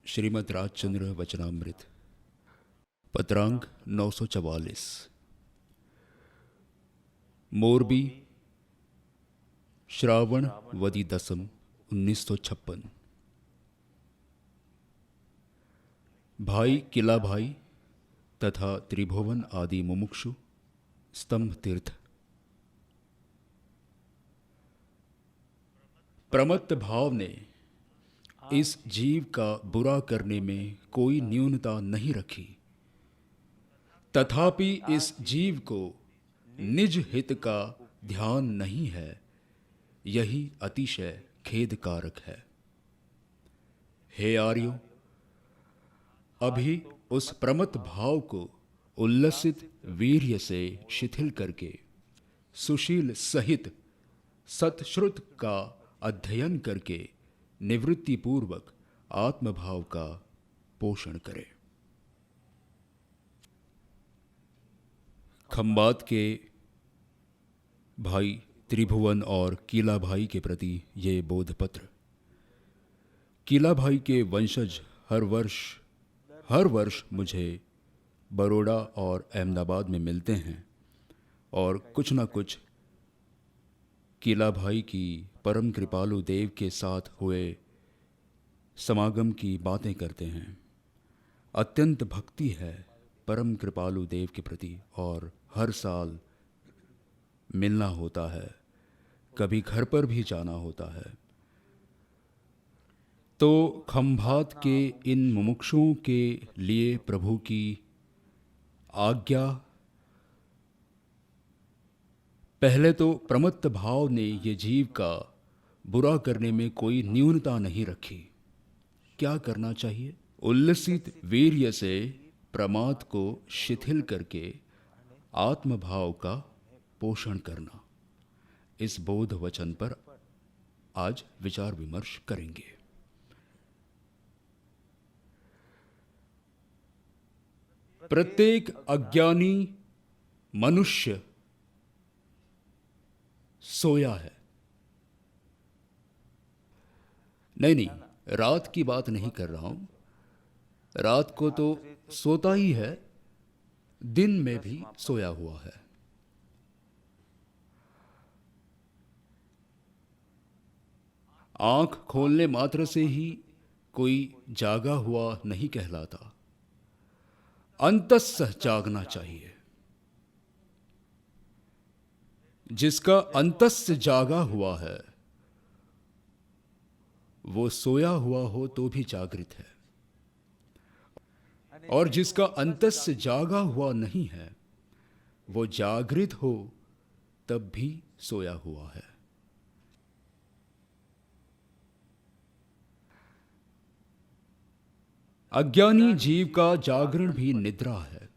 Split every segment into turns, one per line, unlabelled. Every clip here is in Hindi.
श्रीमद् राजचंद्र वचनामृत पत्रांक 944 मोरबी श्रावण वदी दसम 1956। भाई किला भाई तथा त्रिभुवन आदि मुमुक्षु स्तंभ तीर्थ। प्रमत्त भाव ने इस जीव का बुरा करने में कोई न्यूनता नहीं रखी, तथापि इस जीव को निज हित का ध्यान नहीं है, यही अतिशय खेदकारक है। हे आर्यों, अभी उस प्रमत्त भाव को उल्लसित वीर्य से शिथिल करके सुशील सहित सतश्रुत का अध्ययन करके निवृत्ति पूर्वक आत्मभाव का पोषण करें। खंबात के भाई त्रिभुवन और कीला भाई के प्रति ये बोधपत्र। कीला भाई के वंशज हर वर्ष मुझे बड़ौदा और अहमदाबाद में मिलते हैं और कुछ न कुछ कीला भाई की परम कृपालु देव के साथ हुए समागम की बातें करते हैं। अत्यंत भक्ति है परम कृपालु देव के प्रति और हर साल मिलना होता है, कभी घर पर भी जाना होता है। तो खंभात के इन मुमुक्षुओं के लिए प्रभु की आज्ञा। पहले तो प्रमत्त भाव ने ये जीव का बुरा करने में कोई न्यूनता नहीं रखी। क्या करना चाहिए? उल्लसित वीर्य से प्रमाद को शिथिल करके आत्मभाव का पोषण करना। इस बोध वचन पर आज विचार विमर्श करेंगे। प्रत्येक अज्ञानी मनुष्य सोया है। नहीं, रात की बात नहीं कर रहा हूं। रात को तो सोता ही है, दिन में भी सोया हुआ है। आंख खोलने मात्र से ही कोई जागा हुआ नहीं कहलाता, अंतस्सह जागना चाहिए। जिसका अंतस्स जागा हुआ है वो सोया हुआ हो तो भी जागृत है, और जिसका अंतस्स जागा हुआ नहीं है वो जागृत हो तब भी सोया हुआ है। अज्ञानी जीव का जागरण भी निद्रा है।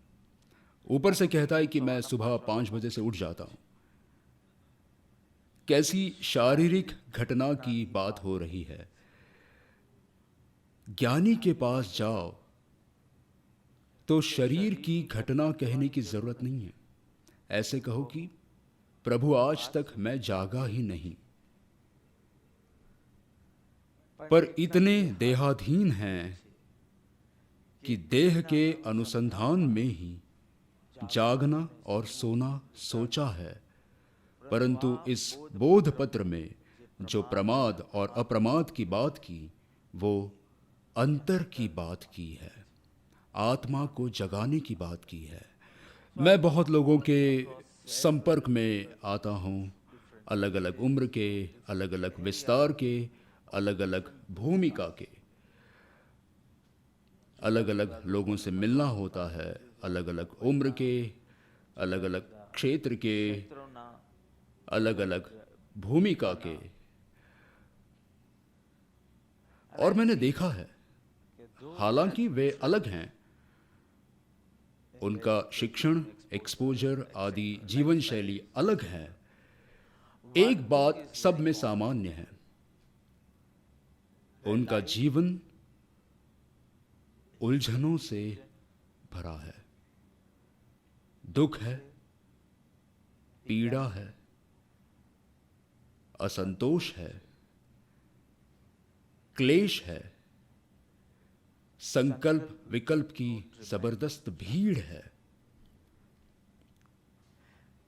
ऊपर से कहता है कि मैं सुबह 5 बजे से उठ जाता हूं। कैसी शारीरिक घटना की बात हो रही है। ज्ञानी के पास जाओ तो शरीर की घटना कहने की जरूरत नहीं है। ऐसे कहो कि प्रभु आज तक मैं जागा ही नहीं, पर इतने देहाधीन हैं कि देह के अनुसंधान में ही जागना और सोना सोचा है, परंतु इस बोध पत्र में जो प्रमाद और अप्रमाद की बात की वो अंतर की बात की है, आत्मा को जगाने की बात की है। मैं बहुत लोगों के संपर्क में आता हूँ, अलग अलग उम्र के, अलग अलग विस्तार के, अलग अलग भूमिका के। अलग अलग लोगों से मिलना होता है, अलग अलग उम्र के, अलग अलग क्षेत्र के, अलग अलग भूमिका के। और मैंने देखा है, हालांकि वे अलग हैं, उनका शिक्षण, एक्सपोजर आदि जीवन शैली अलग है, एक बात सब में सामान्य है, उनका जीवन उलझनों से भरा है। दुख है, पीड़ा है, असंतोष है, क्लेश है, संकल्प विकल्प की जबरदस्त भीड़ है।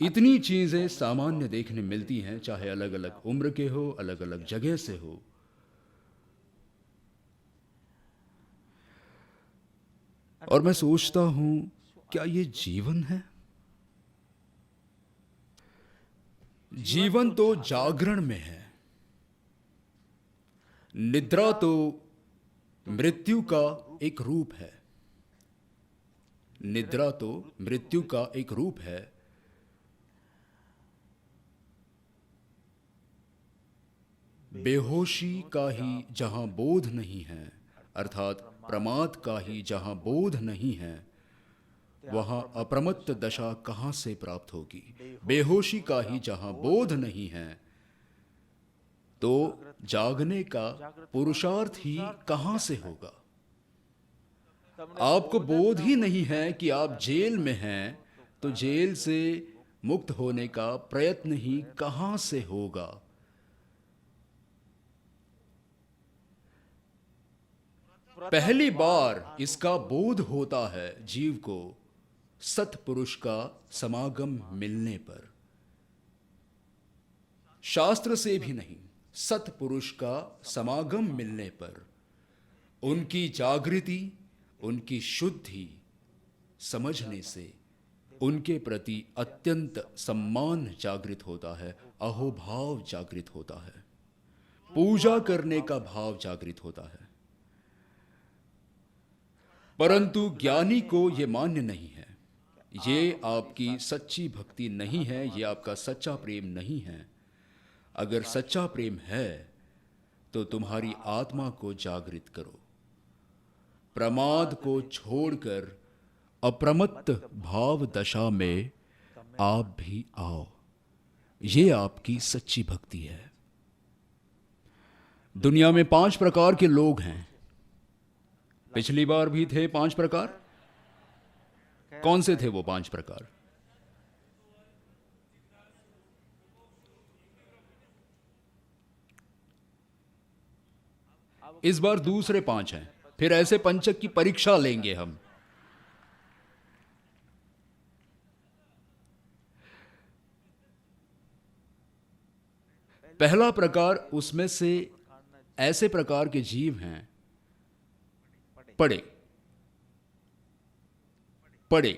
इतनी चीजें सामान्य देखने मिलती हैं, चाहे अलग अलग उम्र के हो, अलग अलग जगह से हो। और मैं सोचता हूं, क्या ये जीवन है? जीवन तो जागरण में है। निद्रा तो मृत्यु का एक रूप है। निद्रा तो मृत्यु का एक रूप है। बेहोशी का ही जहां बोध नहीं है, अर्थात प्रमाद का ही जहां बोध नहीं है, वहां अप्रमत्त दशा कहां से प्राप्त होगी? बेहोशी का ही जहां बोध नहीं है, तो जागने का पुरुषार्थ ही कहां से होगा? आपको बोध ही नहीं है कि आप जेल में हैं, तो जेल से मुक्त होने का प्रयत्न ही कहां से होगा? पहली बार इसका बोध होता है जीव को सत्पुरुष का समागम मिलने पर। शास्त्र से भी नहीं, सत्पुरुष का समागम मिलने पर उनकी जागृति, उनकी शुद्धि समझने से उनके प्रति अत्यंत सम्मान जागृत होता है, अहोभाव जागृत होता है, पूजा करने का भाव जागृत होता है। परंतु ज्ञानी को यह मान्य नहीं है। ये आपकी सच्ची भक्ति नहीं है, ये आपका सच्चा प्रेम नहीं है। अगर सच्चा प्रेम है तो तुम्हारी आत्मा को जागृत करो, प्रमाद को छोड़कर अप्रमत्त भाव दशा में आप भी आओ। ये आपकी सच्ची भक्ति है। दुनिया में 5 प्रकार के लोग हैं। पिछली बार भी थे 5 प्रकार। कौन से थे वो 5 प्रकार? इस बार दूसरे 5 हैं। फिर ऐसे पंचक की परीक्षा लेंगे हम। पहला प्रकार, उसमें से ऐसे प्रकार के जीव हैं, पढ़े पढ़े।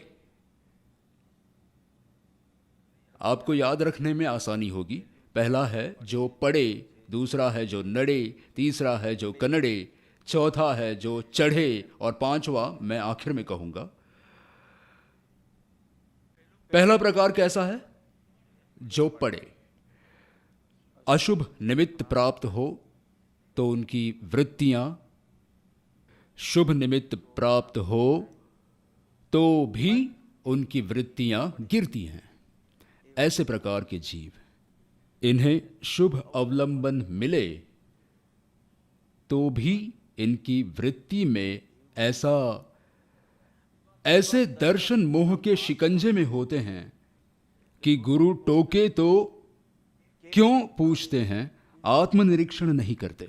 आपको याद रखने में आसानी होगी। पहला है जो पढ़े, दूसरा है जो नड़े, तीसरा है जो कनड़े, चौथा है जो चढ़े, और 5वां मैं आखिर में कहूंगा। पहला प्रकार कैसा है? जो पढ़े। अशुभ निमित्त प्राप्त हो तो उनकी वृत्तियां, शुभ निमित्त प्राप्त हो तो भी उनकी वृत्तियां गिरती हैं। ऐसे प्रकार के जीव, इन्हें शुभ अवलंबन मिले तो भी इनकी वृत्ति में ऐसे दर्शन मोह के शिकंजे में होते हैं कि गुरु टोके तो क्यों पूछते हैं, आत्मनिरीक्षण नहीं करते।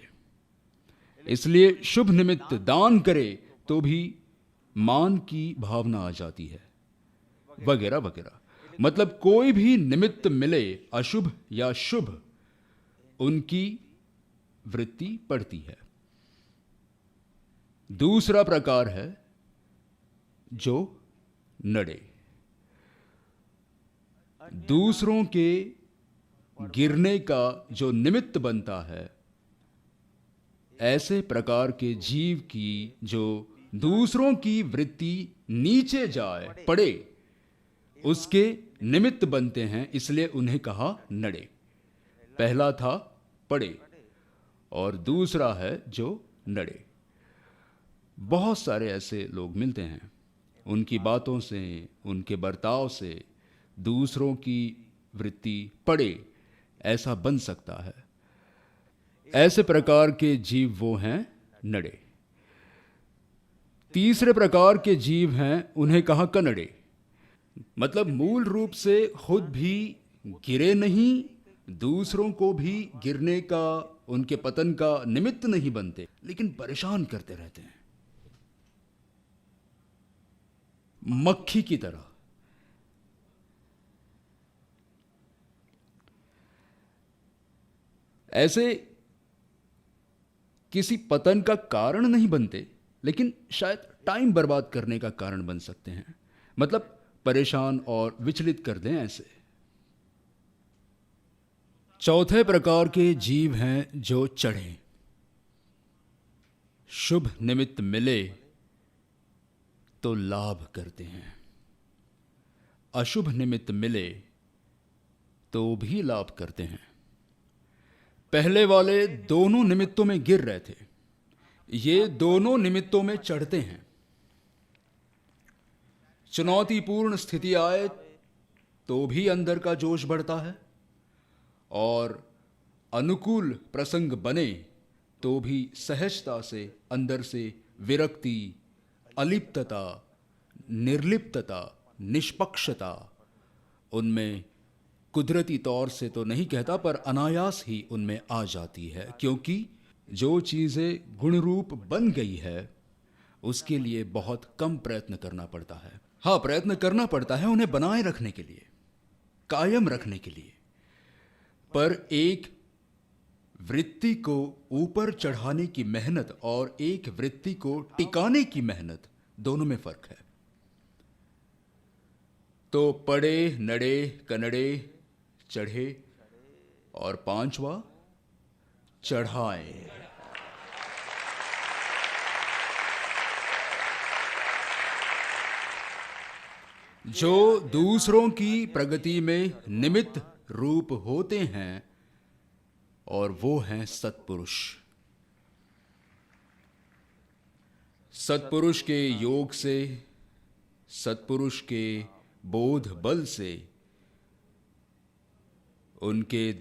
इसलिए शुभ निमित्त दान करे तो भी मान की भावना आ जाती है, वगैरह वगैरह। मतलब कोई भी निमित्त मिले, अशुभ या शुभ, उनकी वृत्ति पड़ती है। दूसरा प्रकार है जो नड़े। दूसरों के गिरने का जो निमित्त बनता है, ऐसे प्रकार के जीव की जो दूसरों की वृत्ति नीचे जाए, पड़े, उसके निमित्त बनते हैं, इसलिए उन्हें कहा नड़े। पहला था पड़े और दूसरा है जो नड़े। बहुत सारे ऐसे लोग मिलते हैं। उनकी बातों से, उनके बर्ताव से दूसरों की वृत्ति पड़े, ऐसा बन सकता है। ऐसे प्रकार के जीव वो हैं नड़े। तीसरे प्रकार के जीव हैं, उन्हें कहा कनड़े। मतलब मूल रूप से खुद भी गिरे नहीं, दूसरों को भी गिरने का, उनके पतन का निमित्त नहीं बनते, लेकिन परेशान करते रहते हैं। मक्खी की तरह। ऐसे किसी पतन का कारण नहीं बनते, लेकिन शायद टाइम बर्बाद करने का कारण बन सकते हैं। मतलब परेशान और विचलित कर दें ऐसे। चौथे प्रकार के जीव हैं जो चढ़े। शुभ निमित्त मिले तो लाभ करते हैं, अशुभ निमित्त मिले तो भी लाभ करते हैं। पहले वाले दोनों निमित्तों में गिर रहे थे, ये दोनों निमित्तों में चढ़ते हैं। चुनौतीपूर्ण स्थिति आए तो भी अंदर का जोश बढ़ता है, और अनुकूल प्रसंग बने तो भी सहजता से अंदर से विरक्ति, अलिप्तता, निर्लिप्तता, निष्पक्षता उनमें कुदरती तौर से तो नहीं कहता, पर अनायास ही उनमें आ जाती है। क्योंकि जो चीज़ें गुण रूप बन गई है उसके लिए बहुत कम प्रयत्न करना पड़ता है। हाँ, प्रयत्न करना पड़ता है उन्हें बनाए रखने के लिए, कायम रखने के लिए, पर एक वृत्ति को ऊपर चढ़ाने की मेहनत और एक वृत्ति को टिकाने की मेहनत, दोनों में फर्क है। तो पड़े नड़े कनड़े चढ़े, और पांचवा चढ़ाए। जो दूसरों की प्रगति में निमित्त रूप होते हैं, और वो हैं सत्पुरुष। सत्पुरुष के योग से, सत्पुरुष के बोध बल से, उनके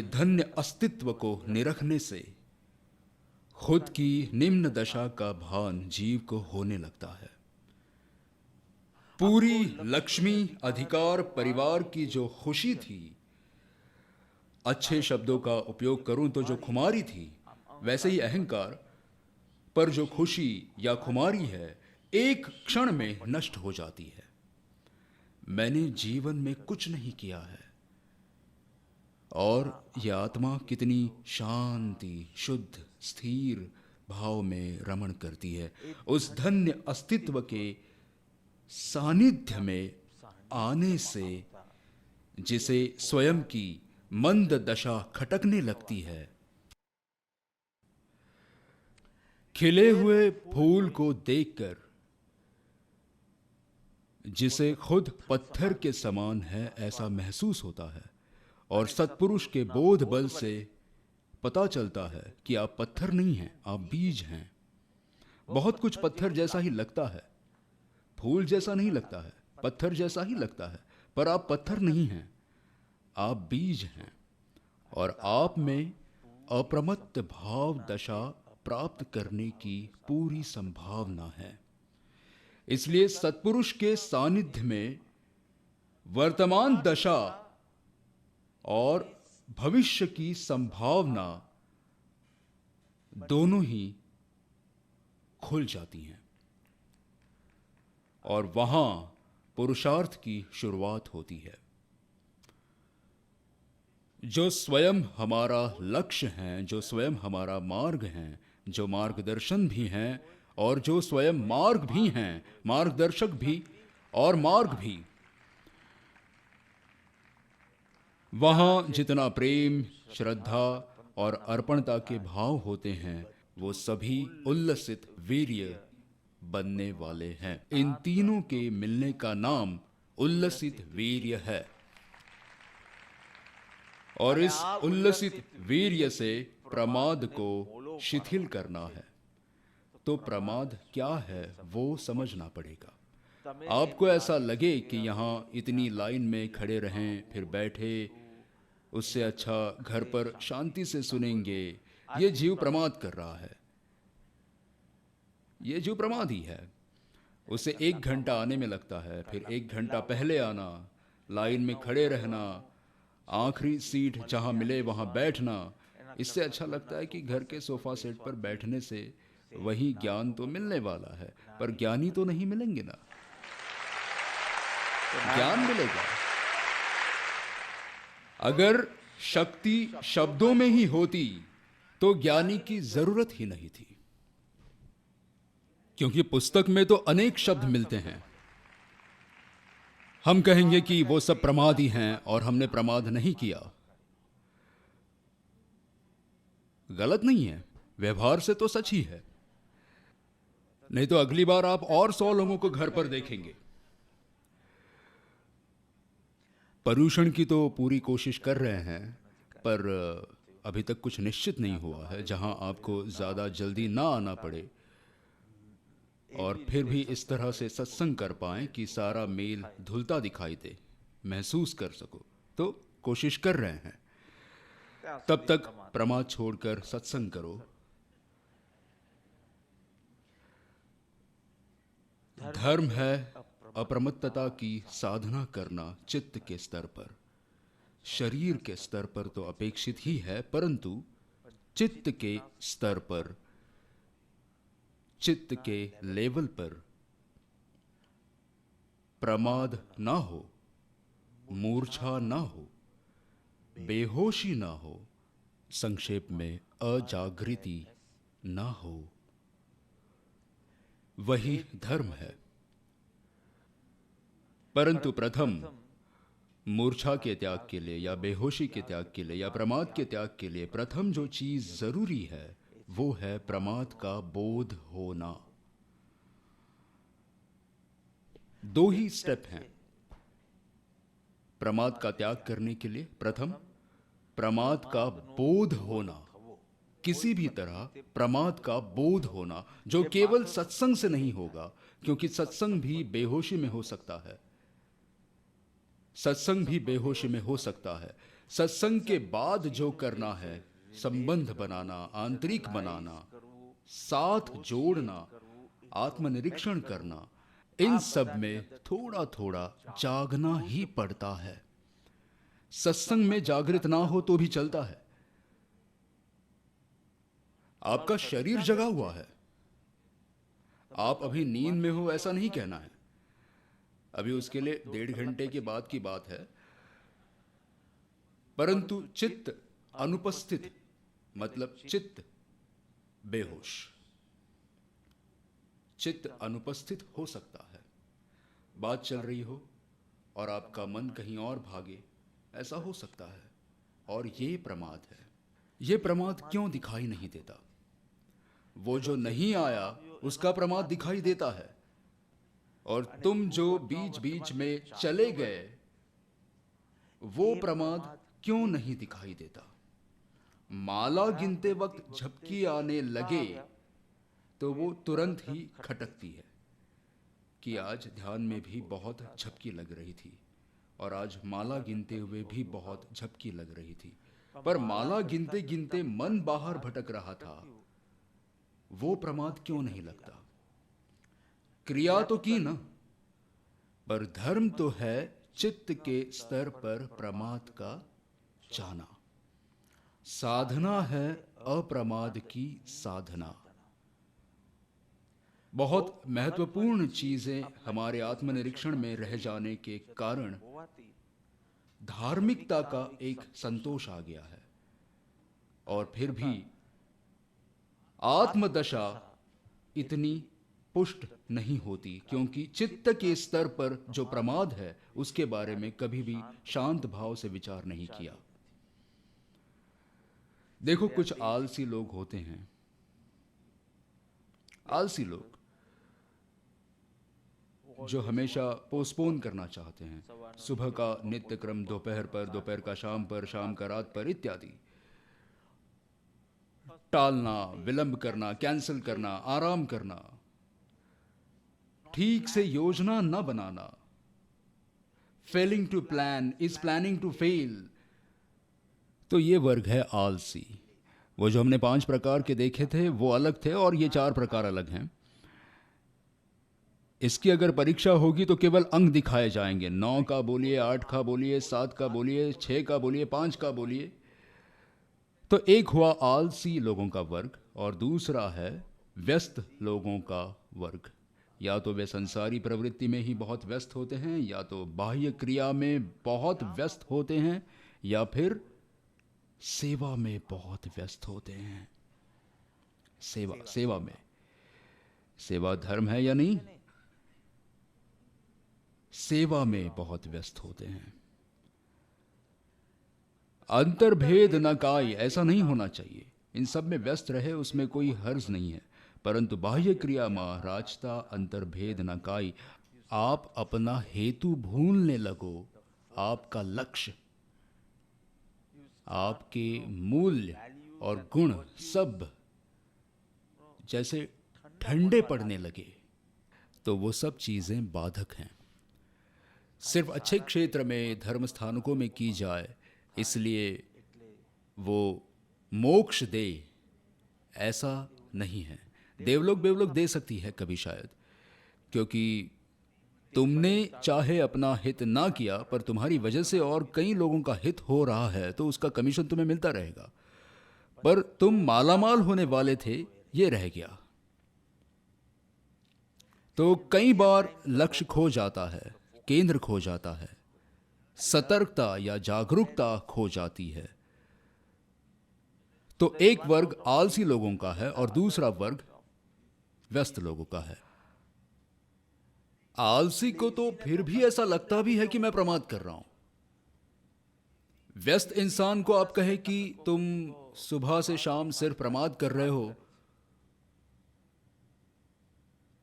धन्य अस्तित्व को निरखने से खुद की निम्न दशा का भान जीव को होने लगता है। पूरी लक्ष्मी, अधिकार, परिवार की जो खुशी थी, अच्छे शब्दों का उपयोग करूं तो जो खुमारी थी, वैसे ही अहंकार पर जो खुशी या खुमारी है एक क्षण में नष्ट हो जाती है। मैंने जीवन में कुछ नहीं किया है, और यह आत्मा कितनी शांति, शुद्ध, स्थिर भाव में रमण करती है। उस धन्य अस्तित्व के सानिध्य में आने से जिसे स्वयं की मंद दशा खटकने लगती है। खिले हुए फूल को देखकर जिसे खुद पत्थर के समान है ऐसा महसूस होता है, और सत्पुरुष के बोध बल से पता चलता है कि आप पत्थर नहीं हैं, आप बीज हैं। बहुत कुछ पत्थर जैसा ही लगता है, फूल जैसा नहीं लगता है, पत्थर जैसा ही लगता है, पर आप पत्थर नहीं हैं, आप बीज हैं। और आप में अप्रमत्त भाव दशा प्राप्त करने की पूरी संभावना है। इसलिए सत्पुरुष के सानिध्य में वर्तमान दशा और भविष्य की संभावना दोनों ही खुल जाती हैं, और वहां पुरुषार्थ की शुरुआत होती है। जो स्वयं हमारा लक्ष्य हैं, जो स्वयं हमारा मार्ग हैं, जो मार्गदर्शन भी हैं, और जो स्वयं मार्ग भी हैं, मार्गदर्शक भी और मार्ग भी, वहां जितना प्रेम, श्रद्धा और अर्पणता के भाव होते हैं, वो सभी उल्लसित वीर्य बनने वाले हैं। इन तीनों के मिलने का नाम उल्लसित वीर्य है, और इस उल्लसित वीर्य से प्रमाद को शिथिल करना है। तो प्रमाद क्या है वो समझना पड़ेगा। आपको ऐसा लगे कि यहाँ इतनी लाइन में खड़े रहें फिर बैठे, उससे अच्छा घर पर शांति से सुनेंगे, ये जीव प्रमाद कर रहा है, ये जीव प्रमाद ही है। उसे 1 घंटा आने में लगता है, फिर 1 घंटा पहले आना, लाइन में खड़े रहना, आखिरी सीट जहां मिले वहां बैठना। इससे अच्छा लगता है कि घर के सोफा सेट पर बैठने से वही ज्ञान तो मिलने वाला है, पर ज्ञानी तो नहीं मिलेंगे ना। ज्ञान मिलेगा। अगर शक्ति शब्दों में ही होती तो ज्ञानी की जरूरत ही नहीं थी, क्योंकि पुस्तक में तो अनेक शब्द मिलते हैं। हम कहेंगे कि वो सब प्रमाद ही हैं और हमने प्रमाद नहीं किया। गलत नहीं है, व्यवहार से तो सच ही है। नहीं तो अगली बार आप और 100 लोगों को घर पर देखेंगे। पर्यूषण की तो पूरी कोशिश कर रहे हैं, पर अभी तक कुछ निश्चित नहीं हुआ है जहां आपको ज्यादा जल्दी ना आना पड़े और फिर भी इस तरह से सत्संग कर पाएं कि सारा मेल धुलता दिखाई दे, महसूस कर सको। तो कोशिश कर रहे हैं। तब तक प्रमाद छोड़कर सत्संग करो। धर्म है अप्रमत्तता की साधना करना चित्त के स्तर पर। शरीर के स्तर पर तो अपेक्षित ही है, परंतु चित्त के स्तर पर, चित्त के लेवल पर प्रमाद ना हो, मूर्छा ना हो, बेहोशी ना हो, संक्षेप में अजागृति ना हो, वही धर्म है। परंतु प्रथम मूर्छा के त्याग के लिए या बेहोशी के त्याग के लिए या प्रमाद के त्याग के लिए प्रथम जो चीज जरूरी है वो है प्रमाद का बोध होना। 2 ही स्टेप हैं प्रमाद का त्याग करने के लिए। प्रथम प्रमाद का बोध होना, किसी भी तरह प्रमाद का बोध होना, जो केवल सत्संग से नहीं होगा, क्योंकि सत्संग भी बेहोशी में हो सकता है। सत्संग भी बेहोशी में हो सकता है। सत्संग के बाद जो करना है, संबंध बनाना, आंतरिक बनाना, साथ जोड़ना, आत्मनिरीक्षण करना, इन सब में थोड़ा थोड़ा जागना ही पड़ता है। सत्संग में जागृत ना हो तो भी चलता है। आपका शरीर जगा हुआ है, आप अभी नींद में हो ऐसा नहीं कहना है। अभी उसके लिए 1.5 घंटे के बाद की बात है। परंतु चित्त अनुपस्थित, मतलब चित्त बेहोश, चित्त अनुपस्थित हो सकता है। बात चल रही हो और आपका मन कहीं और भागे, ऐसा हो सकता है। और ये प्रमाद है। ये प्रमाद क्यों दिखाई नहीं देता? वो जो नहीं आया उसका प्रमाद दिखाई देता है, और तुम जो बीच बीच में चले गए वो प्रमाद क्यों नहीं दिखाई देता? माला गिनते वक्त झपकी आने लगे तो वो तुरंत ही खटकती है कि आज ध्यान में भी बहुत झपकी लग रही थी और आज माला गिनते हुए भी बहुत झपकी लग रही थी, पर माला गिनते गिनते मन बाहर भटक रहा था। वो प्रमाद क्यों नहीं लगता? क्रिया तो की ना, पर धर्म तो है चित्त के स्तर पर प्रमाद का जाना। साधना है अप्रमाद की साधना। बहुत महत्वपूर्ण चीजें हमारे आत्मनिरीक्षण में रह जाने के कारण धार्मिकता का एक संतोष आ गया है, और फिर भी आत्मदशा इतनी पुष्ट नहीं होती, क्योंकि चित्त के स्तर पर जो प्रमाद है उसके बारे में कभी भी शांत भाव से विचार नहीं किया। देखो, कुछ आलसी लोग होते हैं, आलसी लोग जो हमेशा पोस्टपोन करना चाहते हैं। सुबह का नित्य क्रम दोपहर पर, दोपहर का शाम पर, शाम का रात पर इत्यादि। टालना, विलंब करना, कैंसिल करना, आराम करना, ठीक से योजना न बनाना। Failing to plan is planning to fail. तो ये वर्ग है आलसी। वो जो हमने 5 प्रकार के देखे थे वो अलग थे, और ये 4 प्रकार अलग हैं। इसकी अगर परीक्षा होगी तो केवल अंक दिखाए जाएंगे। 9 का बोलिए, 8 का बोलिए, 7 का बोलिए, 6 का बोलिए, 5 का बोलिए। तो एक हुआ आलसी लोगों का वर्ग, और दूसरा है व्यस्त लोगों का वर्ग। या तो वे संसारी प्रवृत्ति में ही बहुत व्यस्त होते हैं, या तो बाह्य क्रिया में बहुत व्यस्त होते हैं, या फिर सेवा में बहुत व्यस्त होते हैं। सेवा सेवा में, सेवा धर्म है या नहीं, सेवा में बहुत व्यस्त होते हैं। अंतर्भेद न काय, ऐसा नहीं होना चाहिए। इन सब में व्यस्त रहे, उसमें कोई हर्ज नहीं है, परंतु बाह्य क्रिया महाराजता अंतर्भेद न काय। आप अपना हेतु भूलने लगो, आपका लक्ष्य, आपके मूल्य और गुण सब जैसे ठंडे पड़ने लगे, तो वो सब चीजें बाधक हैं। सिर्फ अच्छे क्षेत्र में, धर्म स्थानकों में की जाए इसलिए वो मोक्ष दे, ऐसा नहीं है। देवलोक बेवलोक दे सकती है कभी शायद, क्योंकि तुमने चाहे अपना हित ना किया, पर तुम्हारी वजह से और कई लोगों का हित हो रहा है, तो उसका कमीशन तुम्हें मिलता रहेगा। पर तुम मालामाल होने वाले थे, ये रह गया। तो कई बार लक्ष्य खो जाता है, केंद्र खो जाता है, सतर्कता या जागरूकता खो जाती है। तो एक वर्ग आलसी लोगों का है और दूसरा वर्ग व्यस्त लोगों का है। आलसी को तो फिर भी ऐसा लगता भी है कि मैं प्रमाद कर रहा हूं। व्यस्त इंसान को आप कहे कि तुम सुबह से शाम सिर्फ प्रमाद कर रहे हो,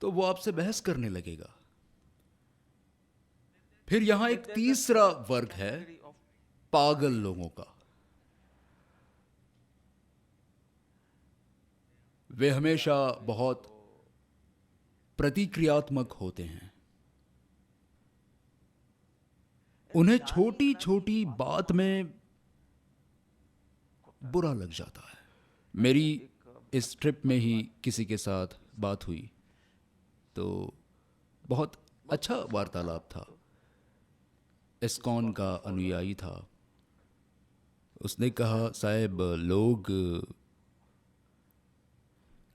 तो वो आपसे बहस करने लगेगा। फिर यहां एक तीसरा वर्ग है पागल लोगों का। वे हमेशा बहुत प्रतिक्रियात्मक होते हैं। उन्हें छोटी छोटी बात में बुरा लग जाता है। मेरी इस ट्रिप में ही किसी के साथ बात हुई, तो बहुत अच्छा वार्तालाप था। इस्कॉन का अनुयायी था। उसने कहा, साहब लोग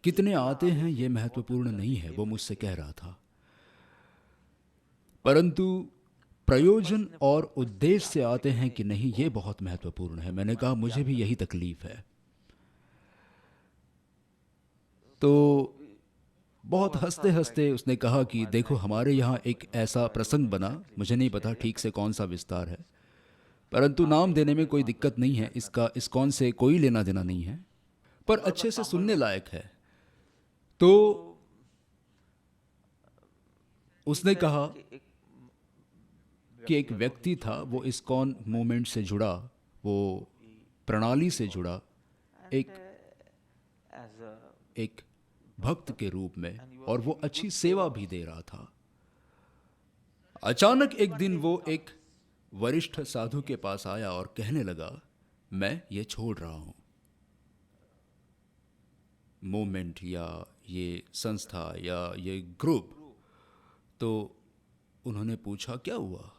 कितने आते हैं ये महत्वपूर्ण नहीं है, वो मुझसे कह रहा था, परंतु प्रयोजन और उद्देश्य से आते हैं कि नहीं, ये बहुत महत्वपूर्ण है। मैंने कहा मुझे भी यही तकलीफ है। तो बहुत हंसते हंसते उसने कहा कि देखो, हमारे यहाँ एक ऐसा प्रसंग बना, मुझे नहीं पता ठीक से कौन सा विस्तार है, परंतु नाम देने में कोई दिक्कत नहीं है, इसका इस्कॉन से कोई लेना देना नहीं है, पर अच्छे से सुनने लायक है। तो उसने कहा कि एक व्यक्ति था, वो इस्कॉन मूवमेंट से जुड़ा, वो प्रणाली से जुड़ा, एक एक भक्त के रूप में, और वो अच्छी सेवा भी दे रहा था। अचानक एक दिन वो एक वरिष्ठ साधु के पास आया और कहने लगा, मैं ये छोड़ रहा हूं, मूवमेंट या ये संस्था या ये ग्रुप। तो उन्होंने पूछा, क्या हुआ?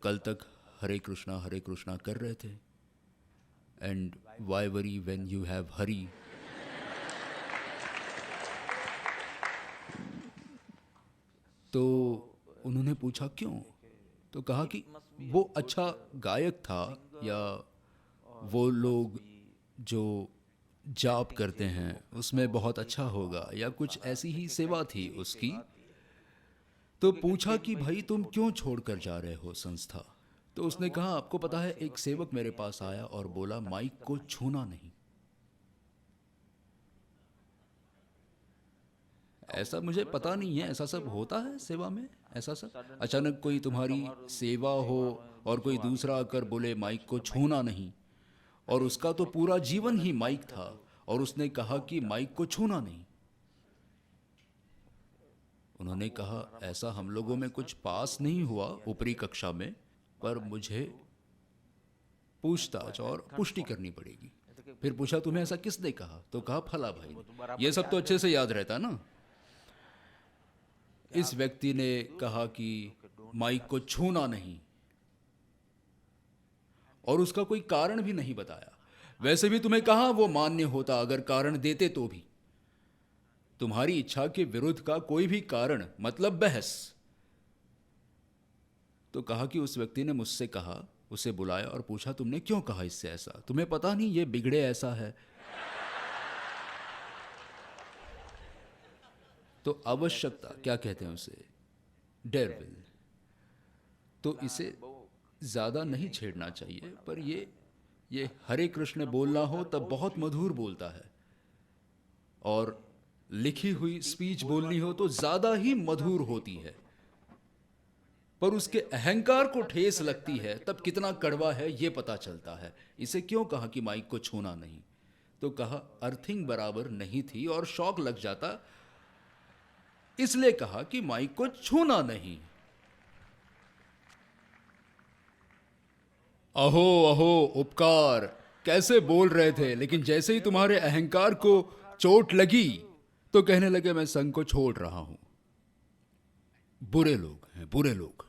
कल तक हरे कृष्णा कर रहे थे, and why worry when you have Hari. तो उन्होंने पूछा क्यों? तो कहा कि वो अच्छा गायक था, या वो लोग जो जाप करते हैं उसमें बहुत अच्छा होगा, या कुछ ऐसी ही सेवा थी उसकी। तो पूछा कि भाई तुम क्यों छोड़कर जा रहे हो संस्था? तो उसने कहा, आपको पता है, एक सेवक मेरे पास आया और बोला माइक को छूना नहीं। ऐसा मुझे पता नहीं है, ऐसा सब होता है सेवा में, ऐसा सब अचानक कोई तुम्हारी सेवा हो और कोई दूसरा आकर बोले माइक को छूना नहीं, और उसका तो पूरा जीवन ही माइक था, और उसने कहा कि माइक को छूना नहीं। उन्होंने कहा, ऐसा हम लोगों में कुछ पास नहीं हुआ ऊपरी कक्षा में, पर मुझे पूछताछ और पुष्टि करनी पड़ेगी। फिर पूछा, तुम्हें ऐसा किसने कहा? तो कहा, फला भाई ने। ये सब तो अच्छे से याद रहता ना। इस व्यक्ति ने कहा कि माइक को छूना नहीं, और उसका कोई कारण भी नहीं बताया। वैसे भी तुम्हें कहा वो मान्य होता अगर कारण देते तो भी। तुम्हारी इच्छा के विरुद्ध का कोई भी कारण मतलब बहस। तो कहा कि उस व्यक्ति ने मुझसे कहा, उसे बुलाया और पूछा, तुमने क्यों कहा इससे ऐसा? तुम्हें पता नहीं ये बिगड़े ऐसा है? तो आवश्यकता, क्या कहते हैं उसे, डेविल। तो इसे ज़्यादा नहीं छेड़ना चाहिए, पर ये हरे कृष्ण बोलना हो तब बहुत मधुर बोलता है, और लिखी हुई स्पीच बोलनी हो तो ज़्यादा ही मधुर होती है, पर उसके अहंकार को ठेस लगती है तब कितना कड़वा है ये पता चलता है। इसे क्यों कहा कि माइक को छूना नहीं? तो कहा अर्थिंग बराबर नहीं थी और शॉक लग जाता, इसलिए कहा कि माइक को छूना नहीं। अहो अहो उपकार, कैसे बोल रहे थे, लेकिन जैसे ही तुम्हारे अहंकार को चोट लगी तो कहने लगे मैं संघ को छोड़ रहा हूं। बुरे लोग हैं, बुरे लोग।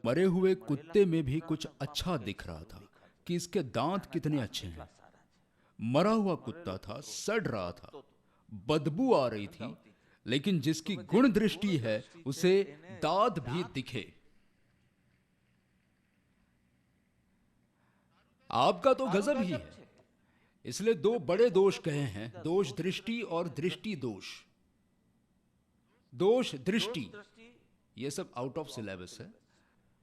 मरे हुए कुत्ते में भी कुछ अच्छा दिख रहा था कि इसके दांत कितने अच्छे हैं। मरा हुआ कुत्ता था, सड़ रहा था, बदबू आ रही थी, लेकिन जिसकी गुण दृष्टि है उसे दांत भी दिखे। आपका तो गजब ही है। इसलिए दो बड़े दोष कहे हैं, दोष दृष्टि और दृष्टि दोष। दोष दृष्टि ये सब आउट ऑफ सिलेबस है,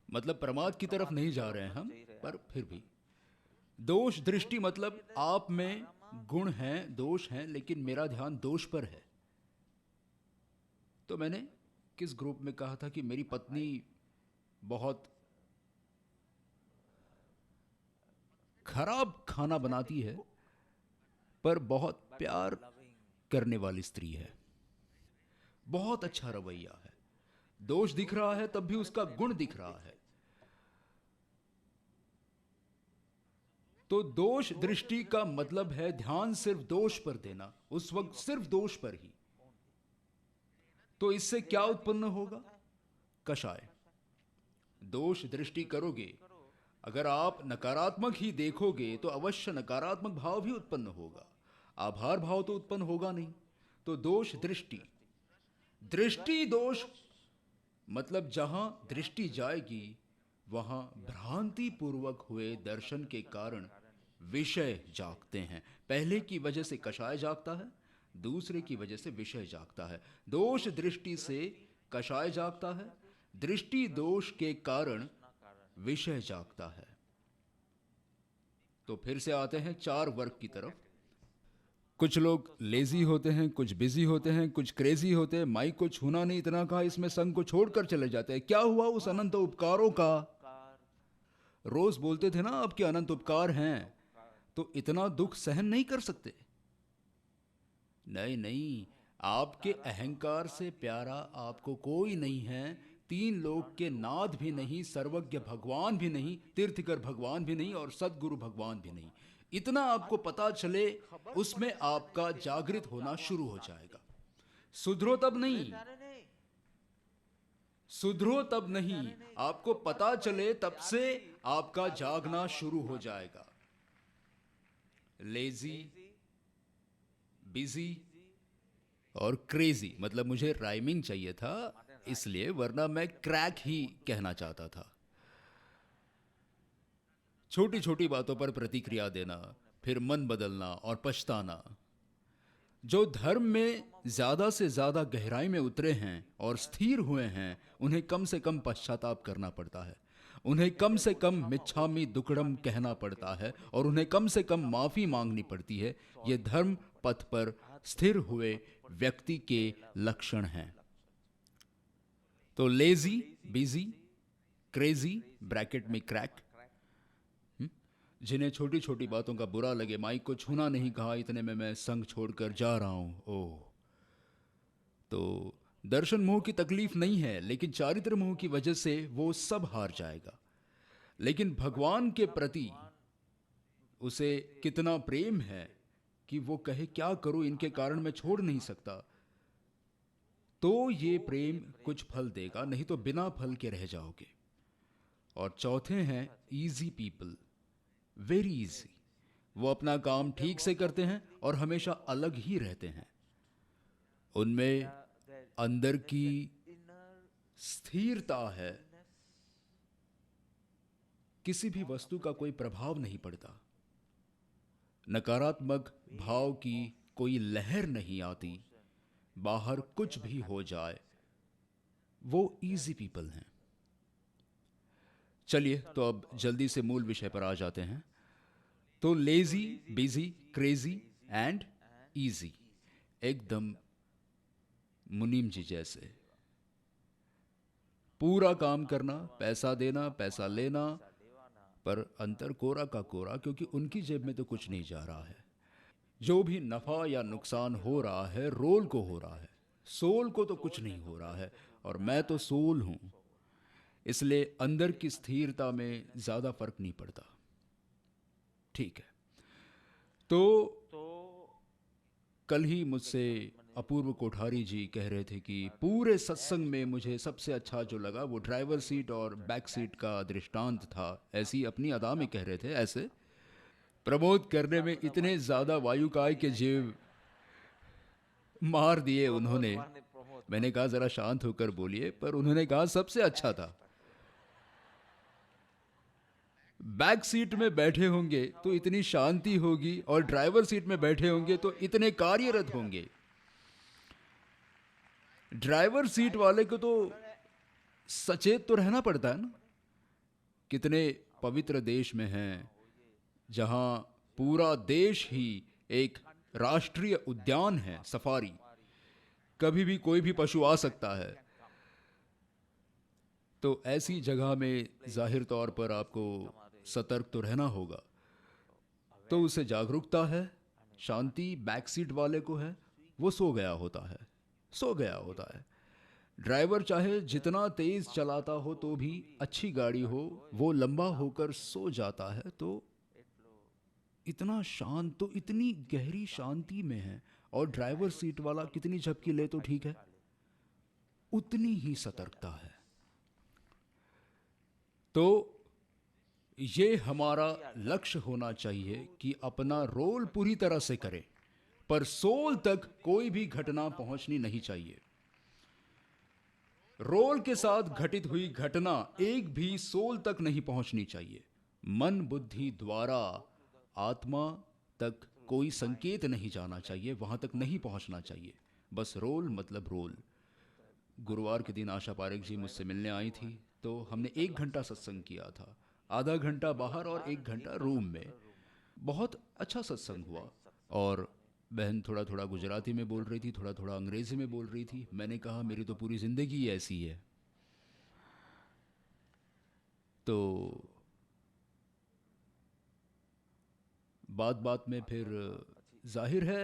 मतलब प्रमाद की तरफ नहीं जा रहे हैं हम, पर फिर भी दोष दृष्टि मतलब आप में गुण हैं, दोष हैं, लेकिन मेरा ध्यान दोष पर है। तो मैंने किस ग्रुप में कहा था कि मेरी पत्नी बहुत खराब खाना बनाती है, पर बहुत प्यार करने वाली स्त्री है, बहुत अच्छा रवैया है। दोष दिख रहा है तब भी उसका गुण दिख रहा है। तो दोष दृष्टि का मतलब है ध्यान सिर्फ दोष पर देना, उस वक्त सिर्फ दोष पर ही। तो इससे क्या उत्पन्न होगा? कषाय। दोष दृष्टि करोगे, अगर आप नकारात्मक ही देखोगे तो अवश्य नकारात्मक भाव भी उत्पन्न होगा, आभार भाव तो उत्पन्न होगा नहीं। तो दोष दृष्टि, दृष्टि दोष मतलब जहां दृष्टि जाएगी वहां भ्रांति पूर्वक हुए दर्शन के कारण विषय जागते हैं। पहले की वजह से कषाय जागता है, दूसरे की वजह से विषय जागता है। दोष दृष्टि से कषाय जागता है, दृष्टि दोष के कारण विषय जागता है। तो फिर से आते हैं चार वर्ग की तरफ। कुछ लोग लेजी होते हैं, कुछ बिजी होते हैं, कुछ क्रेजी होते हैं। माइक को छूना नहीं इतना कहा, इसमें संघ को छोड़कर चले जाते हैं। क्या हुआ उस अनंत उपकारों का? रोज बोलते थे ना आपके अनंत उपकार हैं, तो इतना दुख सहन नहीं कर सकते? नहीं नहीं, आपके अहंकार से प्यारा आपको कोई नहीं है। तीन लोक के नाथ भी नहीं, सर्वज्ञ भगवान भी नहीं, तीर्थकर भगवान भी नहीं, और सदगुरु भगवान भी नहीं। इतना आपको पता चले, उसमें आपका जागृत होना शुरू हो जाएगा। सुधरो तब नहीं, सुधरो तब नहीं, आपको पता चले तब से आपका जागना शुरू हो जाएगा। लेजी, बिजी और क्रेजी, मतलब मुझे राइमिंग चाहिए था इसलिए, वरना मैं क्रैक ही कहना चाहता था। छोटी छोटी बातों पर प्रतिक्रिया देना, फिर मन बदलना और पछताना। जो धर्म में ज्यादा से ज्यादा गहराई में उतरे हैं और स्थिर हुए हैं, उन्हें कम से कम पश्चाताप करना पड़ता है, उन्हें कम से कम मिच्छामि दुक्कडम कहना पड़ता है, और उन्हें कम से कम माफी मांगनी पड़ती है। ये धर्म पथ पर स्थिर हुए व्यक्ति के लक्षण हैं। तो लेजी, बिजी, क्रेजी ब्रैकेट में क्रैक, जिन्हें छोटी छोटी बातों का बुरा लगे, माइक को छूना नहीं कहा, इतने में मैं संग छोड़कर जा रहा हूं, ओह। तो दर्शन मोह की तकलीफ नहीं है, लेकिन चारित्र मोह की वजह से वो सब हार जाएगा। लेकिन भगवान के प्रति उसे कितना प्रेम है कि वो कहे क्या करूं, इनके कारण मैं छोड़ नहीं सकता। तो ये प्रेम कुछ फल देगा, नहीं तो बिना फल के रह जाओगे। और चौथे हैं इजी पीपल, वेरी इजी। वो अपना काम ठीक से करते हैं और हमेशा अलग ही रहते हैं। उनमें अंदर की स्थिरता है, किसी भी वस्तु का कोई प्रभाव नहीं पड़ता, नकारात्मक भाव की कोई लहर नहीं आती, बाहर कुछ भी हो जाए, वो इजी पीपल हैं। चलिए तो अब जल्दी से मूल विषय पर आ जाते हैं। तो lazy, busy, crazy and easy, एकदम मुनीम जी जैसे। पूरा काम करना, पैसा देना, पैसा लेना, पर अंतर कोरा का कोरा, क्योंकि उनकी जेब में तो कुछ नहीं जा रहा है। जो भी नफा या नुकसान हो रहा है रोल को हो रहा है, सोल को तो कुछ नहीं हो रहा है, और मैं तो सोल हूं, इसलिए अंदर की स्थिरता में ज्यादा फर्क नहीं पड़ता। ठीक है, तो कल ही मुझसे अपूर्व कोठारी जी कह रहे थे कि पूरे सत्संग में मुझे सबसे अच्छा जो लगा वो ड्राइवर सीट और बैक सीट का दृष्टांत था। ऐसी अपनी अदा में कह रहे थे, ऐसे प्रमोद करने में इतने ज्यादा वायुकाय के जीव मार दिए उन्होंने। मैंने कहा जरा शांत होकर बोलिए, पर उन्होंने कहा सबसे अच्छा था। बैक सीट में बैठे होंगे तो इतनी शांति होगी, और ड्राइवर सीट में बैठे होंगे तो इतने कार्यरत होंगे। ड्राइवर सीट वाले को तो सचेत तो रहना पड़ता है ना। कितने पवित्र देश में हैं जहां पूरा देश ही एक राष्ट्रीय उद्यान है, सफारी, कभी भी कोई भी पशु आ सकता है। तो ऐसी जगह में जाहिर तौर पर आपको सतर्क तो रहना होगा। तो उसे जागरूकता है, शांति बैक सीट वाले को है, वो सो गया होता है, सो गया होता है। ड्राइवर चाहे जितना तेज चलाता हो तो भी, अच्छी गाड़ी हो, वो लंबा होकर सो जाता है। तो इतना शांत, तो इतनी गहरी शांति में है, और ड्राइवर सीट वाला कितनी झपकी ले तो ठीक है, उतनी ही सतर्कता है। तो ये हमारा लक्ष्य होना चाहिए कि अपना रोल पूरी तरह से करें, पर सोल तक कोई भी घटना पहुंचनी नहीं चाहिए। रोल के साथ घटित हुई घटना एक भी सोल तक नहीं पहुंचनी चाहिए। मन बुद्धि द्वारा आत्मा तक कोई संकेत नहीं जाना चाहिए, वहां तक नहीं पहुंचना चाहिए। बस रोल मतलब रोल। गुरुवार के दिन आशा पारेख जी मुझसे मिलने आई थी, तो हमने 1 घंटा सत्संग किया था, आधा घंटा बाहर और 1 घंटा रूम में। बहुत अच्छा सत्संग हुआ, और बहन थोड़ा थोड़ा गुजराती में बोल रही थी, थोड़ा थोड़ा अंग्रेजी में बोल रही थी। मैंने कहा मेरी तो पूरी जिंदगी ही ऐसी है। तो बात बात में फिर जाहिर है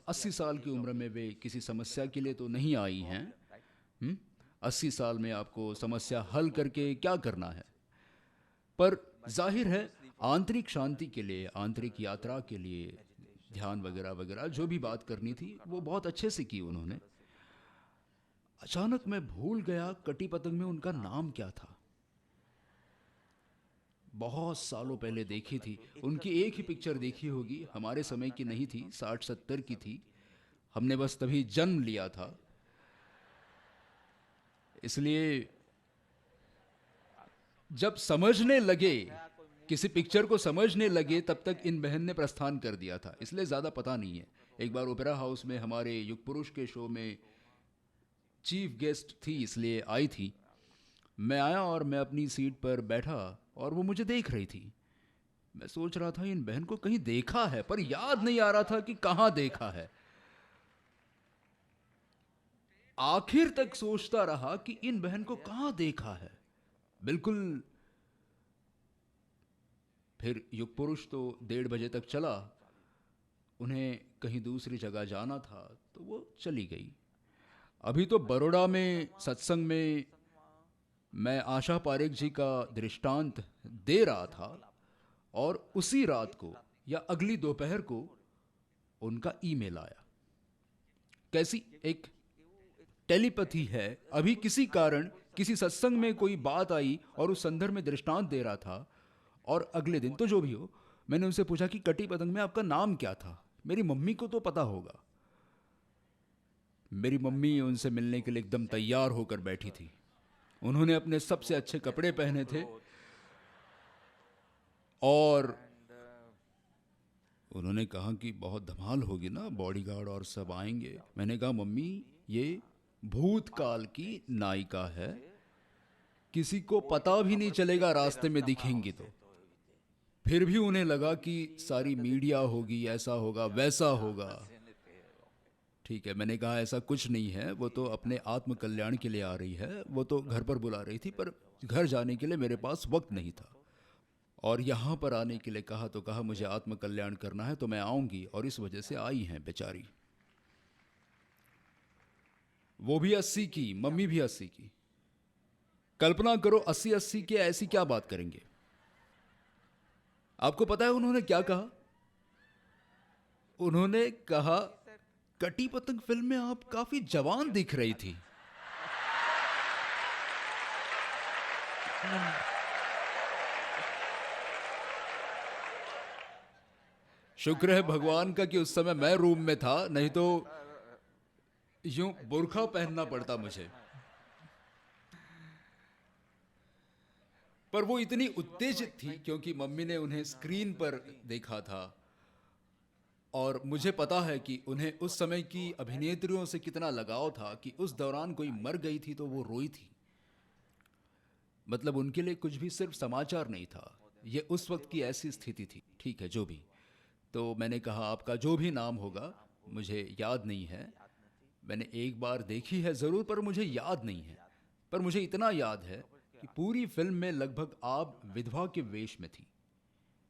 80 साल की उम्र में वे किसी समस्या के लिए तो नहीं आई हैं। 80 साल में आपको समस्या हल करके क्या करना है, पर जाहिर है आंतरिक शांति के लिए, आंतरिक यात्रा के लिए, ध्यान वगैरह वगैरह जो भी बात करनी थी वो बहुत अच्छे से की उन्होंने। अचानक मैं भूल गया कटी पतंग में उनका नाम क्या था। बहुत सालों पहले देखी थी उनकी, एक ही पिक्चर देखी होगी, हमारे समय की नहीं थी, 60-70 की थी। हमने बस तभी जन्म लिया था, इसलिए जब समझने लगे, किसी पिक्चर को समझने लगे, तब तक इन बहन ने प्रस्थान कर दिया था, इसलिए ज़्यादा पता नहीं है। एक बार ओपेरा हाउस में हमारे युग पुरुष के शो में चीफ गेस्ट थी, इसलिए आई थी। मैं आया और मैं अपनी सीट पर बैठा और वो मुझे देख रही थी। मैं सोच रहा था इन बहन को कहीं देखा है, पर याद नहीं आ रहा था कि कहाँ देखा है। आखिर तक सोचता रहा कि इन बहन को कहाँ देखा है, बिल्कुल। फिर युग पुरुष तो 1:30 बजे तक चला, उन्हें कहीं दूसरी जगह जाना था तो वो चली गई। अभी तो बड़ौदा में सत्संग में मैं आशा पारेख जी का दृष्टांत दे रहा था, और उसी रात को या अगली दोपहर को उनका ईमेल आया। कैसी एक टेलीपैथी है, अभी किसी कारण किसी सत्संग में कोई बात आई और उस संदर्भ में दृष्टांत दे रहा था, और अगले दिन तो जो भी हो, मैंने उनसे पूछा कि कटी पतंग में आपका नाम क्या था, मेरी मम्मी को तो पता होगा। मेरी मम्मी उनसे मिलने के लिए एकदम तैयार होकर बैठी थी। उन्होंने अपने सबसे अच्छे कपड़े पहने थे और उन्होंने कहा कि बहुत धमाल होगी ना, बॉडीगार्ड और सब आएंगे। मैंने कहा मम्मी ये भूतकाल की नायिका है, किसी को पता भी नहीं चलेगा रास्ते में दिखेंगी तो। फिर भी उन्हें लगा कि सारी मीडिया होगी, ऐसा होगा वैसा होगा। ठीक है, मैंने कहा ऐसा कुछ नहीं है, वो तो अपने आत्म कल्याण के लिए आ रही है, वो तो घर पर बुला रही थी, पर घर जाने के लिए मेरे पास वक्त नहीं था और यहाँ पर आने के लिए कहा तो कहा मुझे आत्म कल्याण करना है तो मैं आऊँगी, और इस वजह से आई हैं बेचारी। वो भी 80 की, मम्मी भी 80 की। कल्पना करो 80-80 के ऐसी क्या बात करेंगे। आपको पता है उन्होंने क्या कहा? उन्होंने कहा कटी पतंग फिल्म में आप काफी जवान दिख रही थी। शुक्र है भगवान का कि उस समय मैं रूम में था, नहीं तो यूं बुर्का पहनना पड़ता मुझे। पर वो इतनी उत्तेजित थी क्योंकि मम्मी ने उन्हें स्क्रीन पर देखा था और मुझे पता है कि उन्हें उस समय की अभिनेत्रियों से कितना लगाव था कि उस दौरान कोई मर गई थी तो वो रोई थी। मतलब उनके लिए कुछ भी सिर्फ समाचार नहीं था, ये उस वक्त की ऐसी स्थिति थी। ठीक है, जो भी। तो मैंने कहा आपका जो भी नाम होगा मुझे याद नहीं है, मैंने एक बार देखी है ज़रूर पर मुझे याद नहीं है। पर मुझे इतना याद है कि पूरी फिल्म में लगभग आप विधवा के वेश में थी,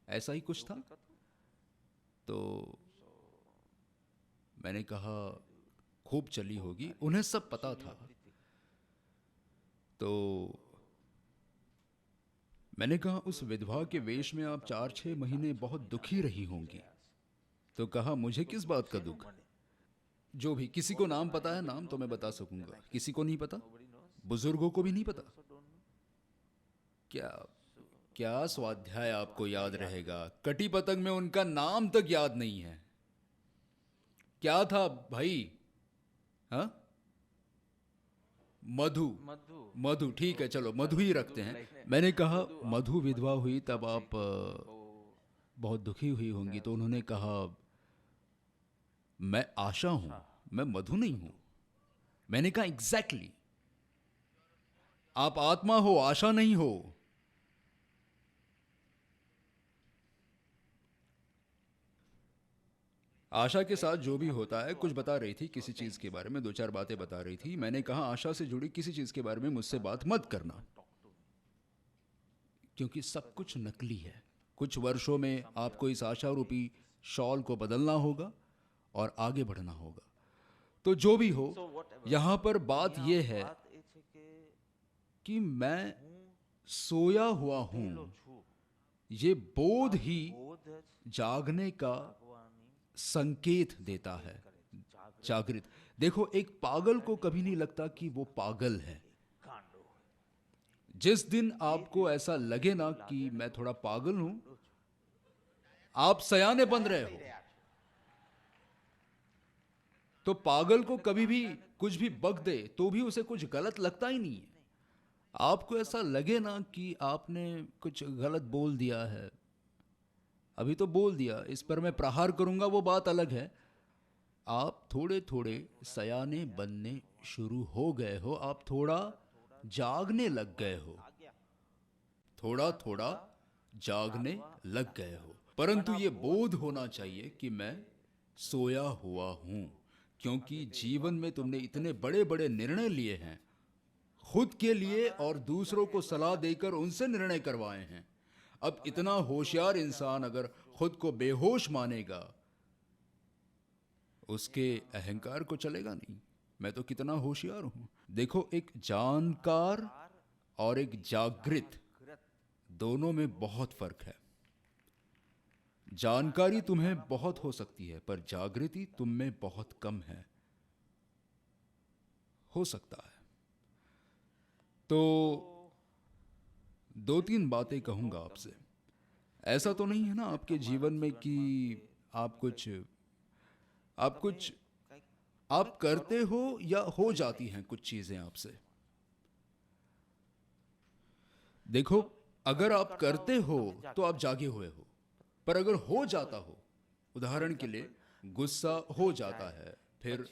ऐसा ही कुछ था। तो मैंने कहा खूब चली होगी, उन्हें सब पता था। तो मैंने कहा उस विधवा के वेश में आप 4-6 महीने बहुत दुखी रही होंगी। तो कहा मुझे किस बात का दुख। जो भी, किसी को नाम पता है, नाम तो मैं बता सकूंगा, किसी को नहीं पता, बुजुर्गों को भी नहीं पता। क्या क्या स्वाध्याय आपको याद रहेगा, कटी पतंग में उनका नाम तक याद नहीं है। क्या था भाई? हाँ, मधु। मधु, ठीक है चलो मधु ही रखते हैं। मैंने कहा मधु विधवा हुई तब आप बहुत दुखी हुई होंगी। तो उन्होंने कहा मैं आशा हूं, मैं मधु नहीं हूं। मैंने कहा एग्जैक्टली, आप आत्मा हो, आशा नहीं हो। आशा के साथ जो भी होता है, कुछ बता रही थी किसी चीज के बारे में, 2-4 बातें बता रही थी। मैंने कहा आशा से जुड़ी किसी चीज के बारे में मुझसे बात मत करना, क्योंकि सब कुछ नकली है। कुछ वर्षों में आपको इस आशा रूपी शॉल को बदलना होगा और आगे बढ़ना होगा। तो जो भी हो, यहां पर बात यह है कि मैं सोया हुआ हूं, ये बोध ही जागने का संकेत देता है। जागृत। देखो, एक पागल को कभी नहीं लगता कि वो पागल है। जिस दिन आपको ऐसा लगे ना कि मैं थोड़ा पागल हूं, आप सयाने बन रहे हो। तो पागल को कभी भी कुछ भी बक दे तो भी उसे कुछ गलत लगता ही नहीं है। आपको ऐसा लगे ना कि आपने कुछ गलत बोल दिया है, अभी तो बोल दिया, इस पर मैं प्रहार करूंगा वो बात अलग है। आप थोड़े थोड़े सयाने बनने शुरू हो गए हो, आप थोड़ा जागने लग गए हो, थोड़ा थोड़ा जागने लग गए हो। परंतु ये बोध होना चाहिए कि मैं सोया हुआ हूं, क्योंकि जीवन में तुमने इतने बड़े बड़े निर्णय लिए हैं, खुद के लिए और दूसरों को सलाह देकर उनसे निर्णय करवाए हैं। अब इतना होशियार इंसान अगर खुद को बेहोश मानेगा, उसके अहंकार को चलेगा नहीं। मैं तो कितना होशियार हूं। देखो, एक जानकार और एक जागृत, दोनों में बहुत फर्क है। जानकारी तुम्हें बहुत हो सकती है पर जागृति तुम में बहुत कम है, हो सकता है। तो 2-3 बातें कहूंगा आपसे। ऐसा तो नहीं है ना आपके जीवन में कि आप कुछ आप कुछ आप करते हो या हो जाती हैं कुछ चीजें आपसे। देखो, अगर आप करते हो तो आप जागे हुए हो, पर अगर हो जाता हो, उदाहरण के लिए गुस्सा हो जाता है, फिर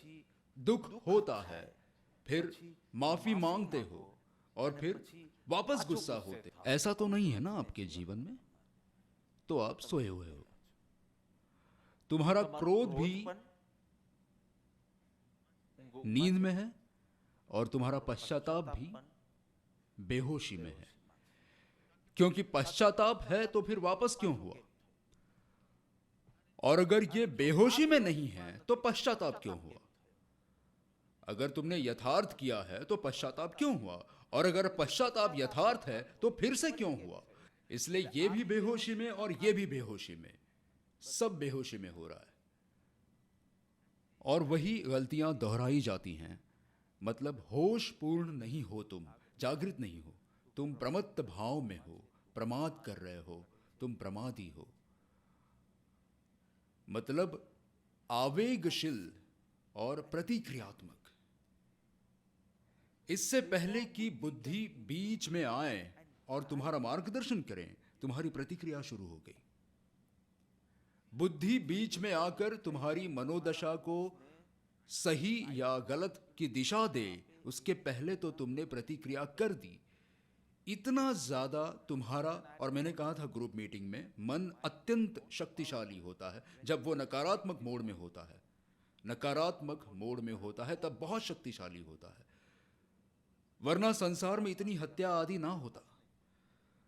दुख होता है, फिर माफी मांगते हो और फिर वापस गुस्सा होते, ऐसा तो नहीं है ना आपके जीवन में। तो आप सोए हुए हो। तुम्हारा क्रोध भी नींद में है और तुम्हारा पश्चाताप भी बेहोशी में है। क्योंकि पश्चाताप है तो फिर वापस क्यों हुआ? और अगर ये बेहोशी में नहीं है तो पश्चाताप क्यों हुआ? अगर तुमने यथार्थ किया है तो पश्चाताप क्यों हुआ? और अगर पश्चाताप यथार्थ है तो फिर से क्यों हुआ? इसलिए ये भी बेहोशी में और ये भी बेहोशी में, सब बेहोशी में हो रहा है। और वही गलतियां दोहराई जाती हैं। मतलब होश पूर्ण नहीं हो, तुम जागृत नहीं हो, तुम प्रमत्त भाव में हो, प्रमाद कर रहे हो, तुम प्रमादी हो। मतलब आवेगशील और प्रतिक्रियात्मक। इससे पहले कि बुद्धि बीच में आए और तुम्हारा मार्गदर्शन करें, तुम्हारी प्रतिक्रिया शुरू हो गई। बुद्धि बीच में आकर तुम्हारी मनोदशा को सही या गलत की दिशा दे, उसके पहले तो तुमने प्रतिक्रिया कर दी। इतना ज्यादा तुम्हारा, और मैंने कहा था ग्रुप मीटिंग में, मन अत्यंत शक्तिशाली होता है जब वो नकारात्मक मोड में होता है। नकारात्मक मोड में होता है तब बहुत शक्तिशाली होता है, वरना संसार में इतनी हत्या आदि ना होता।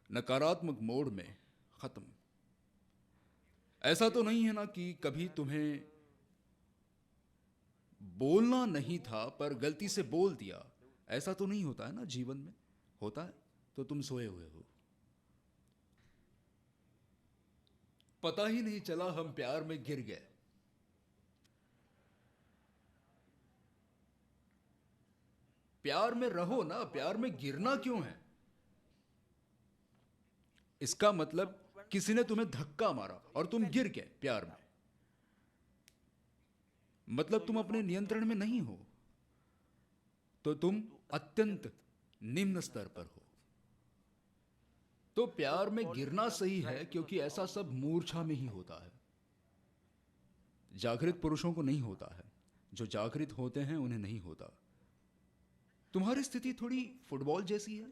नकारात्मक मोड में खत्म। ऐसा तो नहीं है ना कि कभी तुम्हें बोलना नहीं था पर गलती से बोल दिया, ऐसा तो नहीं होता है ना जीवन में। होता है तो तुम सोए हुए हो, पता ही नहीं चला हम प्यार में गिर गए। प्यार में रहो ना, प्यार में गिरना क्यों है? इसका मतलब किसी ने तुम्हें धक्का मारा और तुम गिर गए प्यार में, मतलब तुम अपने नियंत्रण में नहीं हो, तो तुम अत्यंत निम्न स्तर पर हो। तो प्यार में गिरना सही है, क्योंकि ऐसा सब मूर्छा में ही होता है। जागृत पुरुषों को नहीं होता है, जो जागृत होते हैं उन्हें नहीं होता। तुम्हारी स्थिति थोड़ी फुटबॉल जैसी है।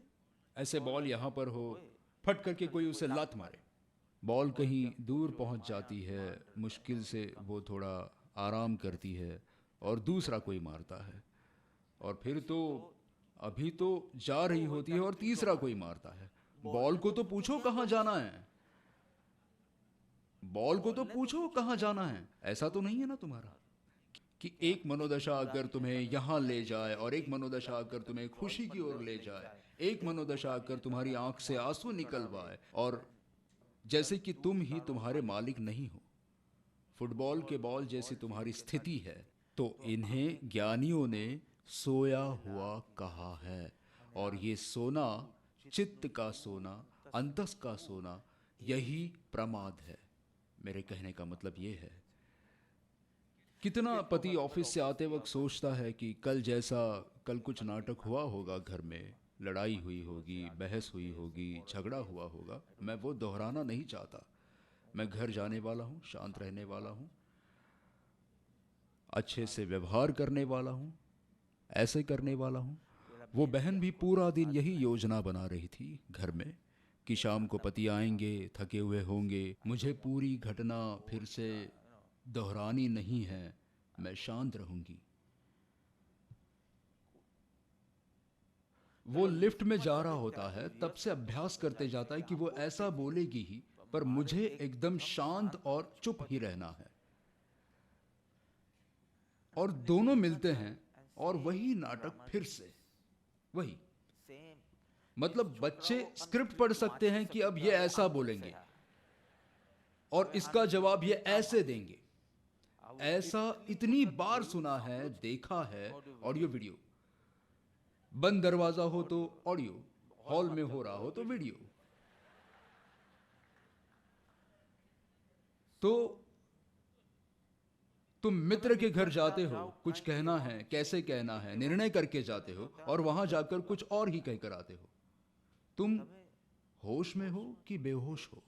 ऐसे बॉल यहां पर हो, फट करके कोई उसे लात मारे, बॉल कहीं दूर पहुंच जाती है, मुश्किल से वो थोड़ा आराम करती है और दूसरा कोई मारता है, और फिर तो अभी तो जा रही होती है और तीसरा कोई मारता है। बॉल को तो पूछो कहां जाना है, बॉल को तो पूछो कहां जाना है। ऐसा तो नहीं है ना तुम्हारा कि एक मनोदशा अगर तुम्हें यहां ले जाए और एक मनोदशा अगर तुम्हें खुशी की ओर ले जाए, एक मनोदशा अगर तुम्हारी आंख से आंसू निकलवाए, और जैसे कि तुम ही तुम्हारे मालिक नहीं हो। फुटबॉल के बॉल जैसी तुम्हारी स्थिति है, तो इन्हें ज्ञानियों ने सोया हुआ कहा है। और ये सोना, चित्त का सोना, अंतस का सोना, यही प्रमाद है। मेरे कहने का मतलब ये है, कितना पति ऑफिस से आते वक्त सोचता है कि कल जैसा, कल कुछ नाटक हुआ होगा घर में, लड़ाई हुई होगी, बहस हुई होगी, झगड़ा हुआ होगा, मैं वो दोहराना नहीं चाहता। मैं घर जाने वाला हूँ, शांत रहने वाला हूँ, अच्छे से व्यवहार करने वाला हूँ, ऐसे करने वाला हूँ। वो बहन भी पूरा दिन यही योजना बना रही थी घर में कि शाम को पति आएंगे, थके हुए होंगे, मुझे पूरी घटना फिर से दोहरानी नहीं है, मैं शांत रहूंगी। वो लिफ्ट में जा रहा होता है, तब से अभ्यास करते जाता है कि वो ऐसा बोलेगी ही, पर मुझे एकदम शांत और चुप ही रहना है। और दोनों मिलते हैं और वही नाटक फिर से वही। मतलब बच्चे स्क्रिप्ट पढ़ सकते हैं कि अब ये ऐसा बोलेंगे और इसका जवाब ये ऐसे देंगे। ऐसा इतनी बार सुना है, देखा है, ऑडियो वीडियो। बंद दरवाजा हो तो ऑडियो, हॉल में हो रहा हो तो वीडियो। तो तुम मित्र के घर जाते हो, कुछ कहना है, कैसे कहना है, निर्णय करके जाते हो, और वहां जाकर कुछ और ही कहकर आते हो। तुम होश में हो कि बेहोश हो?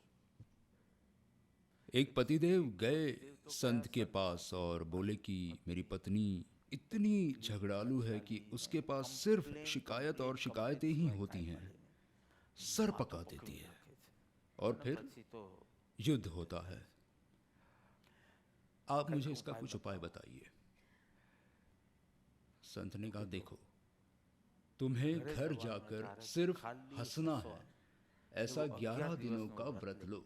एक पतिदेव गए संत के पास और बोले कि मेरी पत्नी इतनी झगड़ालू है कि उसके पास सिर्फ शिकायत और शिकायतें ही होती हैं, सर पका देती है, और फिर युद्ध होता है। आप मुझे इसका कुछ उपाय बताइए। संत ने कहा, देखो, तुम्हें घर जाकर सिर्फ हंसना है, ऐसा 11 दिनों का व्रत लो।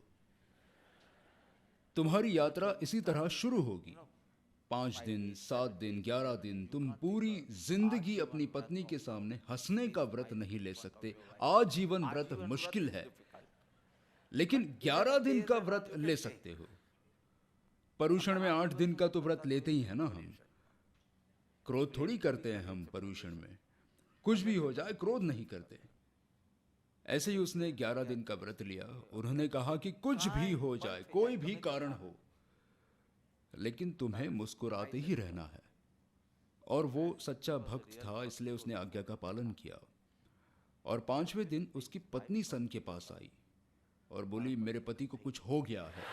तुम्हारी यात्रा इसी तरह शुरू होगी। 5 दिन, 7 दिन, 11 दिन तुम पूरी जिंदगी अपनी पत्नी के सामने हंसने का व्रत नहीं ले सकते। आजीवन व्रत मुश्किल है, लेकिन 11 दिन का व्रत ले सकते हो। पर्यूषण में 8 दिन का तो व्रत लेते ही है ना हम। क्रोध थोड़ी करते हैं हम पर्यूषण में, कुछ भी हो जाए क्रोध नहीं करते। ऐसे ही उसने 11 दिन का व्रत लिया। उन्होंने कहा कि कुछ भी हो जाए, कोई भी कारण हो, लेकिन तुम्हें मुस्कुराते ही रहना है। और वो सच्चा भक्त था, इसलिए उसने आज्ञा का पालन किया। और 5वें दिन उसकी पत्नी संत के पास आई और बोली, मेरे पति को कुछ हो गया है,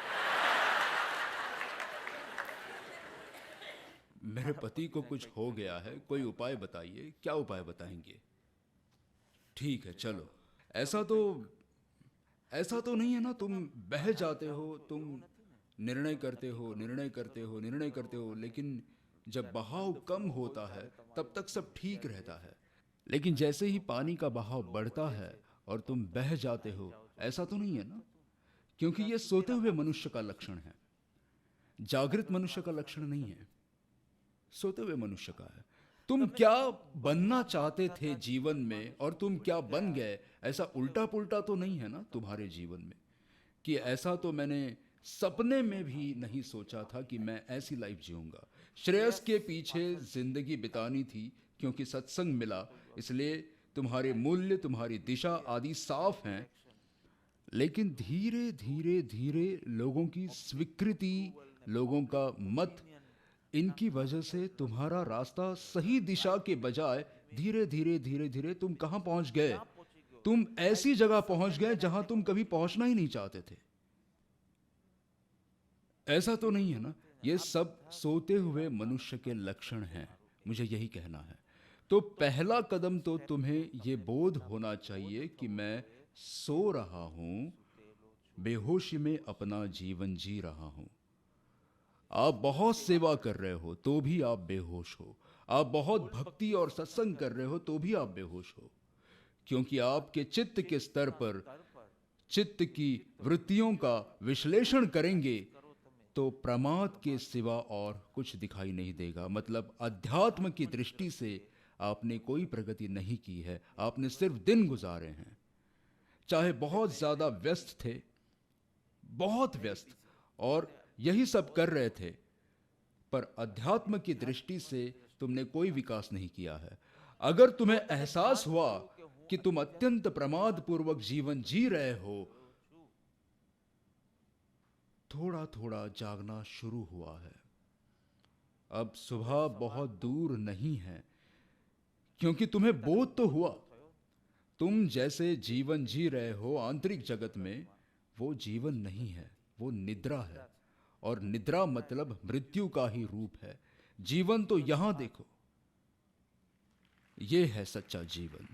मेरे पति को कुछ हो गया है, कोई उपाय बताइए। क्या उपाय बताएंगे? ठीक है, चलो। ऐसा तो नहीं है ना, तुम बह जाते हो, तुम निर्णय करते हो, निर्णय करते हो, निर्णय करते हो, लेकिन जब बहाव कम होता है तब तक सब ठीक रहता है। लेकिन जैसे ही पानी का बहाव बढ़ता है और तुम बह जाते हो, ऐसा तो नहीं है ना? क्योंकि ये सोते हुए मनुष्य का लक्षण है, जागृत मनुष्य का लक्षण नहीं है, सोते हुए मनुष्य का है। तुम क्या बनना चाहते थे जीवन में और तुम क्या बन गए, ऐसा उल्टा पुल्टा तो नहीं है ना तुम्हारे जीवन में? कि ऐसा तो मैंने सपने में भी नहीं सोचा था कि मैं ऐसी लाइफ जीऊंगा। श्रेयस के पीछे जिंदगी बितानी थी, क्योंकि सत्संग मिला, इसलिए तुम्हारे मूल्य, तुम्हारी दिशा आदि साफ हैं। लेकिन धीरे धीरे धीरे लोगों की स्वीकृति, लोगों का मत, इनकी वजह से तुम्हारा रास्ता सही दिशा के बजाय धीरे धीरे धीरे धीरे तुम कहां पहुंच गए? तुम ऐसी जगह पहुंच गए जहां तुम कभी पहुंचना ही नहीं चाहते थे। ऐसा तो नहीं है ना? ये सब सोते हुए मनुष्य के लक्षण हैं, मुझे यही कहना है। तो पहला कदम तो तुम्हें ये बोध होना चाहिए कि मैं सो रहा हूं, बेहोशी में अपना जीवन जी रहा हूं। आप बहुत सेवा कर रहे हो तो भी आप बेहोश हो, आप बहुत भक्ति और सत्संग कर रहे हो तो भी आप बेहोश हो, क्योंकि आपके चित्त के स्तर पर चित्त की वृत्तियों का विश्लेषण करेंगे तो प्रमाद के सिवा और कुछ दिखाई नहीं देगा। मतलब अध्यात्म की दृष्टि से आपने कोई प्रगति नहीं की है, आपने सिर्फ दिन गुजारे हैं। चाहे बहुत ज्यादा व्यस्त थे, बहुत व्यस्त, और यही सब कर रहे थे, पर अध्यात्म की दृष्टि से तुमने कोई विकास नहीं किया है। अगर तुम्हें एहसास हुआ कि तुम अत्यंत प्रमाद पूर्वक जीवन जी रहे हो, थोड़ा थोड़ा जागना शुरू हुआ है। अब सुबह बहुत दूर नहीं है, क्योंकि तुम्हें बोध तो हुआ। तुम जैसे जीवन जी रहे हो आंतरिक जगत में, वो जीवन नहीं है, वो निद्रा है। और निद्रा मतलब मृत्यु का ही रूप है। जीवन तो यहां देखो, ये है सच्चा जीवन।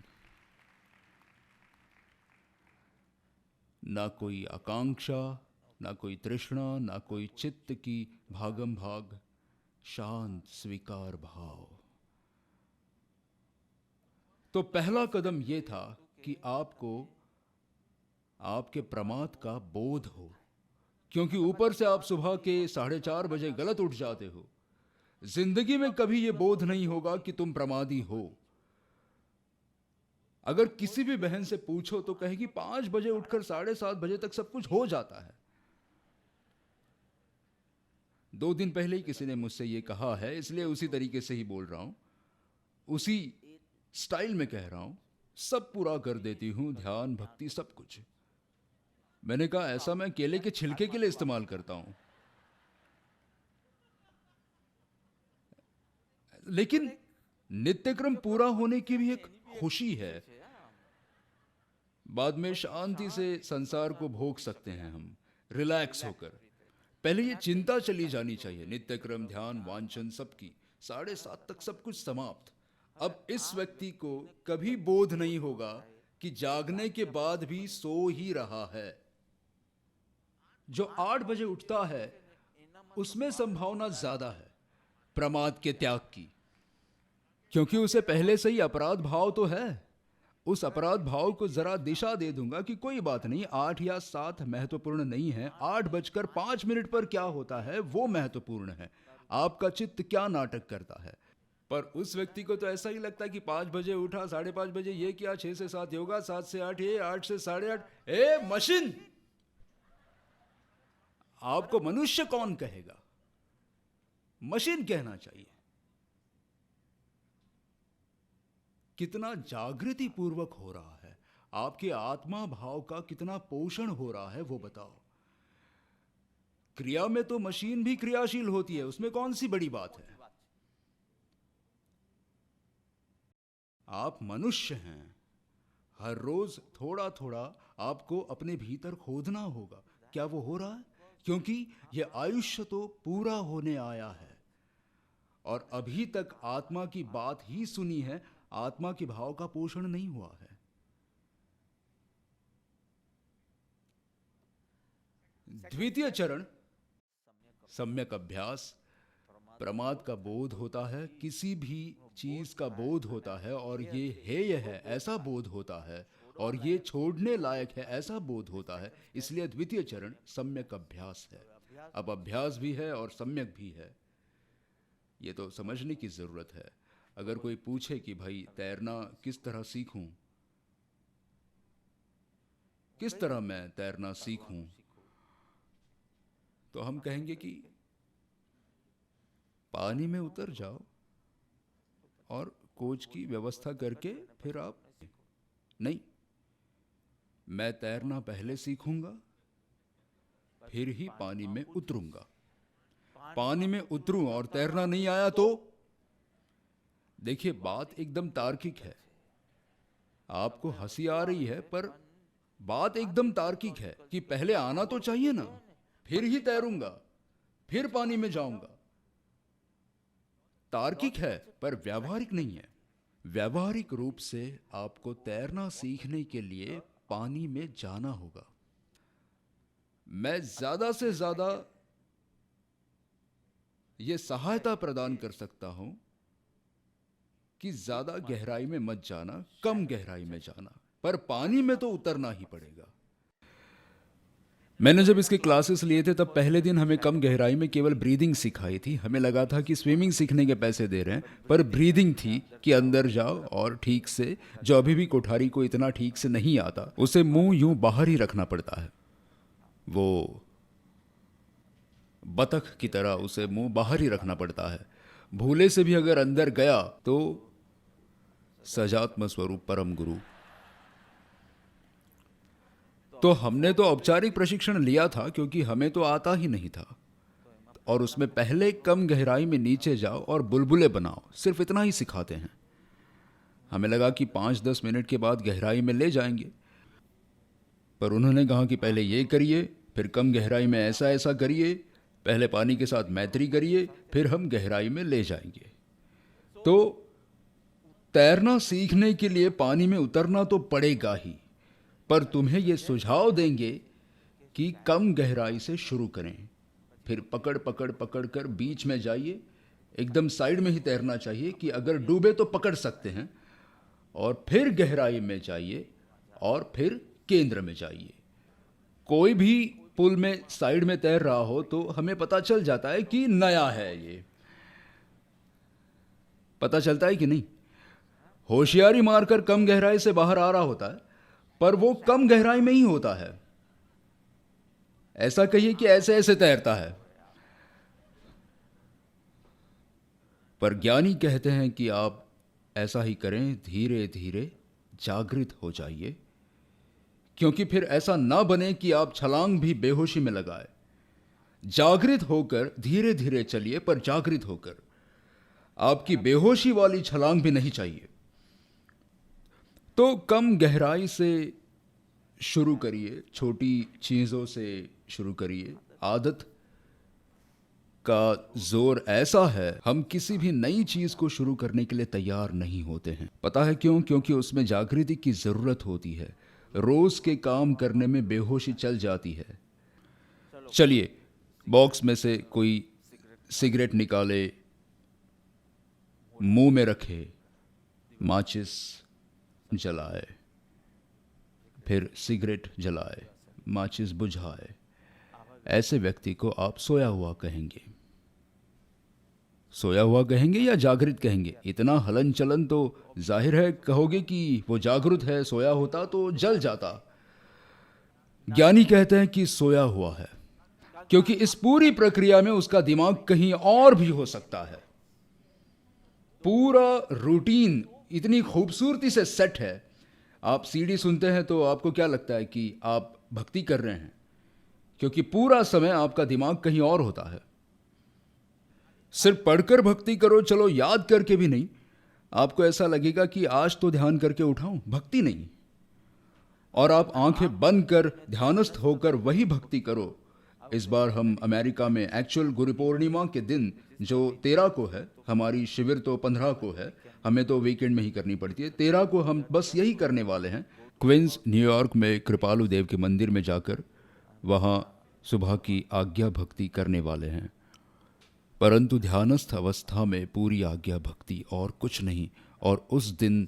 ना कोई आकांक्षा, ना कोई तृष्णा, ना कोई चित्त की भागम भाग, शांत स्वीकार भाव। तो पहला कदम यह था कि आपको आपके प्रमाद का बोध हो, क्योंकि ऊपर से आप सुबह के 4:30 बजे गलत उठ जाते हो। जिंदगी में कभी यह बोध नहीं होगा कि तुम प्रमादी हो। अगर किसी भी बहन से पूछो तो कहेगी 5 बजे उठकर 7:30 बजे तक सब कुछ हो जाता है। 2 दिन पहले ही किसी ने मुझसे यह कहा है, इसलिए उसी तरीके से ही बोल रहा हूं, उसी स्टाइल में कह रहा हूं। सब पूरा कर देती हूं, ध्यान, भक्ति, सब कुछ। मैंने कहा ऐसा मैं केले के छिलके के लिए इस्तेमाल करता हूं। लेकिन नित्यक्रम पूरा होने की भी एक खुशी है। बाद में शांति से संसार को भोग सकते हैं हम, रिलैक्स होकर। पहले ये चिंता चली जानी चाहिए, नित्यक्रम, ध्यान, वांछन सबकी 7:30 तक सब कुछ समाप्त। अब इस व्यक्ति को कभी बोध नहीं होगा कि जागने के बाद भी सो ही रहा है। जो 8 बजे उठता है उसमें संभावना ज्यादा है प्रमाद के त्याग की, क्योंकि उसे पहले से ही अपराध भाव तो है। उस अपराध भाव को जरा दिशा दे दूंगा कि कोई बात नहीं, 8 या 7 महत्वपूर्ण नहीं है, 8:05 पर क्या होता है वो महत्वपूर्ण है। आपका चित्त क्या नाटक करता है। पर उस व्यक्ति को तो ऐसा ही लगता है कि 5 बजे उठा, 5:30 बजे ये किया, 6 से 7 योगा, 7 से 8 ये, 8 से 8:30। ए मशीन, आपको मनुष्य कौन कहेगा, मशीन कहना चाहिए। कितना जागृति पूर्वक हो रहा है, आपके आत्मा भाव का कितना पोषण हो रहा है वो बताओ। क्रिया में तो मशीन भी क्रियाशील होती है, उसमें कौन सी बड़ी बात है। आप मनुष्य हैं, हर रोज थोड़ा थोड़ा आपको अपने भीतर खोदना होगा। क्या वो हो रहा है? क्योंकि यह आयुष्य तो पूरा होने आया है और अभी तक आत्मा की बात ही सुनी है, आत्मा के भाव का पोषण नहीं हुआ है। द्वितीय चरण सम्यक अभ्यास। प्रमाद का बोध होता है, किसी भी चीज का बोध होता है और ये हेय है ऐसा बोध होता है और ये छोड़ने लायक है ऐसा बोध होता है। इसलिए द्वितीय चरण सम्यक अभ्यास है। अब अभ्यास भी है और सम्यक भी है, ये तो समझने की जरूरत है। अगर कोई पूछे कि भाई तैरना किस तरह सीखूं, किस तरह मैं तैरना सीखूं, तो हम कहेंगे कि पानी में उतर जाओ और कोच की व्यवस्था करके फिर आप। नहीं, मैं तैरना पहले सीखूंगा फिर ही पानी में उतरूंगा। पानी में उतरूं और तैरना नहीं आया तो देखिए, बात एकदम तार्किक है। आपको हंसी आ रही है पर बात एकदम तार्किक है कि पहले आना तो चाहिए ना, फिर ही तैरूंगा, फिर पानी में जाऊंगा। तार्किक है पर व्यावहारिक नहीं है। व्यावहारिक रूप से आपको तैरना सीखने के लिए पानी में जाना होगा। मैं ज्यादा से ज्यादा यह सहायता प्रदान कर सकता हूं कि ज्यादा गहराई में मत जाना, कम गहराई में जाना, पर पानी में तो उतरना ही पड़ेगा। मैंने जब इसके क्लासेस लिए थे तब पहले दिन हमें कम गहराई में केवल ब्रीदिंग सिखाई थी। हमें लगा था कि स्विमिंग सीखने के पैसे दे रहे हैं, पर ब्रीदिंग थी कि अंदर जाओ और ठीक से, जो अभी भी कोठारी को इतना ठीक से नहीं आता, उसे मुंह यूं बाहर ही रखना पड़ता है। वो बतख की तरह उसे मुंह बाहर ही रखना पड़ता है। भूले से भी अगर अंदर गया तो सजात्म स्वरूप परम गुरु। तो हमने तो औपचारिक प्रशिक्षण लिया था क्योंकि हमें तो आता ही नहीं था, और उसमें पहले कम गहराई में नीचे जाओ और बुलबुले बनाओ, सिर्फ इतना ही सिखाते हैं। हमें लगा कि 5-10 मिनट के बाद गहराई में ले जाएंगे, पर उन्होंने कहा कि पहले ये करिए, फिर कम गहराई में ऐसा ऐसा करिए, पहले पानी के साथ मैत्री करिए, फिर हम गहराई में ले जाएंगे। तो तैरना सीखने के लिए पानी में उतरना तो पड़ेगा ही, पर तुम्हें यह सुझाव देंगे कि कम गहराई से शुरू करें, फिर पकड़ पकड़ पकड़ कर बीच में जाइए। एकदम साइड में ही तैरना चाहिए कि अगर डूबे तो पकड़ सकते हैं, और फिर गहराई में जाइए और फिर केंद्र में जाइए। कोई भी पुल में साइड में तैर रहा हो तो हमें पता चल जाता है कि नया है, ये पता चलता है कि नहीं। होशियारी मारकर कम गहराई से बाहर आ रहा होता है, पर वो कम गहराई में ही होता है। ऐसा कहिए कि ऐसे ऐसे तैरता है। पर ज्ञानी कहते हैं कि आप ऐसा ही करें, धीरे धीरे जागृत हो जाइए, क्योंकि फिर ऐसा ना बने कि आप छलांग भी बेहोशी में लगाए। जागृत होकर धीरे धीरे चलिए, पर जागृत होकर। आपकी बेहोशी वाली छलांग भी नहीं चाहिए। तो कम गहराई से शुरू करिए, छोटी चीज़ों से शुरू करिए। आदत का जोर ऐसा है, हम किसी भी नई चीज़ को शुरू करने के लिए तैयार नहीं होते हैं। पता है क्यों? क्योंकि उसमें जागृति की ज़रूरत होती है। रोज़ के काम करने में बेहोशी चल जाती है। चलिए, बॉक्स में से कोई सिगरेट निकाले, मुंह में रखे, माचिस जलाए, फिर सिगरेट जलाए, माचिस बुझाए। ऐसे व्यक्ति को आप सोया हुआ कहेंगे। सोया हुआ कहेंगे या जागृत कहेंगे? इतना हलन चलन तो जाहिर है कहोगे कि वो जागृत है, सोया होता तो जल जाता। ज्ञानी कहते हैं कि सोया हुआ है, क्योंकि इस पूरी प्रक्रिया में उसका दिमाग कहीं और भी हो सकता है। पूरा रूटीन इतनी खूबसूरती से सेट है। आप सीडी सुनते हैं तो आपको क्या लगता है कि आप भक्ति कर रहे हैं, क्योंकि पूरा समय आपका दिमाग कहीं और होता है। सिर्फ पढ़कर भक्ति करो, चलो याद करके भी नहीं, आपको ऐसा लगेगा कि आज तो ध्यान करके उठाऊं, भक्ति नहीं। और आप आंखें बंद कर ध्यानस्थ होकर वही भक्ति करो। इस बार हम अमेरिका में एक्चुअल गुरु पूर्णिमा के दिन, जो 13 को है, हमारी शिविर तो 15 को है, हमें तो वीकेंड में ही करनी पड़ती है, 13 को हम बस यही करने वाले हैं। क्वींस न्यूयॉर्क में कृपालु देव के मंदिर में जाकर वहाँ सुबह की आज्ञा भक्ति करने वाले हैं। परंतु ध्यानस्थ अवस्था में पूरी आज्ञा भक्ति और कुछ नहीं। और उस दिन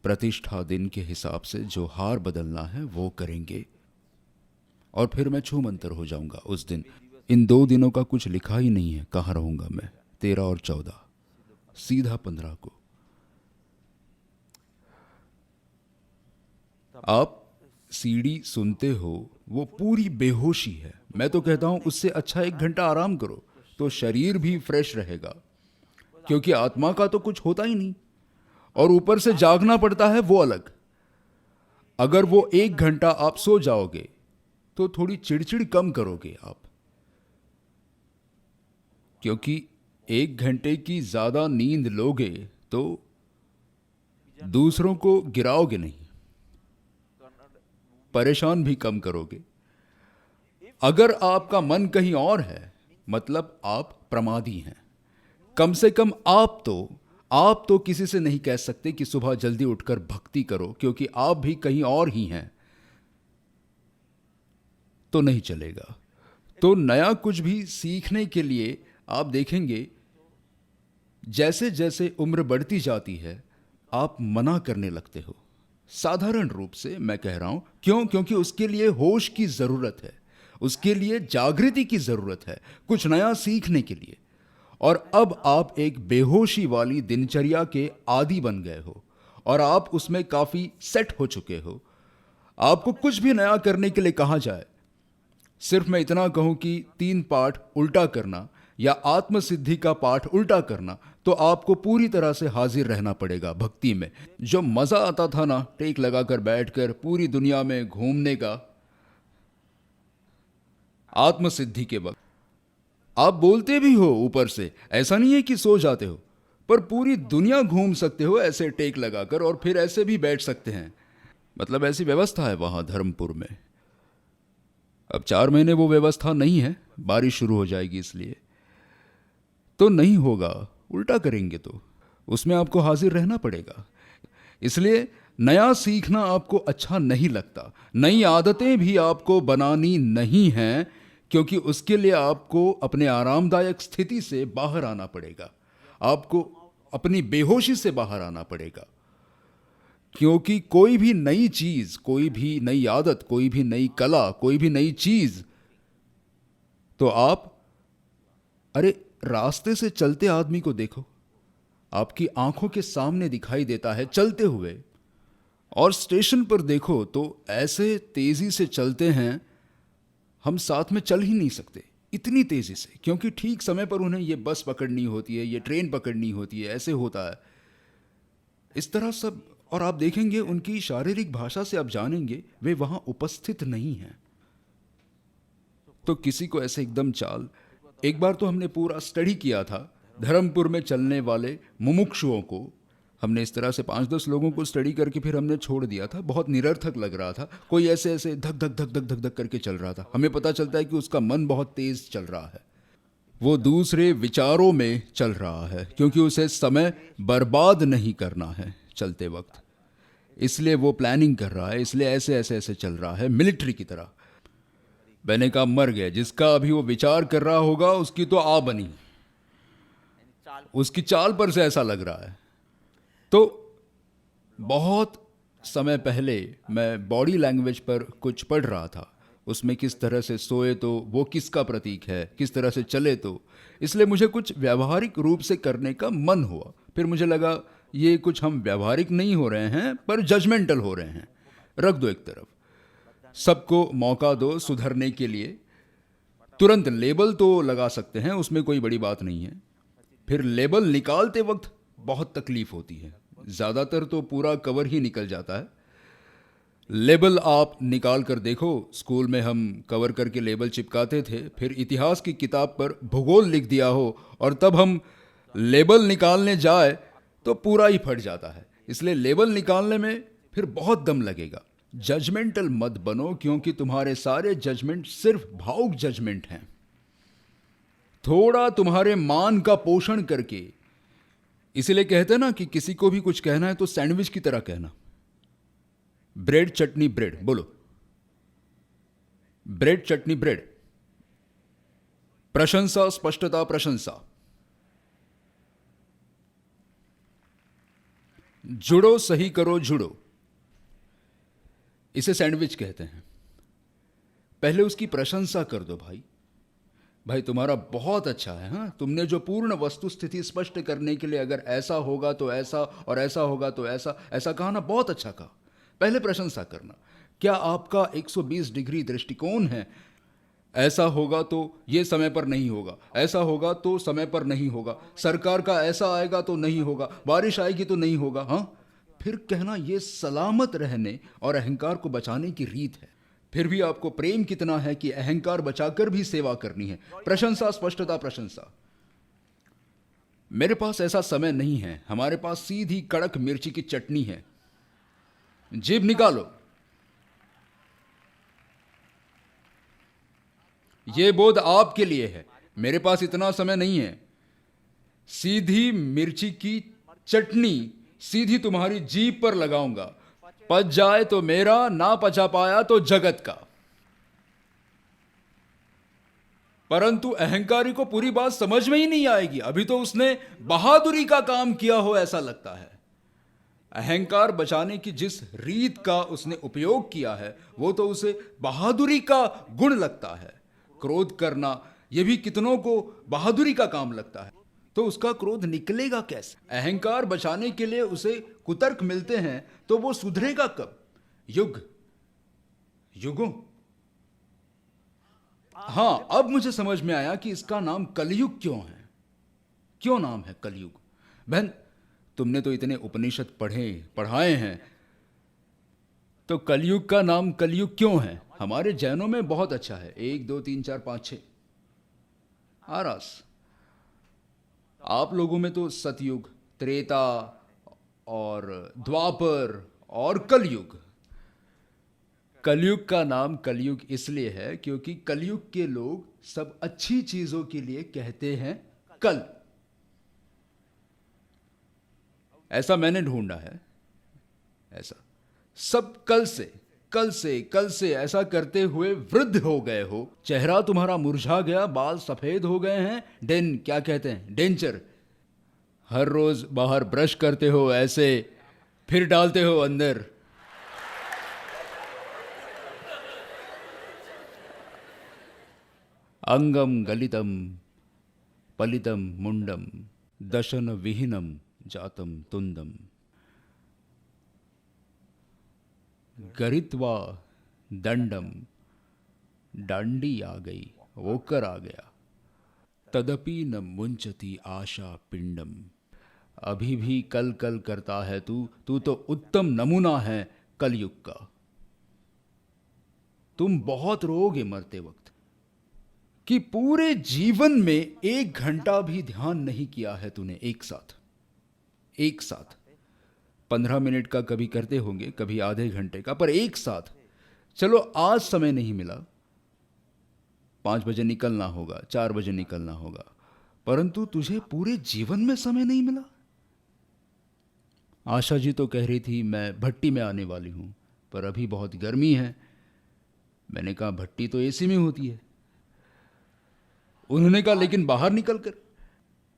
प्रतिष्ठा दिन के हिसाब से जो हार बदलना है वो करेंगे, और फिर मैं छू मंतर हो जाऊंगा उस दिन। इन 2 दिनों का कुछ लिखा ही नहीं है, कहाँ रहूंगा मैं, 13 और 14, सीधा 15 को। आप सीडी सुनते हो, वो पूरी बेहोशी है। मैं तो कहता हूं उससे अच्छा 1 घंटा आराम करो, तो शरीर भी फ्रेश रहेगा, क्योंकि आत्मा का तो कुछ होता ही नहीं। और ऊपर से जागना पड़ता है, वो अलग। अगर वो 1 घंटा आप सो जाओगे तो थोड़ी चिड़चिड़ कम करोगे आप, क्योंकि 1 घंटे की ज्यादा नींद लोगे तो दूसरों को गिराओगे नहीं, परेशान भी कम करोगे। अगर आपका मन कहीं और है, मतलब आप प्रमादी हैं। कम से कम आप तो किसी से नहीं कह सकते कि सुबह जल्दी उठकर भक्ति करो, क्योंकि आप भी कहीं और ही हैं, तो नहीं चलेगा। तो नया कुछ भी सीखने के लिए आप देखेंगे, जैसे जैसे उम्र बढ़ती जाती है आप मना करने लगते हो। साधारण रूप से मैं कह रहा हूं, क्यों? क्योंकि उसके लिए होश की जरूरत है, उसके लिए जागृति की जरूरत है, कुछ नया सीखने के लिए। और अब आप एक बेहोशी वाली दिनचर्या के आदी बन गए हो, और आप उसमें काफी सेट हो चुके हो। आपको कुछ भी नया करने के लिए कहा जाए, सिर्फ मैं इतना कहूं कि 3 पाठ उल्टा करना या आत्मसिद्धि का पाठ उल्टा करना, तो आपको पूरी तरह से हाजिर रहना पड़ेगा भक्ति में। जो मजा आता था ना, टेक लगाकर बैठकर पूरी दुनिया में घूमने का, आत्मसिद्धि के वक्त आप बोलते भी हो ऊपर से, ऐसा नहीं है कि सो जाते हो, पर पूरी दुनिया घूम सकते हो ऐसे टेक लगाकर, और फिर ऐसे भी बैठ सकते हैं। मतलब ऐसी व्यवस्था है वहां धर्मपुर में। अब 4 महीने वो व्यवस्था नहीं है, बारिश शुरू हो जाएगी इसलिए तो नहीं होगा। उल्टा करेंगे तो उसमें आपको हाजिर रहना पड़ेगा। इसलिए नया सीखना आपको अच्छा नहीं लगता, नई आदतें भी आपको बनानी नहीं हैं, क्योंकि उसके लिए आपको अपने आरामदायक स्थिति से बाहर आना पड़ेगा, आपको अपनी बेहोशी से बाहर आना पड़ेगा। क्योंकि कोई भी नई चीज, कोई भी नई आदत, कोई भी नई कला, कोई भी नई चीज, तो आप, अरे रास्ते से चलते आदमी को देखो, आपकी आंखों के सामने दिखाई देता है चलते हुए, और स्टेशन पर देखो तो ऐसे तेजी से चलते हैं, हम साथ में चल ही नहीं सकते इतनी तेजी से, क्योंकि ठीक समय पर उन्हें ये बस पकड़नी होती है, ये ट्रेन पकड़नी होती है, ऐसे होता है इस तरह सब। और आप देखेंगे उनकी शारीरिक भाषा से आप जानेंगे वे वहां उपस्थित नहीं हैं। तो किसी को ऐसे एकदम चाल, एक बार तो हमने पूरा स्टडी किया था धर्मपुर में चलने वाले मुमुक्षुओं को हमने इस तरह से 5-10 लोगों को स्टडी करके फिर हमने छोड़ दिया था। बहुत निरर्थक लग रहा था। कोई ऐसे ऐसे धक धक धक धक धक धक करके चल रहा था। हमें पता चलता है कि उसका मन बहुत तेज चल रहा है, वो दूसरे विचारों में चल रहा है, क्योंकि उसे समय बर्बाद नहीं करना है चलते वक्त, इसलिए वो प्लानिंग कर रहा है, इसलिए ऐसे ऐसे ऐसे चल रहा है मिलिट्री की तरह। मैंने कहा मर गया, जिसका अभी वो विचार कर रहा होगा उसकी तो आ बनी, उसकी चाल पर से ऐसा लग रहा है। तो बहुत समय पहले मैं बॉडी लैंग्वेज पर कुछ पढ़ रहा था, उसमें किस तरह से सोए तो वो किसका प्रतीक है, किस तरह से चले तो, इसलिए मुझे कुछ व्यावहारिक रूप से करने का मन हुआ। फिर मुझे लगा ये कुछ हम व्यावहारिक नहीं हो रहे हैं पर जजमेंटल हो रहे हैं, रख दो एक तरफ, सबको मौका दो सुधरने के लिए। तुरंत लेबल तो लगा सकते हैं, उसमें कोई बड़ी बात नहीं है। फिर लेबल निकालते वक्त बहुत तकलीफ होती है, ज़्यादातर तो पूरा कवर ही निकल जाता है। लेबल आप निकाल कर देखो, स्कूल में हम कवर करके लेबल चिपकाते थे, फिर इतिहास की किताब पर भूगोल लिख दिया हो और तब हम लेबल निकालने जाए तो पूरा ही फट जाता है। इसलिए लेबल निकालने में फिर बहुत दम लगेगा। जजमेंटल मत बनो, क्योंकि तुम्हारे सारे जजमेंट सिर्फ भावुक जजमेंट हैं। थोड़ा तुम्हारे मान का पोषण करके, इसलिए कहते हैं ना कि किसी को भी कुछ कहना है तो सैंडविच की तरह कहना। ब्रेड चटनी ब्रेड, बोलो ब्रेड चटनी ब्रेड। प्रशंसा स्पष्टता प्रशंसा। जुड़ो सही करो जुड़ो, इसे सैंडविच कहते हैं। पहले उसकी प्रशंसा कर दो, भाई तुम्हारा बहुत अच्छा है, हाँ, तुमने जो पूर्ण वस्तु स्थिति स्पष्ट करने के लिए अगर ऐसा होगा तो ऐसा और ऐसा होगा तो ऐसा ऐसा कहा ना, बहुत अच्छा कहा। पहले प्रशंसा करना। क्या आपका 120 डिग्री दृष्टिकोण है? ऐसा होगा तो ये समय पर नहीं होगा, ऐसा होगा तो समय पर नहीं होगा, सरकार का ऐसा आएगा तो नहीं होगा, बारिश आएगी तो नहीं होगा, हाँ। फिर कहना ये सलामत रहने और अहंकार को बचाने की रीत है। फिर भी आपको प्रेम कितना है कि अहंकार बचाकर भी सेवा करनी है। प्रशंसा स्पष्टता प्रशंसा। मेरे पास ऐसा समय नहीं है, हमारे पास सीधी कड़क मिर्ची की चटनी है। जीभ निकालो। ये बोध आपके लिए है, मेरे पास इतना समय नहीं है। सीधी मिर्ची की चटनी सीधी तुम्हारी जीभ पर लगाऊंगा, पच जाए तो मेरा, ना पचा पाया तो जगत का। परंतु अहंकारी को पूरी बात समझ में ही नहीं आएगी, अभी तो उसने बहादुरी का काम किया हो ऐसा लगता है। अहंकार बचाने की जिस रीत का उसने उपयोग किया है वो तो उसे बहादुरी का गुण लगता है। क्रोध करना यह भी कितनों को बहादुरी का काम लगता है, तो उसका क्रोध निकलेगा कैसे? अहंकार बचाने के लिए उसे कुतर्क मिलते हैं तो वो सुधरेगा कब? युगों। हां, अब मुझे समझ में आया कि इसका नाम कलयुग क्यों है। क्यों नाम है कलयुग? बहन, तुमने तो इतने उपनिषद पढ़ाए हैं, तो कलयुग का नाम कलयुग क्यों है? हमारे जैनों में बहुत अच्छा है, 1 2 3 4 5 6 आरास। आप लोगों में तो सतयुग, त्रेता और द्वापर और कलयुग। कलयुग का नाम कलयुग इसलिए है क्योंकि कलयुग के लोग सब अच्छी चीजों के लिए कहते हैं कल। ऐसा मैंने ढूंढा है, ऐसा सब कल से ऐसा करते हुए वृद्ध हो गए हो। चेहरा तुम्हारा मुरझा गया, बाल सफेद हो गए हैं, क्या कहते हैं, डेंचर। हर रोज बाहर ब्रश करते हो ऐसे, फिर डालते हो अंदर। अंगम गलितम पलितम मुंडम दशन विहीनम जातम तुंदम। गरित्वा दंडम, डांडी आ गई, ओकर आ गया। तदपि न मुंचती आशा पिंडम। अभी भी कल कल करता है तू तो उत्तम नमूना है कलयुग का। तुम बहुत रोओगे मरते वक्त, कि पूरे जीवन में 1 घंटा भी ध्यान नहीं किया है तूने एक साथ 15 मिनट का कभी करते होंगे, कभी आधे घंटे का, पर एक साथ। चलो आज समय नहीं मिला, 5 बजे निकलना होगा, 4 बजे निकलना होगा, परंतु तुझे पूरे जीवन में समय नहीं मिला। आशा जी तो कह रही थी मैं भट्टी में आने वाली हूं, पर अभी बहुत गर्मी है। मैंने कहा भट्टी तो एसी में होती है। उन्होंने कहा लेकिन बाहर निकल कर।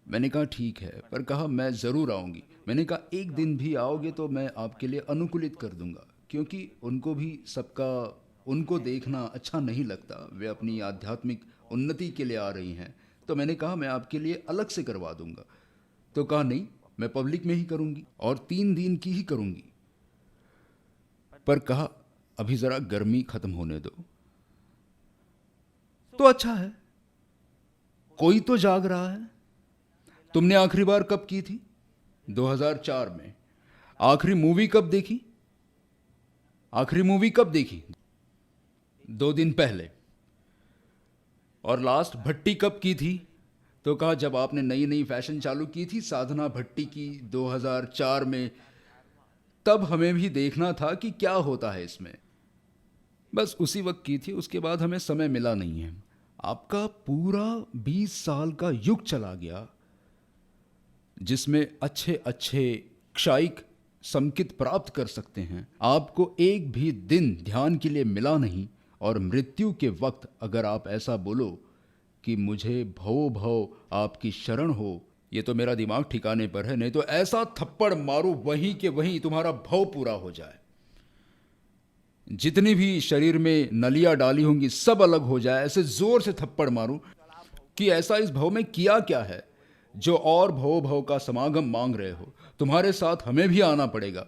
मैंने कहा ठीक है, पर कहा मैं ज़रूर आऊँगी। मैंने कहा एक दिन भी आओगे तो मैं आपके लिए अनुकूलित कर दूंगा, क्योंकि उनको भी सबका उनको देखना अच्छा नहीं लगता। वे अपनी आध्यात्मिक उन्नति के लिए आ रही हैं, तो मैंने कहा मैं आपके लिए अलग से करवा दूंगा। तो कहा नहीं, मैं पब्लिक में ही करूंगी और 3 दिन की ही करूंगी। पर कहा अभी ज़रा गर्मी ख़त्म होने दो। तो अच्छा है, कोई तो जाग रहा है। तुमने आखिरी बार कब की थी? 2004 में। आखिरी मूवी कब देखी? आखिरी मूवी कब देखी? 2 दिन पहले। और लास्ट भट्टी कब की थी? तो कहा जब आपने नई नई फैशन चालू की थी साधना भट्टी की 2004 में, तब हमें भी देखना था कि क्या होता है इसमें। बस उसी वक्त की थी, उसके बाद हमें समय मिला नहीं है। आपका पूरा 20 साल का युग चला गया, जिसमें अच्छे अच्छे क्षायिक संकेत प्राप्त कर सकते हैं। आपको एक भी दिन ध्यान के लिए मिला नहीं, और मृत्यु के वक्त अगर आप ऐसा बोलो कि मुझे भव भव आपकी शरण हो, ये तो मेरा दिमाग ठिकाने पर है, नहीं तो ऐसा थप्पड़ मारो वहीं के वहीं तुम्हारा भव पूरा हो जाए। जितनी भी शरीर में नलियां डाली होंगी सब अलग हो जाए, ऐसे जोर से थप्पड़ मारूं कि ऐसा इस भव में किया क्या है जो और भव भव का समागम मांग रहे हो। तुम्हारे साथ हमें भी आना पड़ेगा।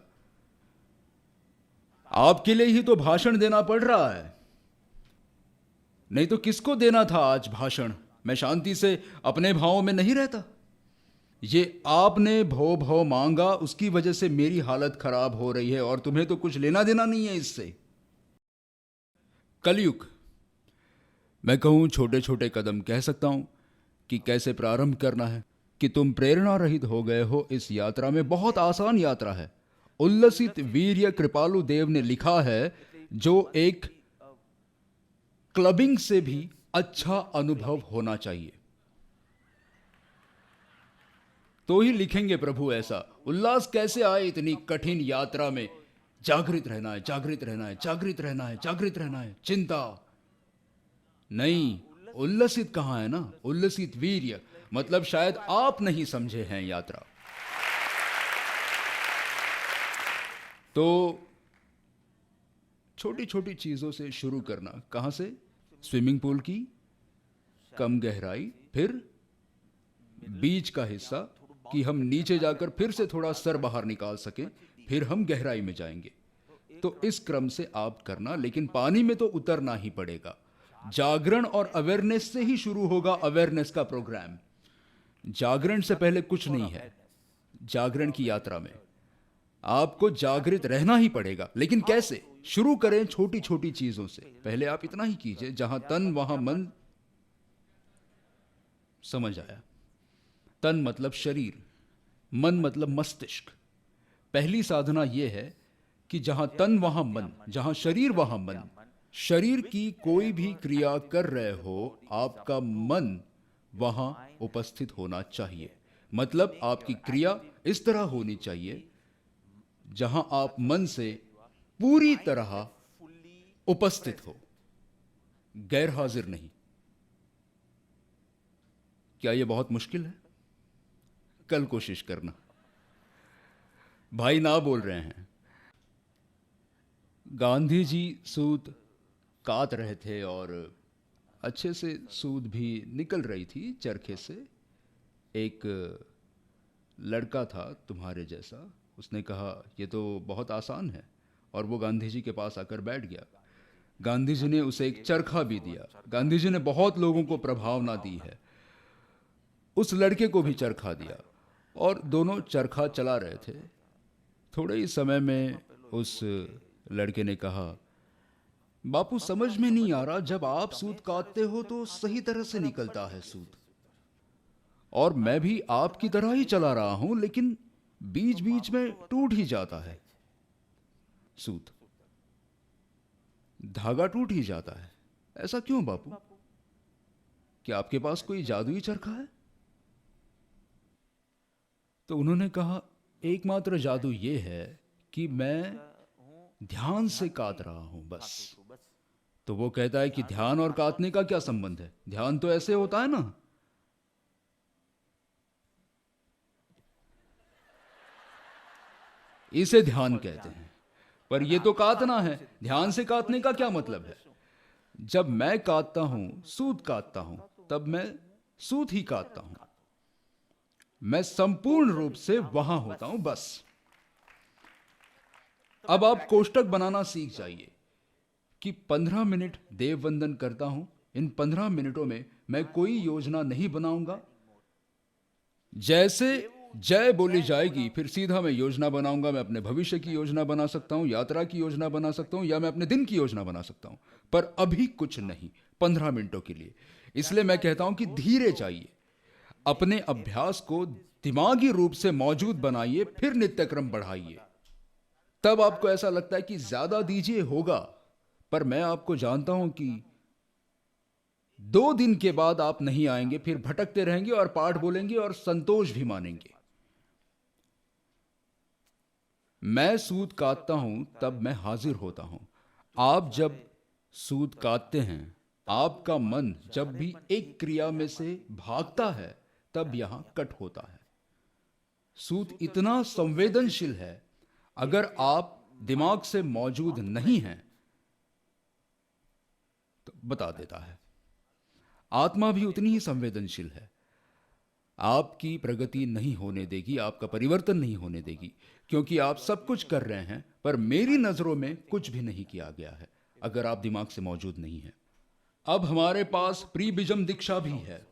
आपके लिए ही तो भाषण देना पड़ रहा है, नहीं तो किसको देना था आज भाषण? मैं शांति से अपने भावों में नहीं रहता। ये आपने भव भव मांगा, उसकी वजह से मेरी हालत खराब हो रही है, और तुम्हें तो कुछ लेना देना नहीं है इससे। कलयुग। मैं कहूं छोटे छोटे कदम कह सकता हूं कि कैसे प्रारंभ करना है, कि तुम प्रेरणा रहित हो गए हो इस यात्रा में। बहुत आसान यात्रा है। उल्लसित वीर्य कृपालु देव ने लिखा है, जो एक क्लबिंग से भी अच्छा अनुभव होना चाहिए। तो ही लिखेंगे प्रभु ऐसा। उल्लास कैसे आए इतनी कठिन यात्रा में? जागृत रहना है, जागृत रहना है, जागृत रहना है, जागृत रहना है। चिंता नहीं, उल्लसित कहां है ना? उल्लसित वीर्य मतलब शायद आप नहीं समझे हैं यात्रा। तो छोटी छोटी चीजों से शुरू करना। कहां से? स्विमिंग पूल की कम गहराई, फिर बीच का हिस्सा कि हम नीचे जाकर फिर से थोड़ा सर बाहर निकाल सकें, फिर हम गहराई में जाएंगे। तो इस क्रम से आप करना, लेकिन पानी में तो उतरना ही पड़ेगा। जागरण और अवेयरनेस से ही शुरू होगा अवेयरनेस का प्रोग्राम। जागरण से पहले कुछ नहीं है। जागरण की यात्रा में आपको जागृत रहना ही पड़ेगा, लेकिन कैसे? शुरू करें छोटी छोटी चीजों से। पहले आप इतना ही कीजिए, जहां तन वहां मन। समझ आया? तन मतलब शरीर, मन मतलब मस्तिष्क। पहली साधना यह है कि जहां तन वहां मन, जहां शरीर वहां मन। शरीर की कोई भी क्रिया कर रहे हो, आपका मन वहां उपस्थित होना चाहिए। मतलब आपकी क्रिया इस तरह होनी चाहिए जहां आप मन से पूरी तरह उपस्थित हो, गैर हाजिर नहीं। क्या यह बहुत मुश्किल है? कल कोशिश करना। भाई ना बोल रहे हैं। गांधी जी सूत काट रहे थे और अच्छे से सूत भी निकल रही थी चरखे से। एक लड़का था तुम्हारे जैसा, उसने कहा ये तो बहुत आसान है, और वो गांधी जी के पास आकर बैठ गया। गांधी जी ने उसे एक चरखा भी दिया। गांधी जी ने बहुत लोगों को प्रभावना दी है। उस लड़के को भी चरखा दिया और दोनों चरखा चला रहे थे। थोड़े ही समय में उस लड़के ने कहा बापू समझ में नहीं आ रहा, जब आप सूत काटते हो तो सही तरह से निकलता है सूत, और मैं भी आपकी तरह ही चला रहा हूं, लेकिन बीच बीच में टूट ही जाता है सूत, धागा टूट ही जाता है। ऐसा क्यों बापू? क्या आपके पास कोई जादुई चरखा है? तो उन्होंने कहा, एकमात्र जादू ये है कि मैं ध्यान से काट रहा हूं बस। तो वो कहता है कि ध्यान और काटने का क्या संबंध है? ध्यान तो ऐसे होता है ना, इसे ध्यान कहते हैं, पर ये तो काटना है। ध्यान से काटने का क्या मतलब है? जब मैं काटता हूं, सूत काटता हूं, तब मैं सूत ही काटता हूं, मैं संपूर्ण रूप से वहां होता हूं बस। अब आप कोष्टक बनाना सीख जाइए कि 15 मिनट देव वंदन करता हूं, इन 15 मिनटों में मैं कोई योजना नहीं बनाऊंगा। जैसे जय बोली जाएगी, फिर सीधा मैं योजना बनाऊंगा। मैं अपने भविष्य की योजना बना सकता हूं, यात्रा की योजना बना सकता हूं, या मैं अपने दिन की योजना बना सकता हूं, पर अभी कुछ नहीं, 15 मिनटों के लिए। इसलिए मैं कहता हूं कि धीरे जाइए, अपने अभ्यास को दिमागी रूप से मौजूद बनाइए, फिर नित्यक्रम बढ़ाइए। तब आपको ऐसा लगता है कि ज्यादा दीजिए होगा, पर मैं आपको जानता हूं कि 2 दिन के बाद आप नहीं आएंगे, फिर भटकते रहेंगे और पाठ बोलेंगे और संतोष भी मानेंगे। मैं सूत काटता हूं तब मैं हाजिर होता हूं। आप जब सूत काटते हैं, आपका मन जब भी एक क्रिया में से भागता है, तब यहां कट होता है। सूत इतना संवेदनशील है, अगर आप दिमाग से मौजूद नहीं हैं तो बता देता है। आत्मा भी उतनी ही संवेदनशील है, आपकी प्रगति नहीं होने देगी, आपका परिवर्तन नहीं होने देगी, क्योंकि आप सब कुछ कर रहे हैं, पर मेरी नजरों में कुछ भी नहीं किया गया है अगर आप दिमाग से मौजूद नहीं हैं। अब हमारे पास प्री बीजम दीक्षा भी है।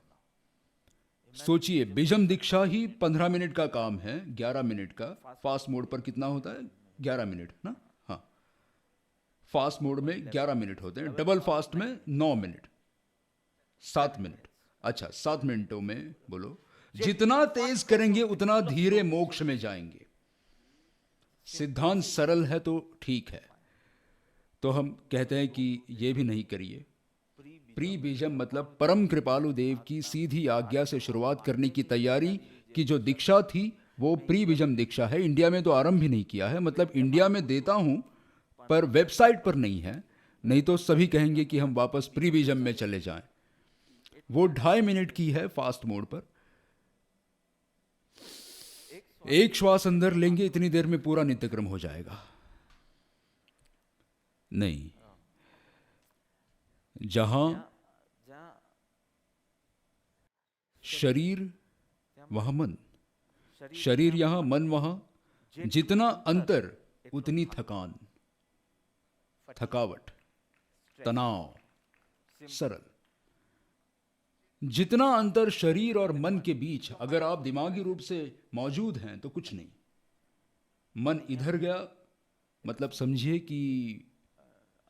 सोचिए, बीजम दीक्षा ही 15 मिनट का काम है, 11 मिनट का। फास्ट मोड पर कितना होता है? 11 मिनट ना? हाँ, फास्ट मोड में 11 मिनट होते हैं, डबल फास्ट में 9 मिनट, 7 मिनट। अच्छा, 7 मिनटों में बोलो, जितना तेज करेंगे उतना धीरे मोक्ष में जाएंगे। सिद्धांत सरल है तो ठीक है, तो हम कहते हैं कि ये भी नहीं करिए। प्री बीजम मतलब परम कृपालु देव की सीधी आज्ञा से शुरुआत करने की तैयारी की जो दीक्षा थी, वो प्री बीजम दीक्षा है। इंडिया में तो आरंभ भी नहीं किया है, मतलब इंडिया में देता हूं पर वेबसाइट पर नहीं है, नहीं तो सभी कहेंगे कि हम वापस प्री बीजम में चले जाएं। वो 2.5 मिनट की है फास्ट मोड पर। एक श्वास अंदर लेंगे, इतनी देर में पूरा नित्यक्रम हो जाएगा। नहीं, जहां शरीर वहां मन, शरीर यहां मन वहां, जितना अंतर उतनी थकान, थकावट, तनाव, सरल। जितना अंतर शरीर और मन के बीच, अगर आप दिमागी रूप से मौजूद हैं तो कुछ नहीं। मन इधर गया, मतलब समझिए कि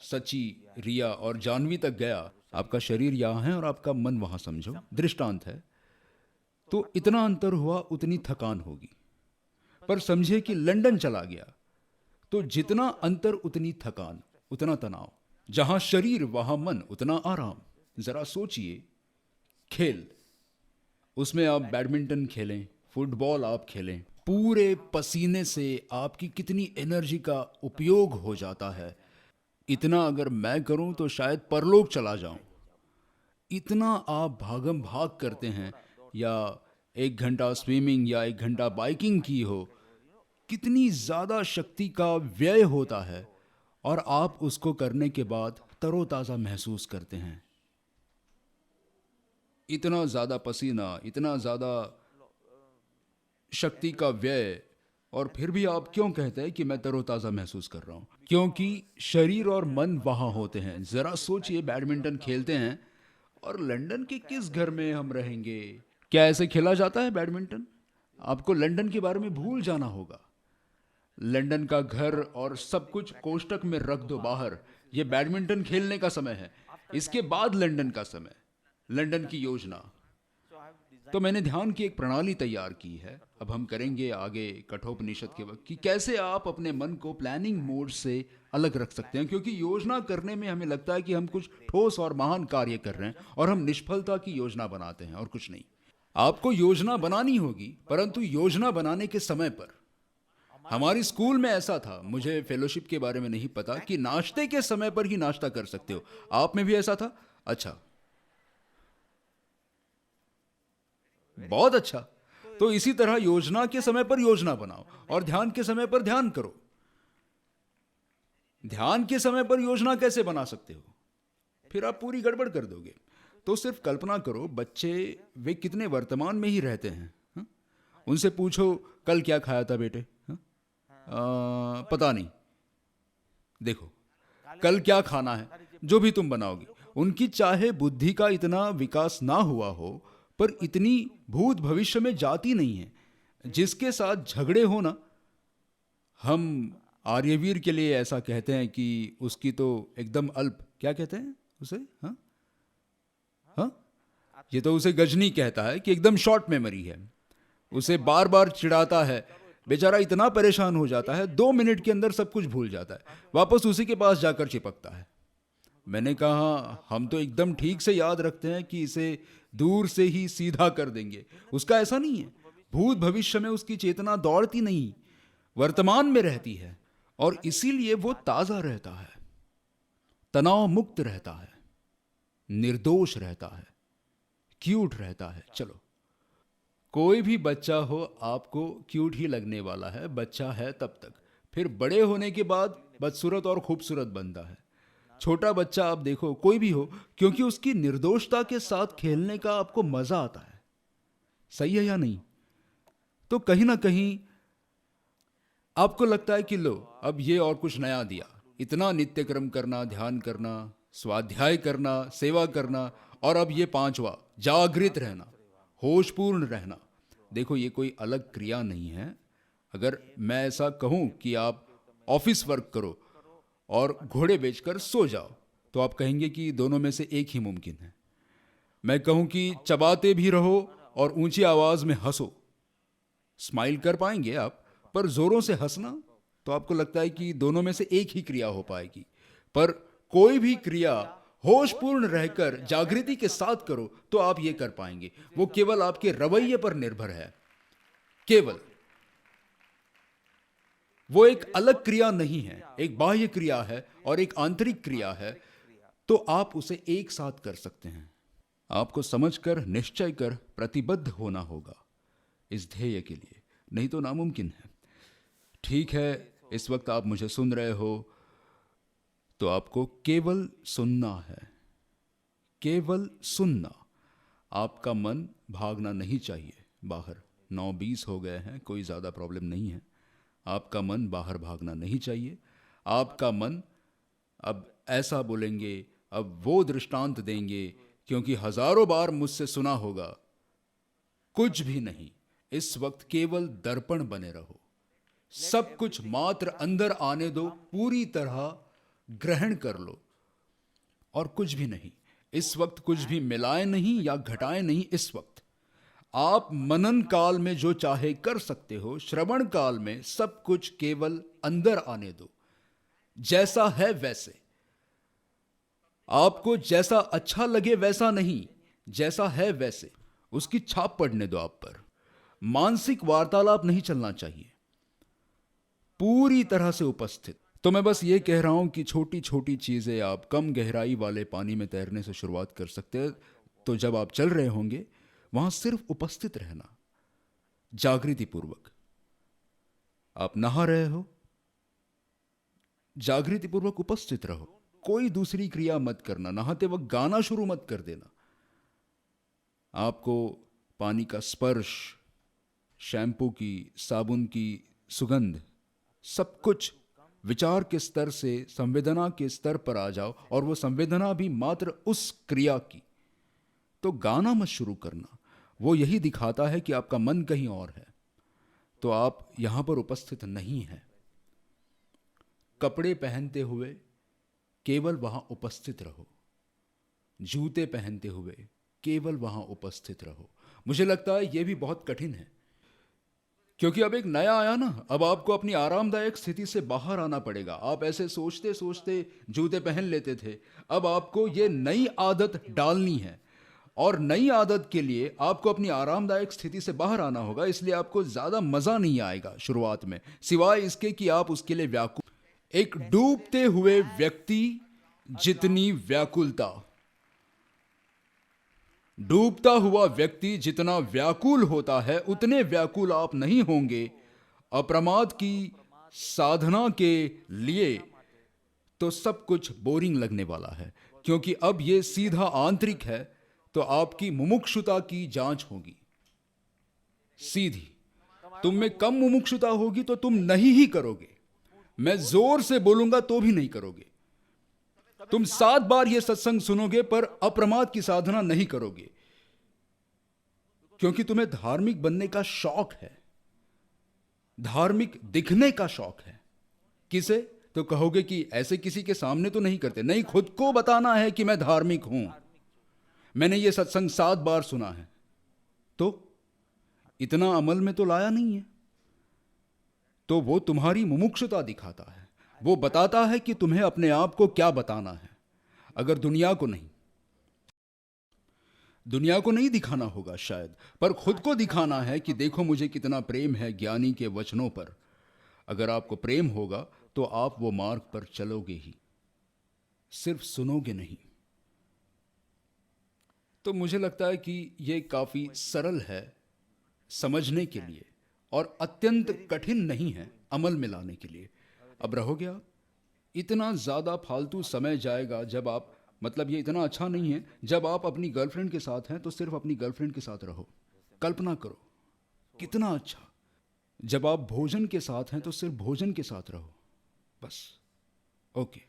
सची, रिया और जानवी तक गया, आपका शरीर यहां है और आपका मन वहां, समझो दृष्टांत है। तो इतना अंतर हुआ, उतनी थकान होगी। पर समझिए कि लंदन चला गया, तो जितना अंतर उतनी थकान, उतना तनाव। जहां शरीर वहां मन, उतना आराम। जरा सोचिए, खेल, उसमें आप बैडमिंटन खेलें, फुटबॉल आप खेलें, पूरे पसीने से आपकी कितनी एनर्जी का उपयोग हो जाता है। इतना अगर मैं करूं तो शायद परलोक चला जाऊं। इतना आप भागम भाग करते हैं, या 1 घंटा स्विमिंग या 1 घंटा बाइकिंग की हो, कितनी ज्यादा शक्ति का व्यय होता है, और आप उसको करने के बाद तरोताजा महसूस करते हैं। इतना ज्यादा पसीना, इतना ज्यादा शक्ति का व्यय, और फिर भी आप क्यों कहते हैं कि मैं तरोताजा महसूस कर रहा हूं? क्योंकि शरीर और मन वहां होते हैं। जरा सोचिए, बैडमिंटन खेलते हैं और लंदन के किस घर में हम रहेंगे? क्या ऐसे खेला जाता है बैडमिंटन? आपको लंदन के बारे में भूल जाना होगा। लंदन का घर और सब कुछ कोष्टक में रख दो बाहर। ये बैडमिंटन खेलने का समय है, इसके बाद लंदन का समय, लंदन की योजना। तो मैंने ध्यान की एक प्रणाली तैयार की है। अब हम करेंगे आगे कठोपनिषद के वक्त कि कैसे आप अपने मन को प्लानिंग मोड से अलग रख सकते हैं, क्योंकि योजना करने में हमें लगता है कि हम कुछ ठोस और महान कार्य कर रहे हैं और हम निष्फलता की योजना बनाते हैं और कुछ नहीं। आपको योजना बनानी होगी, परंतु योजना बनाने के समय पर, हमारी स्कूल में ऐसा था, मुझे फेलोशिप के बारे में नहीं पता, कि नाश्ते के समय पर ही नाश्ता कर सकते हो। आप में भी ऐसा था? अच्छा, बहुत अच्छा। तो इसी तरह योजना के समय पर योजना बनाओ और ध्यान के समय पर ध्यान करो। ध्यान के समय पर योजना कैसे बना सकते हो? फिर आप पूरी गड़बड़ कर दोगे। तो सिर्फ कल्पना करो, बच्चे वे कितने वर्तमान में ही रहते हैं। हा? उनसे पूछो कल क्या खाया था बेटे? हा? पता नहीं। देखो, कल क्या खाना है, जो भी तुम बनाओगी। उनकी चाहे बुद्धि का इतना विकास ना हुआ हो, पर इतनी भूत भविष्य में जाती नहीं है। जिसके साथ झगड़े हो ना, हम आर्यवीर के लिए ऐसा कहते हैं कि उसकी तो एकदम अल्प, क्या कहते हैं उसे? हाँ हाँ, ये तो उसे गजनी कहता है कि एकदम शॉर्ट मेमोरी है। उसे बार बार चिढ़ाता है, बेचारा इतना परेशान हो जाता है, 2 मिनट के अंदर सब कुछ भूल जाता है, वापस उसी के पास जाकर चिपकता है। मैंने कहा हम तो एकदम ठीक से याद रखते हैं कि इसे दूर से ही सीधा कर देंगे। उसका ऐसा नहीं है। भूत भविष्य में उसकी चेतना दौड़ती नहीं, वर्तमान में रहती है, और इसीलिए वो ताजा रहता है, तनाव मुक्त रहता है, निर्दोष रहता है, क्यूट रहता है। चलो, कोई भी बच्चा हो आपको क्यूट ही लगने वाला है, बच्चा है तब तक। फिर बड़े होने के बाद बदसूरत और खूबसूरत बनता है। छोटा बच्चा आप देखो, कोई भी हो, क्योंकि उसकी निर्दोषता के साथ खेलने का आपको मजा आता है। सही है या नहीं? तो कहीं ना कहीं आपको लगता है कि लो, अब ये और कुछ नया दिया, इतना नित्य क्रम करना, ध्यान करना, स्वाध्याय करना, सेवा करना, और अब ये 5वां जागृत रहना, होशपूर्ण रहना। देखो, ये कोई अलग क्रिया नहीं है। अगर मैं ऐसा कहूं कि आप ऑफिस वर्क करो और घोड़े बेचकर सो जाओ, तो आप कहेंगे कि दोनों में से एक ही मुमकिन है। मैं कहूं कि चबाते भी रहो और ऊंची आवाज में हंसो, स्माइल कर पाएंगे आप, पर जोरों से हंसना, तो आपको लगता है कि दोनों में से एक ही क्रिया हो पाएगी। पर कोई भी क्रिया होशपूर्ण रहकर जागृति के साथ करो तो आप ये कर पाएंगे। वो केवल आपके रवैये पर निर्भर है, केवल। वो एक अलग क्रिया नहीं है, एक बाह्य क्रिया है और एक आंतरिक क्रिया है। तो आप उसे एक साथ कर सकते हैं। आपको समझकर, निश्चय कर प्रतिबद्ध होना होगा इस ध्येय के लिए, नहीं तो नामुमकिन है। ठीक है, इस वक्त आप मुझे सुन रहे हो, तो आपको केवल सुनना है, केवल सुनना। आपका मन भागना नहीं चाहिए बाहर। 9:20 हो गए हैं, कोई ज़्यादा प्रॉब्लम नहीं है। आपका मन बाहर भागना नहीं चाहिए। आपका मन, अब ऐसा बोलेंगे, अब वो दृष्टांत देंगे, क्योंकि हजारों बार मुझसे सुना होगा, कुछ भी नहीं। इस वक्त केवल दर्पण बने रहो, सब कुछ मात्र अंदर आने दो, पूरी तरह ग्रहण कर लो, और कुछ भी नहीं। इस वक्त कुछ भी मिलाए नहीं या घटाए नहीं। इस वक्त आप मनन काल में जो चाहे कर सकते हो, श्रवण काल में सब कुछ केवल अंदर आने दो, जैसा है वैसे। आपको जैसा अच्छा लगे वैसा नहीं, जैसा है वैसे उसकी छाप पड़ने दो आप पर। मानसिक वार्तालाप नहीं चलना चाहिए, पूरी तरह से उपस्थित। तो मैं बस ये कह रहा हूं कि छोटी छोटी चीजें आप कम गहराई वाले पानी में तैरने से शुरुआत कर सकते हैं। तो जब आप चल रहे होंगे, वहां सिर्फ उपस्थित रहना, जागृति पूर्वक। आप नहा रहे हो, जागृति पूर्वक उपस्थित रहो, कोई दूसरी क्रिया मत करना। नहाते वक्त गाना शुरू मत कर देना। आपको पानी का स्पर्श, शैम्पू की, साबुन की सुगंध, सब कुछ विचार के स्तर से संवेदना के स्तर पर आ जाओ, और वो संवेदना भी मात्र उस क्रिया की। तो गाना मत शुरू करना, वो यही दिखाता है कि आपका मन कहीं और है, तो आप यहां पर उपस्थित नहीं हैं। कपड़े पहनते हुए केवल वहां उपस्थित रहो, जूते पहनते हुए केवल वहां उपस्थित रहो। मुझे लगता है यह भी बहुत कठिन है, क्योंकि अब एक नया आया ना, अब आपको अपनी आरामदायक स्थिति से बाहर आना पड़ेगा। आप ऐसे सोचते सोचते जूते पहन लेते थे, अब आपको ये नई आदत डालनी है, और नई आदत के लिए आपको अपनी आरामदायक स्थिति से बाहर आना होगा। इसलिए आपको ज़्यादा मज़ा नहीं आएगा शुरुआत में, सिवाय इसके कि आप उसके लिए व्याकुल। एक डूबते हुए व्यक्ति जितनी व्याकुलता, डूबता हुआ व्यक्ति जितना व्याकुल होता है, उतने व्याकुल आप नहीं होंगे अप्रमाद की साधना के लिए। तो सब कुछ बोरिंग लगने वाला है, क्योंकि अब यह सीधा आंतरिक है। तो आपकी मुमुक्षुता की जांच होगी सीधी। तुम में कम मुमुक्षुता होगी तो तुम नहीं ही करोगे। मैं जोर से बोलूंगा तो भी नहीं करोगे। तुम 7 बार यह सत्संग सुनोगे पर अप्रमाद की साधना नहीं करोगे, क्योंकि तुम्हें धार्मिक बनने का शौक है, धार्मिक दिखने का शौक है। किसे? तो कहोगे कि ऐसे किसी के सामने तो नहीं करते। नहीं, खुद को बताना है कि मैं धार्मिक हूं, मैंने ये सत्संग 7 बार सुना है। तो इतना अमल में तो लाया नहीं है। तो वो तुम्हारी मुमुक्षुता दिखाता है, वो बताता है कि तुम्हें अपने आप को क्या बताना है। अगर दुनिया को नहीं दिखाना होगा शायद, पर खुद को दिखाना है कि देखो मुझे कितना प्रेम है ज्ञानी के वचनों पर। अगर आपको प्रेम होगा तो आप वो मार्ग पर चलोगे ही, सिर्फ सुनोगे नहीं। तो मुझे लगता है कि ये काफ़ी सरल है समझने के लिए, और अत्यंत कठिन नहीं है अमल में लाने के लिए। अब रहोगे आप, इतना ज़्यादा फालतू समय जाएगा जब आप, मतलब ये इतना अच्छा नहीं है। जब आप अपनी गर्लफ्रेंड के साथ हैं तो सिर्फ अपनी गर्लफ्रेंड के साथ रहो, कल्पना करो कितना अच्छा। जब आप भोजन के साथ हैं तो सिर्फ भोजन के साथ रहो, बस। ओके,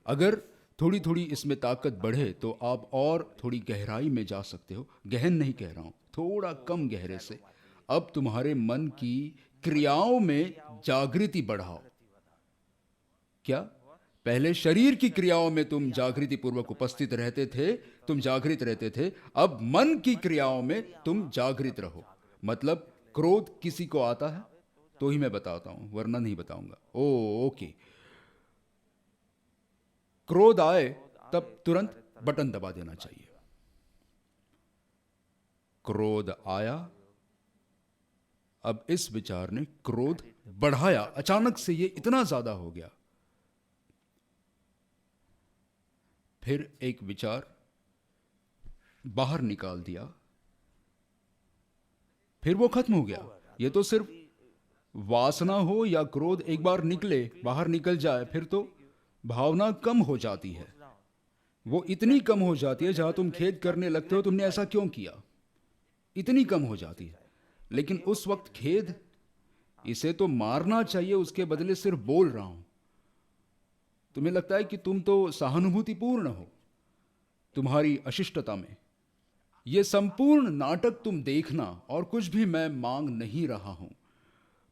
अगर थोड़ी थोड़ी इसमें ताकत बढ़े तो आप और थोड़ी गहराई में जा सकते हो। गहन नहीं कह रहा हूं, थोड़ा कम गहरे से। अब तुम्हारे मन की क्रियाओं में जागृति बढ़ाओ। क्या? पहले शरीर की क्रियाओं में तुम जागृति पूर्वक उपस्थित रहते थे, तुम जागृत रहते थे। अब मन की क्रियाओं में तुम जागृत रहो। मतलब क्रोध किसी को आता है तो ही मैं बताता हूं, वरना नहीं बताऊंगा। ओके, क्रोध आए तब तुरंत बटन दबा देना चाहिए। क्रोध आया, अब इस विचार ने क्रोध बढ़ाया, अचानक से ये इतना ज्यादा हो गया। फिर एक विचार बाहर निकाल दिया, फिर वो खत्म हो गया। ये तो सिर्फ वासना हो या क्रोध एक बार निकले, बाहर निकल जाए, फिर तो भावना कम हो जाती है। वो इतनी कम हो जाती है, जहां तुम खेद करने लगते हो तुमने ऐसा क्यों किया, इतनी कम हो जाती है। लेकिन उस वक्त खेद, इसे तो मारना चाहिए, उसके बदले सिर्फ बोल रहा हूं। तुम्हें लगता है कि तुम तो सहानुभूतिपूर्ण हो तुम्हारी अशिष्टता में। यह संपूर्ण नाटक तुम देखना, और कुछ भी मैं मांग नहीं रहा हूं,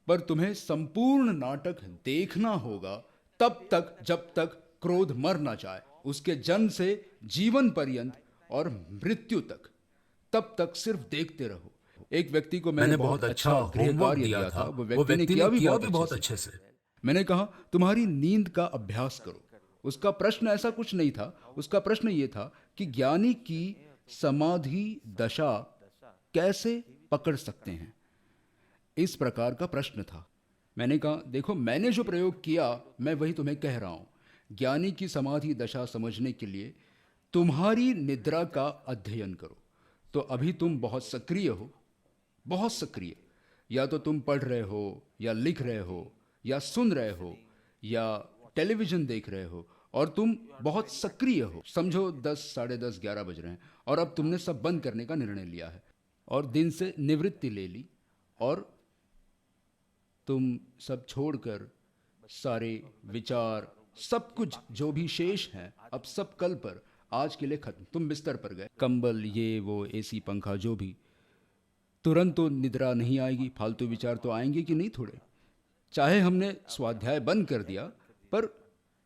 पर तुम्हें संपूर्ण नाटक देखना होगा तब तक जब तक क्रोध मर ना जाए, उसके जन्म से जीवन पर्यंत और मृत्यु तक, तब तक सिर्फ देखते रहो। एक व्यक्ति को मैंने बहुत अच्छा गृह कार्य दिया था, वो व्यक्ति ने किया भी बहुत अच्छे से। मैंने कहा तुम्हारी नींद का अभ्यास करो। उसका प्रश्न ऐसा कुछ नहीं था, उसका प्रश्न ये था कि ज्ञानी की समाधि दशा कैसे पकड़ सकते हैं, इस प्रकार का प्रश्न था। मैंने कहा देखो, मैंने जो प्रयोग किया मैं वही तुम्हें कह रहा हूं। ज्ञानी की समाधि दशा समझने के लिए तुम्हारी निद्रा का अध्ययन करो। तो अभी तुम बहुत सक्रिय हो, बहुत सक्रिय। या तो तुम पढ़ रहे हो, या लिख रहे हो, या सुन रहे हो, या टेलीविजन देख रहे हो, और तुम बहुत सक्रिय हो। समझो 10, साढ़े 10, 11 बज रहे हैं, और अब तुमने सब बंद करने का निर्णय लिया है और दिन से निवृत्ति ले ली, और तुम सब छोड़कर सारे विचार, सब कुछ जो भी शेष है, अब सब कल पर, आज के लिए खत्म। तुम बिस्तर पर गए, कंबल, ये वो, एसी, पंखा, जो भी। तुरंत तो निद्रा नहीं आएगी, फालतू विचार तो आएंगे कि नहीं थोड़े। चाहे हमने स्वाध्याय बंद कर दिया, पर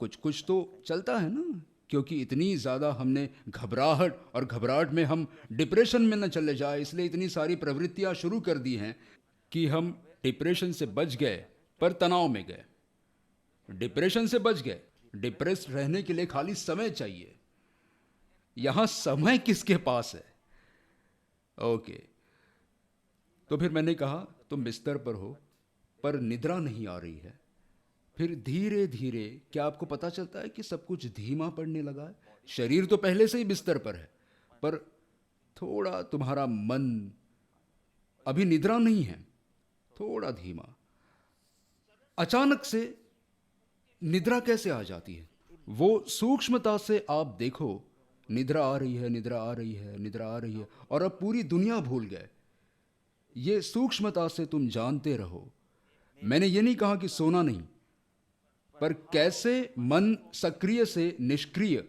कुछ कुछ तो चलता है ना, क्योंकि इतनी ज़्यादा हमने घबराहट, और घबराहट में हम डिप्रेशन में न चले जाए, इसलिए इतनी सारी प्रवृत्तियां शुरू कर दी हैं कि हम डिप्रेशन से बच गए पर तनाव में गए। डिप्रेशन से बच गए, डिप्रेस्ड रहने के लिए खाली समय चाहिए। यहां समय किसके पास है? ओके, तो फिर मैंने कहा तुम बिस्तर पर हो पर निद्रा नहीं आ रही है। फिर धीरे धीरे क्या आपको पता चलता है कि सब कुछ धीमा पड़ने लगा है? शरीर तो पहले से ही बिस्तर पर है, पर थोड़ा तुम्हारा मन अभी निद्रा नहीं है, थोड़ा धीमा। अचानक से निद्रा कैसे आ जाती है? वो सूक्ष्मता से आप देखो, निद्रा आ रही है, निद्रा आ रही है, निद्रा आ रही है, और अब पूरी दुनिया भूल गए। ये सूक्ष्मता से तुम जानते रहो। मैंने ये नहीं कहा कि सोना नहीं, पर कैसे मन सक्रिय से निष्क्रिय,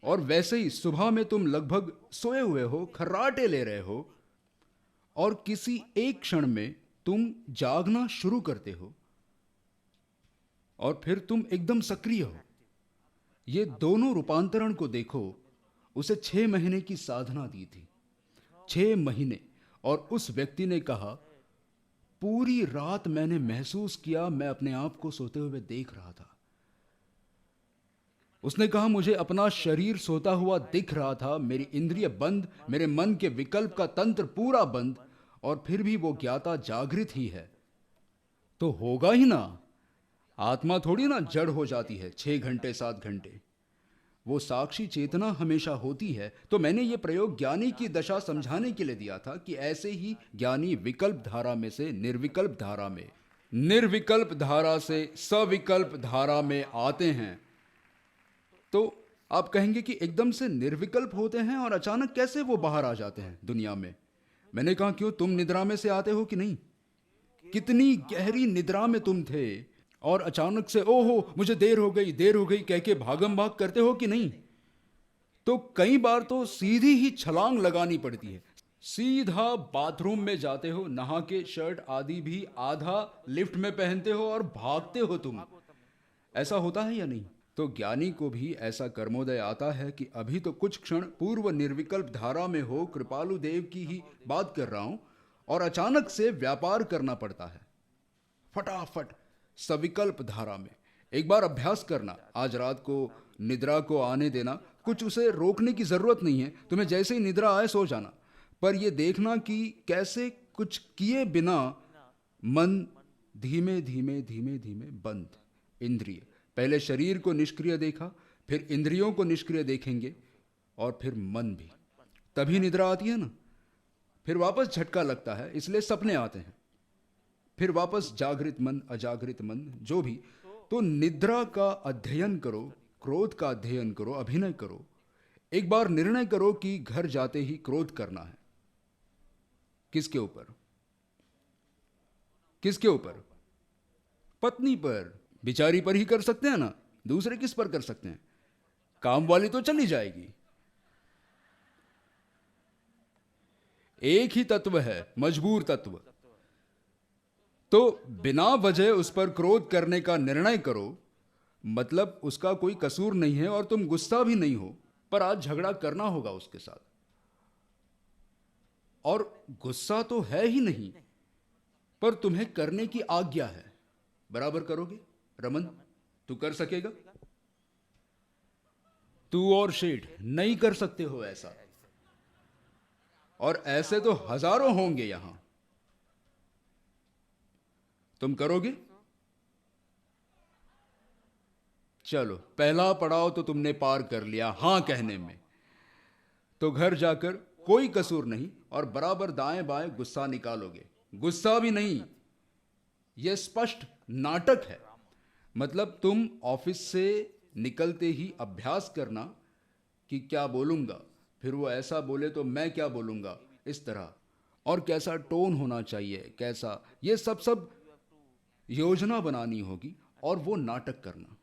और वैसे ही सुबह में तुम लगभग सोए हुए हो, खर्राटे ले रहे हो, और किसी एक क्षण में तुम जागना शुरू करते हो और फिर तुम एकदम सक्रिय हो। ये दोनों रूपांतरण को देखो। उसे 6 महीने की साधना दी थी, 6 महीने, और उस व्यक्ति ने कहा पूरी रात मैंने महसूस किया मैं अपने आप को सोते हुए देख रहा था। उसने कहा मुझे अपना शरीर सोता हुआ दिख रहा था, मेरी इंद्रिय बंद, मेरे मन के विकल्प का तंत्र पूरा बंद, और फिर भी वो ज्ञाता जागृत ही है। तो होगा ही ना, आत्मा थोड़ी ना जड़ हो जाती है 6 घंटे 7 घंटे, वो साक्षी चेतना हमेशा होती है। तो मैंने ये प्रयोग ज्ञानी की दशा समझाने के लिए दिया था कि ऐसे ही ज्ञानी विकल्प धारा में से निर्विकल्प धारा में, निर्विकल्प धारा से सविकल्प धारा में आते हैं। तो आप कहेंगे कि एकदम से निर्विकल्प होते हैं और अचानक कैसे वो बाहर आ जाते हैं दुनिया में? मैंने कहा क्यों, तुम निद्रा में से आते हो कि नहीं? कितनी गहरी निद्रा में तुम थे और अचानक से ओहो मुझे देर हो गई कह के भागम भाग करते हो कि नहीं? तो कई बार तो सीधी ही छलांग लगानी पड़ती है, सीधा बाथरूम में जाते हो, नहा के शर्ट आदि भी आधा लिफ्ट में पहनते हो और भागते हो तुम। ऐसा होता है या नहीं? तो ज्ञानी को भी ऐसा कर्मोदय आता है कि अभी तो कुछ क्षण पूर्व निर्विकल्प धारा में हो, कृपालु देव की ही बात कर रहा हूं, और अचानक से व्यापार करना पड़ता है फटाफट सविकल्प धारा में। एक बार अभ्यास करना, आज रात को निद्रा को आने देना, कुछ उसे रोकने की जरूरत नहीं है, तुम्हें जैसे ही निद्रा आए सो जाना, पर यह देखना कि कैसे कुछ किए बिना मन धीमे धीमे धीमे धीमे बंद। इंद्रिय, पहले शरीर को निष्क्रिय देखा, फिर इंद्रियों को निष्क्रिय देखेंगे, और फिर मन भी, तभी निद्रा आती है ना। फिर वापस झटका लगता है, इसलिए सपने आते हैं, फिर वापस जागृत मन, अजागृत मन, जो भी। तो निद्रा का अध्ययन करो, क्रोध का अध्ययन करो, अभिनय करो। एक बार निर्णय करो कि घर जाते ही क्रोध करना है। किसके ऊपर? किसके ऊपर? पत्नी पर, बिचारी पर ही कर सकते हैं ना, दूसरे किस पर कर सकते हैं? काम वाली तो चली जाएगी। एक ही तत्व है, मजबूर तत्व। तो बिना वजह उस पर क्रोध करने का निर्णय करो, मतलब उसका कोई कसूर नहीं है और तुम गुस्सा भी नहीं हो, पर आज झगड़ा करना होगा उसके साथ, और गुस्सा तो है ही नहीं, पर तुम्हें करने की आज्ञा है। बराबर करोगे? रमन, तू कर सकेगा? तू और शेठ नहीं कर सकते हो ऐसा, और ऐसे तो हजारों होंगे यहां। तुम करोगे? चलो, पहला पड़ाव तो तुमने पार कर लिया हां कहने में। तो घर जाकर कोई कसूर नहीं, और बराबर दाएं बाएं गुस्सा निकालोगे। गुस्सा भी नहीं, यह स्पष्ट नाटक है। मतलब तुम ऑफिस से निकलते ही अभ्यास करना कि क्या बोलूंगा, फिर वो ऐसा बोले तो मैं क्या बोलूंगा, इस तरह, और कैसा टोन होना चाहिए, कैसा, ये सब योजना बनानी होगी, और वो नाटक करना।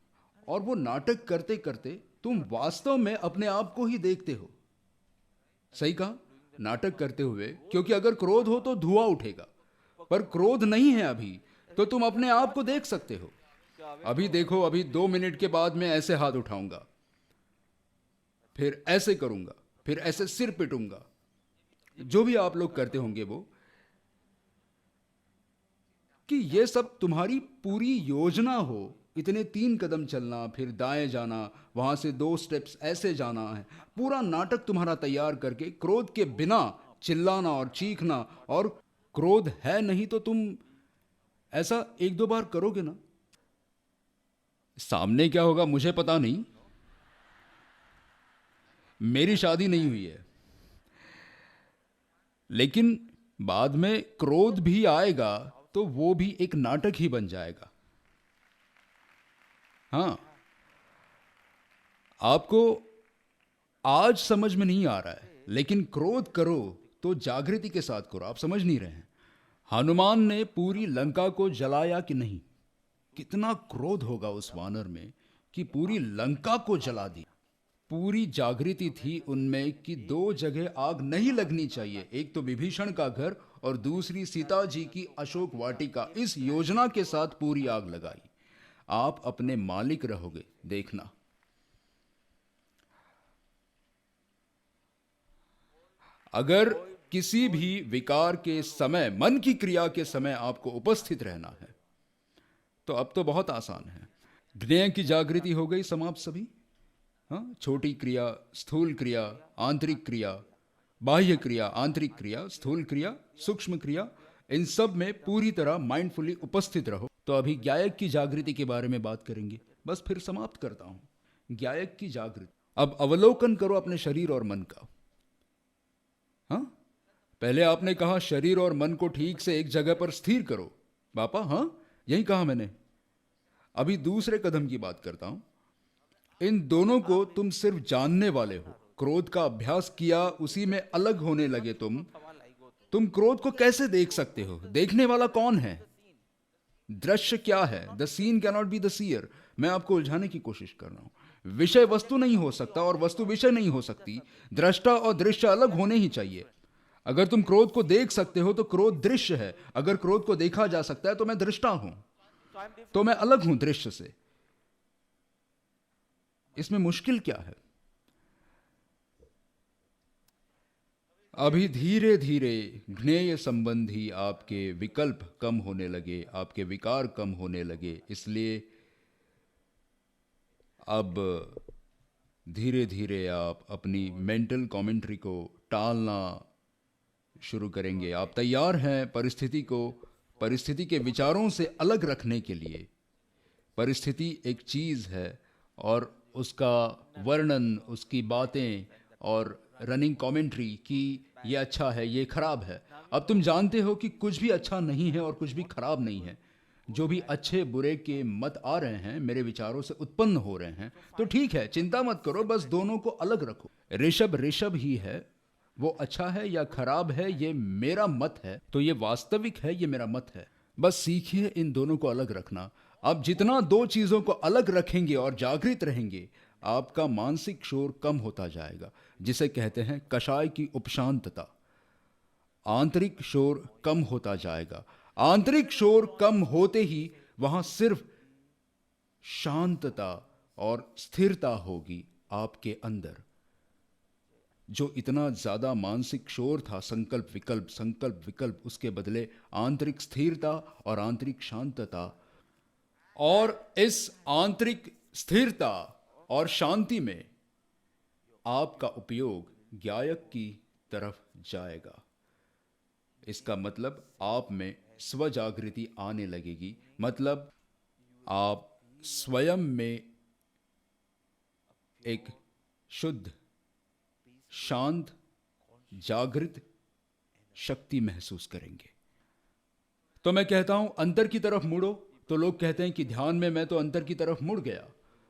और वो नाटक करते करते तुम वास्तव में अपने आप को ही देखते हो। सही कहा, नाटक करते हुए, क्योंकि अगर क्रोध हो तो धुआं उठेगा, पर क्रोध नहीं है अभी, तो तुम अपने आप को देख सकते हो। अभी देखो, अभी 2 मिनट के बाद मैं ऐसे हाथ उठाऊंगा, फिर ऐसे करूंगा, फिर ऐसे सिर पिटूंगा, जो भी आप लोग करते होंगे वो, कि ये सब तुम्हारी पूरी योजना हो। इतने 3 कदम चलना, फिर दाएं जाना, वहां से 2 स्टेप्स ऐसे जाना है, पूरा नाटक तुम्हारा तैयार करके क्रोध के बिना चिल्लाना और चीखना। और क्रोध है नहीं तो तुम ऐसा 1-2 बार करोगे ना, सामने क्या होगा मुझे पता नहीं, मेरी शादी नहीं हुई है, लेकिन बाद में क्रोध भी आएगा तो वो भी एक नाटक ही बन जाएगा। हाँ, आपको आज समझ में नहीं आ रहा है, लेकिन क्रोध करो तो जागृति के साथ करो। आप समझ नहीं रहे हैं, हनुमान ने पूरी लंका को जलाया कि नहीं? कितना क्रोध होगा उस वानर में कि पूरी लंका को जला दी। पूरी जागृति थी उनमें कि 2 जगह आग नहीं लगनी चाहिए, एक तो विभीषण का घर और दूसरी सीता जी की अशोक वाटिका। इस योजना के साथ पूरी आग लगाई। आप अपने मालिक रहोगे, देखना। अगर किसी भी विकार के समय, मन की क्रिया के समय आपको उपस्थित रहना है तो अब तो बहुत आसान है। ज्ञेय की जागृति हो गई समाप्त सभी। हाँ, छोटी क्रिया, स्थूल क्रिया, आंतरिक क्रिया, बाह्य क्रिया, आंतरिक क्रिया, स्थूल क्रिया, सूक्ष्म क्रिया, इन सब में पूरी तरह माइंडफुली उपस्थित रहो। तो अभी ज्ञायक की जागृति के बारे में बात करेंगे, बस फिर समाप्त करता हूं। ज्ञायक की जागृति, अब अवलोकन करो अपने शरीर और मन का। हाँ, पहले आपने कहा शरीर और मन को ठीक से एक जगह पर स्थिर करो, पापा। हाँ, यही कहा मैंने। अभी दूसरे कदम की बात करता हूं। इन दोनों को तुम सिर्फ जानने वाले हो। क्रोध का अभ्यास किया, उसी में अलग होने लगे तुम क्रोध को कैसे देख सकते हो? देखने वाला कौन है? दृश्य क्या है? The scene cannot be the seer. मैं आपको उलझाने की कोशिश कर रहा हूं। विषय वस्तु नहीं हो सकता और वस्तु विषय नहीं हो सकती। दृष्टा और दृश्य अलग होने ही चाहिए। अगर तुम क्रोध को देख सकते हो तो क्रोध दृश्य है, अगर क्रोध को देखा जा सकता है तो मैं दृष्टा हूं, तो मैं अलग हूं दृश्य से। इसमें मुश्किल क्या है? अभी धीरे धीरे ज्ञेय संबंधी आपके विकल्प कम होने लगे, आपके विकार कम होने लगे। इसलिए अब धीरे धीरे आप अपनी मेंटल कमेंट्री को टालना शुरू करेंगे। आप तैयार हैं परिस्थिति को, परिस्थिति के विचारों से अलग रखने के लिए। परिस्थिति एक चीज है और उसका वर्णन, उसकी बातें और रनिंग कमेंट्री कि ये अच्छा है, ये खराब है। अब तुम जानते हो कि कुछ भी अच्छा नहीं है और कुछ भी खराब नहीं है। जो भी अच्छे बुरे के मत आ रहे हैं मेरे विचारों से उत्पन्न हो रहे हैं, तो ठीक है, चिंता मत करो, बस दोनों को अलग रखो। ऋषभ ऋषभ ही है, वो अच्छा है या खराब है ये मेरा मत है, तो ये वास्तविक है, ये मेरा मत है। बस सीखिए इन दोनों को अलग रखना। अब जितना 2 चीजों को अलग रखेंगे और जागृत रहेंगे, आपका मानसिक शोर कम होता जाएगा, जिसे कहते हैं कषाय की उपशांतता। आंतरिक शोर कम होता जाएगा। आंतरिक शोर कम होते ही वहां सिर्फ शांतता और स्थिरता होगी आपके अंदर। जो इतना ज्यादा मानसिक शोर था, संकल्प विकल्प संकल्प विकल्प, उसके बदले आंतरिक स्थिरता और आंतरिक शांतता। और इस आंतरिक स्थिरता और शांति में आपका उपयोग ज्ञायक की तरफ जाएगा। इसका मतलब आप में स्वजागृति आने लगेगी। मतलब आप स्वयं में एक शुद्ध, शांत, जागृत शक्ति महसूस करेंगे। तो मैं कहता हूं अंतर की तरफ मुड़ो, तो लोग कहते हैं कि ध्यान में मैं तो अंतर की तरफ मुड़ गया।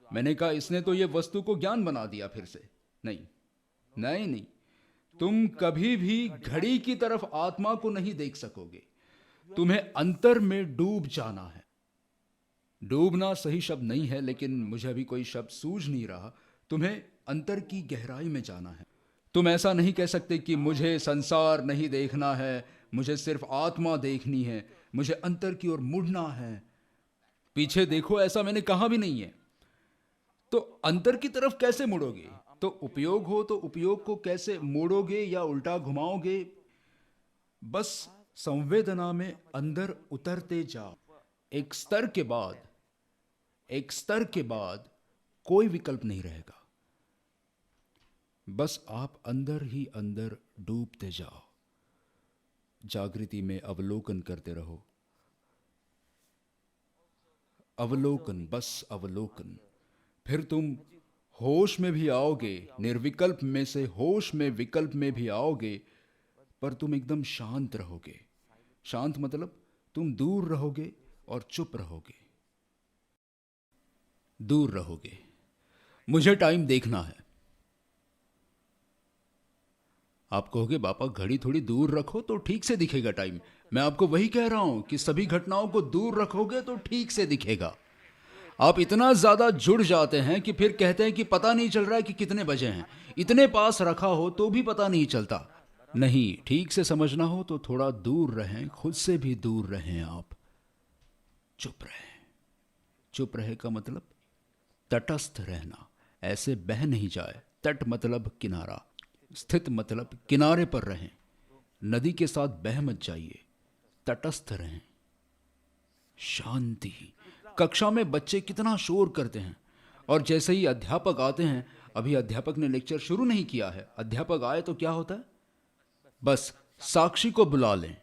मैंने कहा इसने तो ये वस्तु को ज्ञान बना दिया फिर से। नहीं नहीं नहीं, तुम कभी भी घड़ी की तरफ आत्मा को नहीं देख सकोगे। तुम्हें अंतर में डूब जाना है। डूबना सही शब्द नहीं है, लेकिन मुझे अभी कोई शब्द सूझ नहीं रहा। तुम्हें अंतर की गहराई में जाना है। तुम ऐसा नहीं कह सकते कि मुझे संसार नहीं देखना है, मुझे सिर्फ आत्मा देखनी है, मुझे अंतर की ओर मुड़ना है। पीछे देखो ऐसा मैंने कहा भी नहीं है। तो अंतर की तरफ कैसे मुड़ोगे? तो उपयोग हो तो उपयोग को कैसे मोड़ोगे या उल्टा घुमाओगे? बस संवेदना में अंदर उतरते जाओ। एक स्तर के बाद, एक स्तर के बाद कोई विकल्प नहीं रहेगा। बस आप अंदर ही अंदर डूबते जाओ। जागृति में अवलोकन करते रहो। अवलोकन, बस अवलोकन। फिर तुम होश में भी आओगे, निर्विकल्प में से होश में विकल्प में भी आओगे, पर तुम एकदम शांत रहोगे। शांत मतलब तुम दूर रहोगे और चुप रहोगे। दूर रहोगे। मुझे टाइम देखना है। आप कहोगे बापा घड़ी थोड़ी दूर रखो तो ठीक से दिखेगा टाइम। मैं आपको वही कह रहा हूं कि सभी घटनाओं को दूर रखोगे तो ठीक से दिखेगा। आप इतना ज्यादा जुड़ जाते हैं कि फिर कहते हैं कि पता नहीं चल रहा है कि कितने बजे हैं। इतने पास रखा हो तो भी पता नहीं चलता। नहीं, ठीक से समझना हो तो थोड़ा दूर रहें, खुद से भी दूर रहें। आप चुप रहें। चुप रहे का मतलब तटस्थ रहना, ऐसे बह नहीं जाए। तट मतलब किनारा, स्थित मतलब किनारे पर रहें। नदी के साथ बह मत जाइए, तटस्थ रहें। शांति। कक्षा में बच्चे कितना शोर करते हैं, और जैसे ही अध्यापक आते हैं, अभी अध्यापक ने लेक्चर शुरू नहीं किया है, अध्यापक आए तो क्या होता है? बस साक्षी को बुला लें,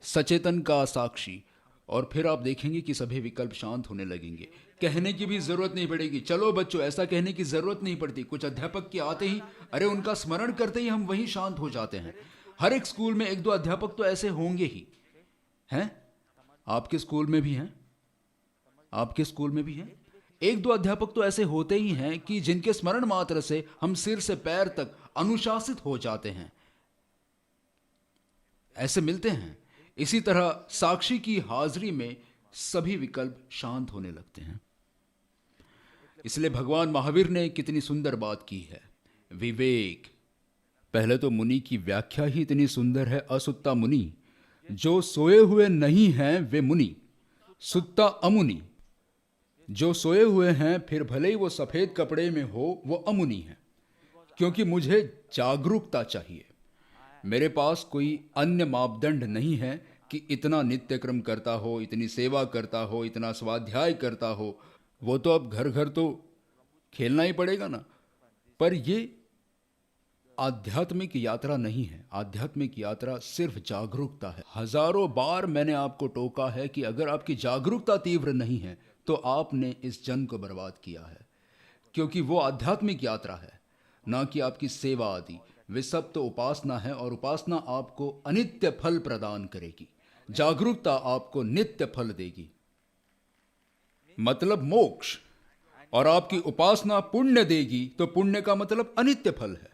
सचेतन का साक्षी, और फिर आप देखेंगे कि सभी विकल्प शांत होने लगेंगे। कहने की भी जरूरत नहीं पड़ेगी, चलो बच्चों, ऐसा कहने की जरूरत नहीं पड़ती। कुछ अध्यापक के आते ही, अरे उनका स्मरण करते ही हम वहीं शांत हो जाते हैं। हर एक स्कूल में एक दो अध्यापक तो ऐसे होंगे ही, हैं? आपके स्कूल में भी हैं? आपके स्कूल में भी हैं? एक दो अध्यापक तो ऐसे होते ही हैं कि जिनके स्मरण मात्र से हम सिर से पैर तक अनुशासित हो जाते हैं। ऐसे मिलते हैं। इसी तरह साक्षी की हाजिरी में सभी विकल्प शांत होने लगते हैं। इसलिए भगवान महावीर ने कितनी सुंदर बात की है, विवेक। पहले तो मुनि की व्याख्या ही इतनी सुंदर है, असुत्ता मुनि। जो सोए हुए नहीं हैं वे मुनि, सुत्ता अमुनि। जो सोए हुए हैं, फिर भले ही वो सफेद कपड़े में हो, वो अमुनि है। क्योंकि मुझे जागरूकता चाहिए। मेरे पास कोई अन्य मापदंड नहीं है कि इतना नित्य क्रम करता हो, इतनी सेवा करता हो, इतना स्वाध्याय करता हो। वो तो अब घर घर तो खेलना ही पड़ेगा ना। पर ये आध्यात्मिक यात्रा नहीं है। आध्यात्मिक यात्रा सिर्फ जागरूकता है। हजारों बार मैंने आपको टोका है कि अगर आपकी जागरूकता तीव्र नहीं है तो आपने इस जन्म को बर्बाद किया है। क्योंकि वो आध्यात्मिक यात्रा है, ना कि आपकी सेवा आदि। वे सब तो उपासना है, और उपासना आपको अनित्य फल प्रदान करेगी। जागरूकता आपको नित्य फल देगी, मतलब मोक्ष। और आपकी उपासना पुण्य देगी, तो पुण्य का मतलब अनित्य फल है।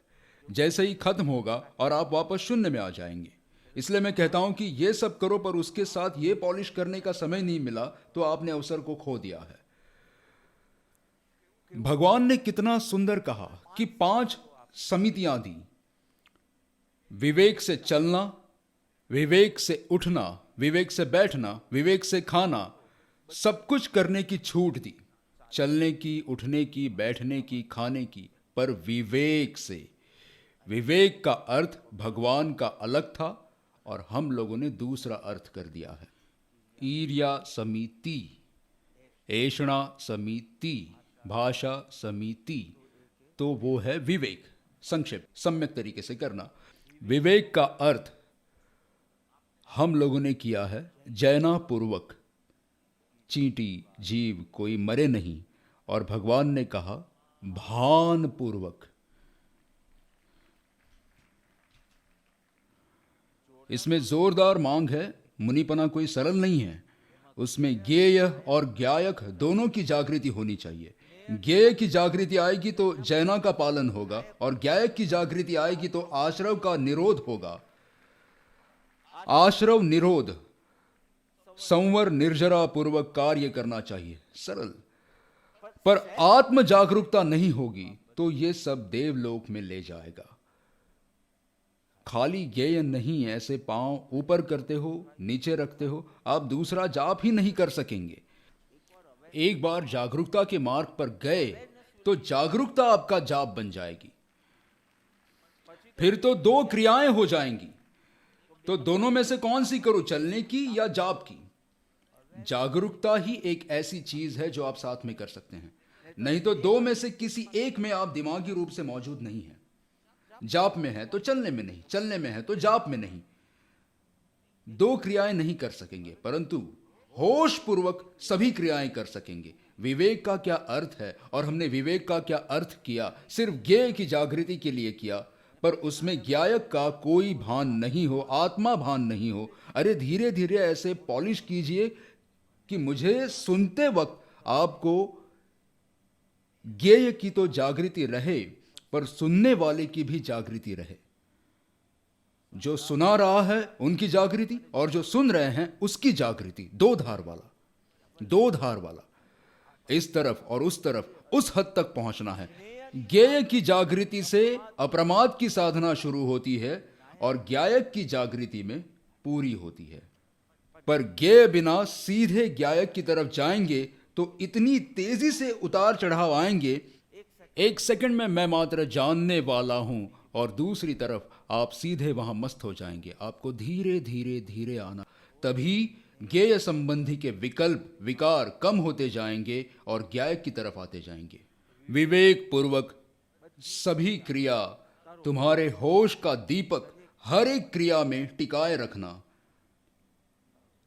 जैसे ही खत्म होगा और आप वापस शून्य में आ जाएंगे। इसलिए मैं कहता हूं कि ये सब करो, पर उसके साथ ये पॉलिश करने का समय नहीं मिला तो आपने अवसर को खो दिया है। भगवान ने कितना सुंदर कहा कि 5 समितियां दी। विवेक से चलना, विवेक से उठना, विवेक से बैठना, विवेक से खाना, सब कुछ करने की छूट दी। चलने की, उठने की, बैठने की, खाने की, पर विवेक से। विवेक का अर्थ भगवान का अलग था और हम लोगों ने दूसरा अर्थ कर दिया है। ईर्या समिति, ऐषणा समिति, भाषा समिति, तो वो है विवेक। संक्षेप सम्यक तरीके से करना। विवेक का अर्थ हम लोगों ने किया है जैना पूर्वक। चींटी जीव कोई मरे नहीं, और भगवान ने कहा भान पूर्वक। इसमें जोरदार मांग है। मुनिपना कोई सरल नहीं है। उसमें ज्ञेय और ज्ञायक दोनों की जागृति होनी चाहिए। ज्ञेय की जागृति आएगी तो जैना का पालन होगा, और ज्ञायक की जागृति आएगी तो आश्रव का निरोध होगा। आश्रव निरोध, संवर निर्जरा पूर्वक कार्य करना चाहिए, सरल। पर आत्म जागरूकता नहीं होगी तो ये सब देवलोक में ले जाएगा। खाली ज्ञेय नहीं, ऐसे पांव ऊपर करते हो, नीचे रखते हो, आप दूसरा जाप ही नहीं कर सकेंगे। एक बार जागरूकता के मार्ग पर गए तो जागरूकता आपका जाप बन जाएगी। फिर तो दो क्रियाएं हो जाएंगी। तो दोनों में से कौन सी करूं, चलने की या जाप की? जागरूकता ही एक ऐसी चीज है जो आप साथ में कर सकते हैं, नहीं तो दो में से किसी एक में आप दिमागी रूप से मौजूद नहीं है। जाप में है तो चलने में नहीं, चलने में है तो जाप में नहीं। दो क्रियाएं नहीं कर सकेंगे, परंतु होश पूर्वक सभी क्रियाएं कर सकेंगे। विवेक का क्या अर्थ है, और हमने विवेक का क्या अर्थ किया, सिर्फ ज्ञेय की जागृति के लिए किया, पर उसमें ज्ञायक का कोई भान नहीं हो, आत्मा भान नहीं हो। अरे धीरे धीरे ऐसे पॉलिश कीजिए कि मुझे सुनते वक्त आपको ज्ञेय की तो जागृति रहे, पर सुनने वाले की भी जागृति रहे। जो सुना रहा है उनकी जागृति, और जो सुन रहे हैं उसकी जागृति, दो धार वाला, दो धार वाला, इस तरफ और उस तरफ, उस हद तक पहुंचना है। ज्ञेय की जागृति से अप्रमाद की साधना शुरू होती है और ज्ञायक की जागृति में पूरी होती है। पर ज्ञेय बिना सीधे ज्ञायक की तरफ जाएंगे तो इतनी तेजी से उतार चढ़ाव आएंगे, एक सेकंड में मैं मात्र जानने वाला हूं, और दूसरी तरफ आप सीधे वहां मस्त हो जाएंगे। आपको धीरे धीरे धीरे आना, तभी ज्ञेय संबंधी के विकल्प विकार कम होते जाएंगे और ज्ञायक की तरफ आते जाएंगे। विवेक पूर्वक सभी क्रिया, तुम्हारे होश का दीपक हर एक क्रिया में टिकाए रखना।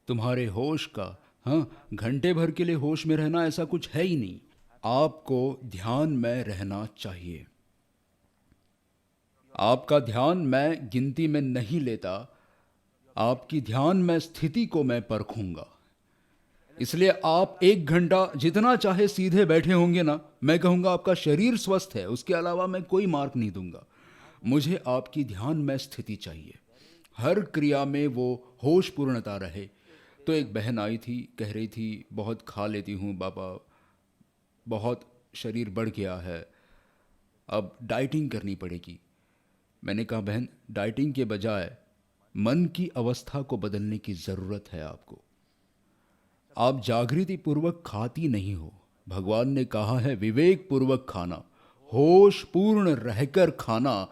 तुम्हारे होश का, हाँ, घंटे भर के लिए होश में रहना ऐसा कुछ है ही नहीं। आपको ध्यान में रहना चाहिए। आपका ध्यान मैं गिनती में नहीं लेता, आपकी ध्यान में स्थिति को मैं परखूंगा। इसलिए आप 1 घंटा जितना चाहे सीधे बैठे होंगे ना, मैं कहूंगा आपका शरीर स्वस्थ है, उसके अलावा मैं कोई मार्क नहीं दूंगा। मुझे आपकी ध्यान में स्थिति चाहिए, हर क्रिया में वो होश पूर्णता रहे। तो एक बहन आई थी, कह रही थी बहुत खा लेती हूँ बाबा, बहुत शरीर बढ़ गया है, अब डाइटिंग करनी पड़ेगी। मैंने कहा बहन, डाइटिंग के बजाय मन की अवस्था को बदलने की ज़रूरत है आपको। आप जागृति पूर्वक खाती नहीं हो। भगवान ने कहा है विवेक पूर्वक खाना, होश पूर्ण रहकर खाना,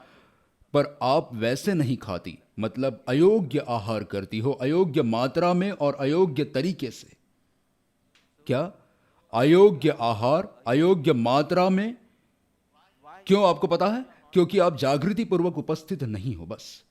पर आप वैसे नहीं खाती, मतलब अयोग्य आहार करती हो, अयोग्य मात्रा में और अयोग्य तरीके से। क्या? अयोग्य आहार अयोग्य मात्रा में। क्यों आपको पता है? क्योंकि आप जागृति पूर्वक उपस्थित नहीं हो। बस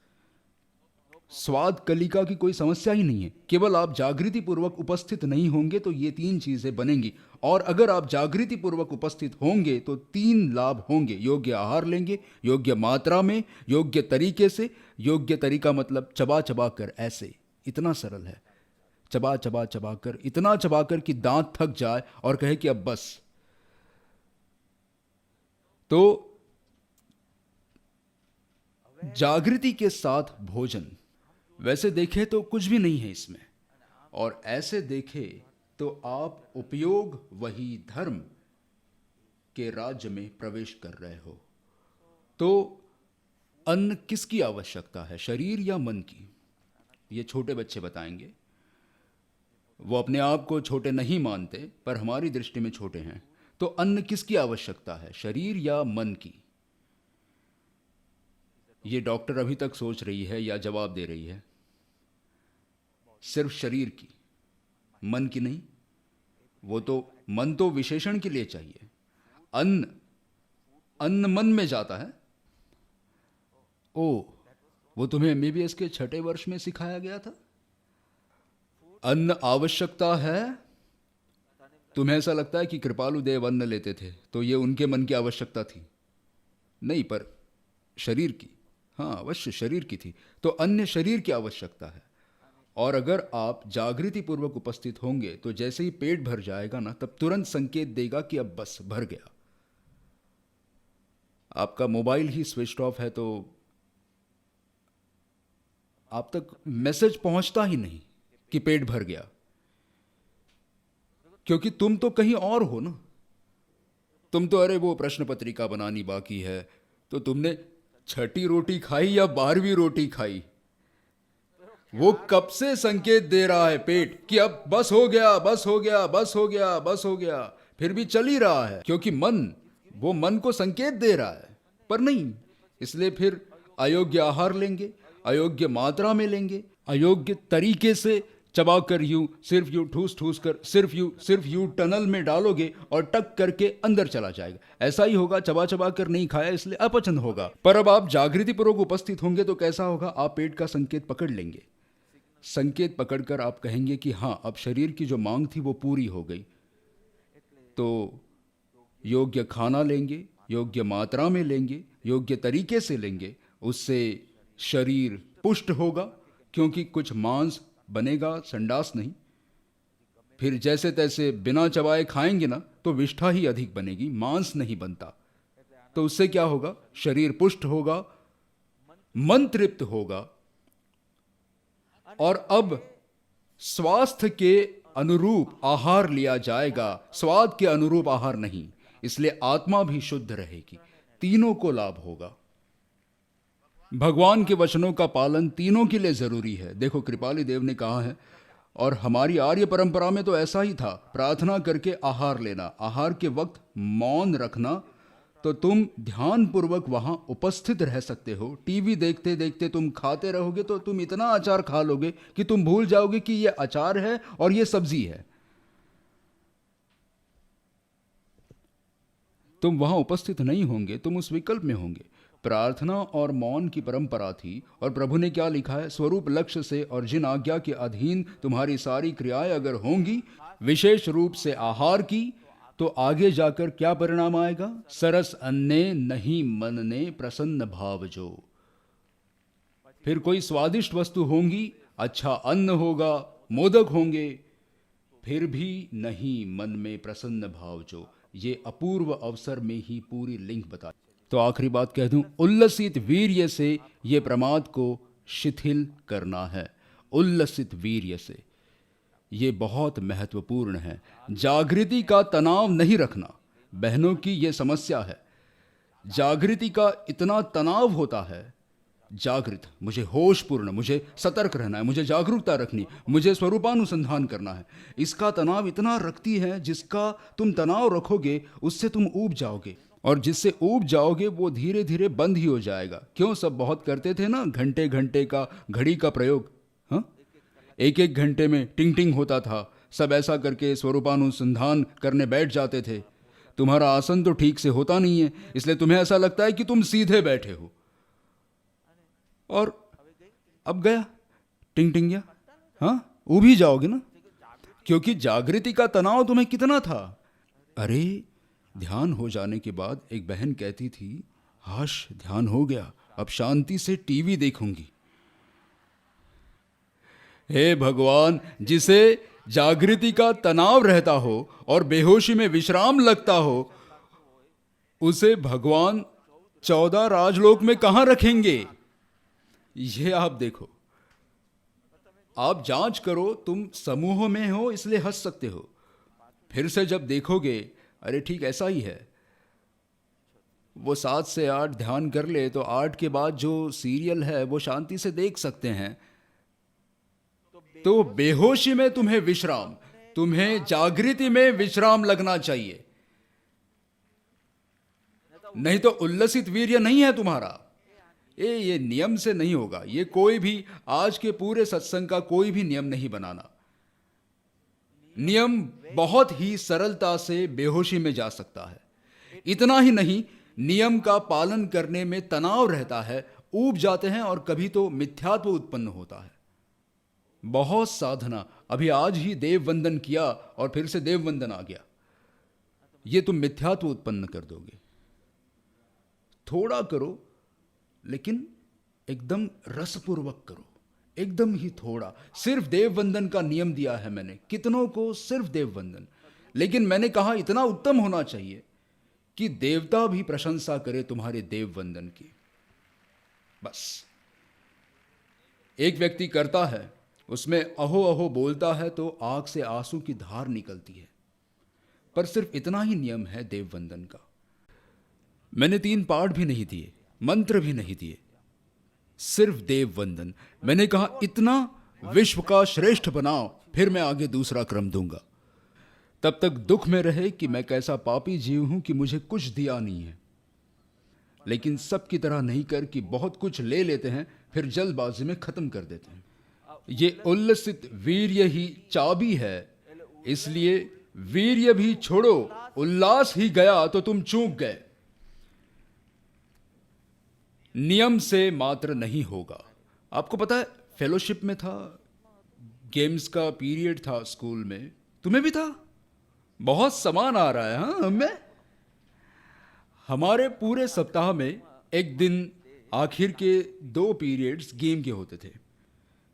स्वाद कलिका की कोई समस्या ही नहीं है, केवल आप जागृति पूर्वक उपस्थित नहीं होंगे तो ये 3 चीजें बनेंगी। और अगर आप जागृति पूर्वक उपस्थित होंगे तो 3 लाभ होंगे। योग्य आहार लेंगे, योग्य मात्रा में, योग्य तरीके से। योग्य तरीका मतलब चबा चबा कर, ऐसे, इतना सरल है। चबा चबा चबा कर, इतना चबा कर कि दांत थक जाए और कहे कि अब बस। तो जागृति के साथ भोजन, वैसे देखें तो कुछ भी नहीं है इसमें, और ऐसे देखें तो आप उपयोग वही धर्म के राज्य में प्रवेश कर रहे हो। तो अन्न किसकी आवश्यकता है, शरीर या मन की? ये छोटे बच्चे बताएंगे। वो अपने आप को छोटे नहीं मानते, पर हमारी दृष्टि में छोटे हैं। तो अन्न किसकी आवश्यकता है, शरीर या मन की? ये डॉक्टर अभी तक सोच रही है या जवाब दे रही है? सिर्फ शरीर की, मन की नहीं। वो तो मन तो विशेषण के लिए चाहिए। अन्न, अन्न मन में जाता है। ओ, वो तुम्हें एमबीबीएस के 6ठे वर्ष में सिखाया गया था। अन्न आवश्यकता है। तुम्हें ऐसा लगता है कि कृपालु देव अन्न लेते थे तो ये उनके मन की आवश्यकता थी? नहीं, पर शरीर की, हाँ अवश्य शरीर की थी। तो अन्य शरीर की आवश्यकता है। और अगर आप जागृति पूर्वक उपस्थित होंगे तो जैसे ही पेट भर जाएगा ना, तब तुरंत संकेत देगा कि अब बस भर गया। आपका मोबाइल ही स्विच ऑफ है तो आप तक मैसेज पहुंचता ही नहीं कि पेट भर गया, क्योंकि तुम तो कहीं और हो ना। तुम तो अरे वो प्रश्न पत्रिका बनानी बाकी है, तो तुमने 6ठी रोटी खाई या 12वीं रोटी खाई? वो कब से संकेत दे रहा है पेट कि अब बस हो गया, बस हो गया, बस हो गया, बस हो गया, फिर भी चल ही रहा है, क्योंकि वो मन को संकेत दे रहा है, पर नहीं। इसलिए फिर अयोग्य आहार लेंगे, अयोग्य मात्रा में लेंगे, अयोग्य तरीके से चबाकर यूं, सिर्फ यूं ठूस ठूस कर, सिर्फ यूं टनल में डालोगे और टक करके अंदर चला जाएगा। ऐसा ही होगा, चबा चबा कर नहीं खाया इसलिए अपचन होगा। पर अब आप जागृति पूर्वक उपस्थित होंगे तो कैसा होगा, आप पेट का संकेत पकड़ लेंगे। संकेत पकड़कर आप कहेंगे कि हाँ, अब शरीर की जो मांग थी वो पूरी हो गई, तो योग्य खाना लेंगे, योग्य मात्रा में लेंगे, योग्य तरीके से लेंगे, उससे शरीर पुष्ट होगा, क्योंकि कुछ मांस बनेगा, संडास नहीं। फिर जैसे तैसे बिना चबाए खाएंगे ना तो विष्ठा ही अधिक बनेगी, मांस नहीं बनता। तो उससे क्या होगा, शरीर पुष्ट होगा, मन तृप्त होगा, और अब स्वास्थ्य के अनुरूप आहार लिया जाएगा, स्वाद के अनुरूप आहार नहीं। इसलिए आत्मा भी शुद्ध रहेगी, तीनों को लाभ होगा। भगवान के वचनों का पालन तीनों के लिए जरूरी है। देखो, कृपाली देव ने कहा है, और हमारी आर्य परंपरा में तो ऐसा ही था, प्रार्थना करके आहार लेना, आहार के वक्त मौन रखना, तो तुम ध्यान पूर्वक वहां उपस्थित रह सकते हो। टीवी देखते देखते तुम खाते रहोगे तो तुम इतना अचार खा लोगे कि तुम भूल जाओगे कि यह अचार है और यह सब्जी है। तुम वहां उपस्थित नहीं होंगे, तुम उस विकल्प में होंगे। प्रार्थना और मौन की परंपरा थी, और प्रभु ने क्या लिखा है, स्वरूप लक्ष्य से और जिन आज्ञा के अधीन तुम्हारी सारी क्रियाएं अगर होंगी, विशेष रूप से आहार की, तो आगे जाकर क्या परिणाम आएगा, सरस अन्ने नहीं मन ने प्रसन्न भाव जो। फिर कोई स्वादिष्ट वस्तु होंगी, अच्छा अन्न होगा, मोदक होंगे, फिर भी नहीं मन में प्रसन्न भाव जो। ये अपूर्व अवसर में ही पूरी लिंक बता। तो आखिरी बात कह दूं, उल्लसित वीर्य से ये प्रमाद को शिथिल करना है। उल्लसित वीर्य से, ये बहुत महत्वपूर्ण है। जागृति का तनाव नहीं रखना, बहनों की ये समस्या है। जागृति का इतना तनाव होता है, जागृत, मुझे होशपूर्ण, मुझे सतर्क रहना है, मुझे जागरूकता रखनी, मुझे स्वरूपानुसंधान करना है। इसका तनाव इतना रखती है, जिसका तुम तनाव रखोगे उससे तुम ऊब जाओगे, और जिससे ऊब जाओगे वो धीरे धीरे बंद ही हो जाएगा। क्यों, सब बहुत करते थे ना, घंटे घंटे का घड़ी का प्रयोग, हाँ, एक एक घंटे में टिंग टिंग होता था, सब ऐसा करके स्वरूपानुसंधान करने बैठ जाते थे। तुम्हारा आसन तो ठीक से होता नहीं है, इसलिए तुम्हें ऐसा लगता है कि तुम सीधे बैठे हो, और अब गया टिंग टिंग गया, हाँ, ऊब ही जाओगे ना, क्योंकि जागृति का तनाव तुम्हें कितना था। अरे, ध्यान हो जाने के बाद एक बहन कहती थी, हाश ध्यान हो गया, अब शांति से टीवी देखूंगी। हे भगवान, जिसे जागृति का तनाव रहता हो और बेहोशी में विश्राम लगता हो, उसे भगवान 14 राजलोक में कहां रखेंगे। ये आप देखो, आप जांच करो, तुम समूह में हो इसलिए हंस सकते हो, फिर से जब देखोगे, अरे ठीक ऐसा ही है। वो 7 से 8 ध्यान कर ले तो 8 के बाद जो सीरियल है वो शांति से देख सकते हैं। तो बेहोशी में तुम्हें विश्राम, तुम्हें जागृति में विश्राम लगना चाहिए, नहीं तो उल्लसित वीर्य नहीं है तुम्हारा। ये नियम से नहीं होगा, ये कोई भी, आज के पूरे सत्संग का कोई भी नियम नहीं बनाना। नियम बहुत ही सरलता से बेहोशी में जा सकता है। इतना ही नहीं, नियम का पालन करने में तनाव रहता है, ऊब जाते हैं, और कभी तो मिथ्यात्व उत्पन्न होता है। बहुत साधना, अभी आज ही देव वंदन किया और फिर से देव वंदन आ गया, ये तुम मिथ्यात्व उत्पन्न कर दोगे। थोड़ा करो, लेकिन एकदम रसपूर्वक करो, एकदम ही थोड़ा। सिर्फ देव वंदन का नियम दिया है मैंने, कितनों को सिर्फ देव वंदन, लेकिन मैंने कहा इतना उत्तम होना चाहिए कि देवता भी प्रशंसा करे तुम्हारे देव वंदन की। बस एक व्यक्ति करता है, उसमें अहो अहो बोलता है तो आंख से आंसू की धार निकलती है, पर सिर्फ इतना ही नियम है देव वंदन का। मैंने 3 पाठ भी नहीं दिए, मंत्र भी नहीं दिए, सिर्फ देव वंदन। मैंने कहा इतना विश्व का श्रेष्ठ बनाओ, फिर मैं आगे दूसरा क्रम दूंगा। तब तक दुख में रहे कि मैं कैसा पापी जीव हूं कि मुझे कुछ दिया नहीं है। लेकिन सबकी तरह नहीं कर कि बहुत कुछ ले लेते हैं, फिर जल्दबाजी में खत्म कर देते हैं। ये उल्लसित वीर्य ही चाबी है, इसलिए वीर्य भी छोड़ो, उल्लास ही गया तो तुम चूक गए। नियम से मात्र नहीं होगा। आपको पता है, फेलोशिप में था, गेम्स का पीरियड था स्कूल में, तुम्हें भी था। बहुत समान आ रहा है। हाँ, हमें हमारे पूरे सप्ताह में एक दिन आखिर के 2 पीरियड्स गेम के होते थे,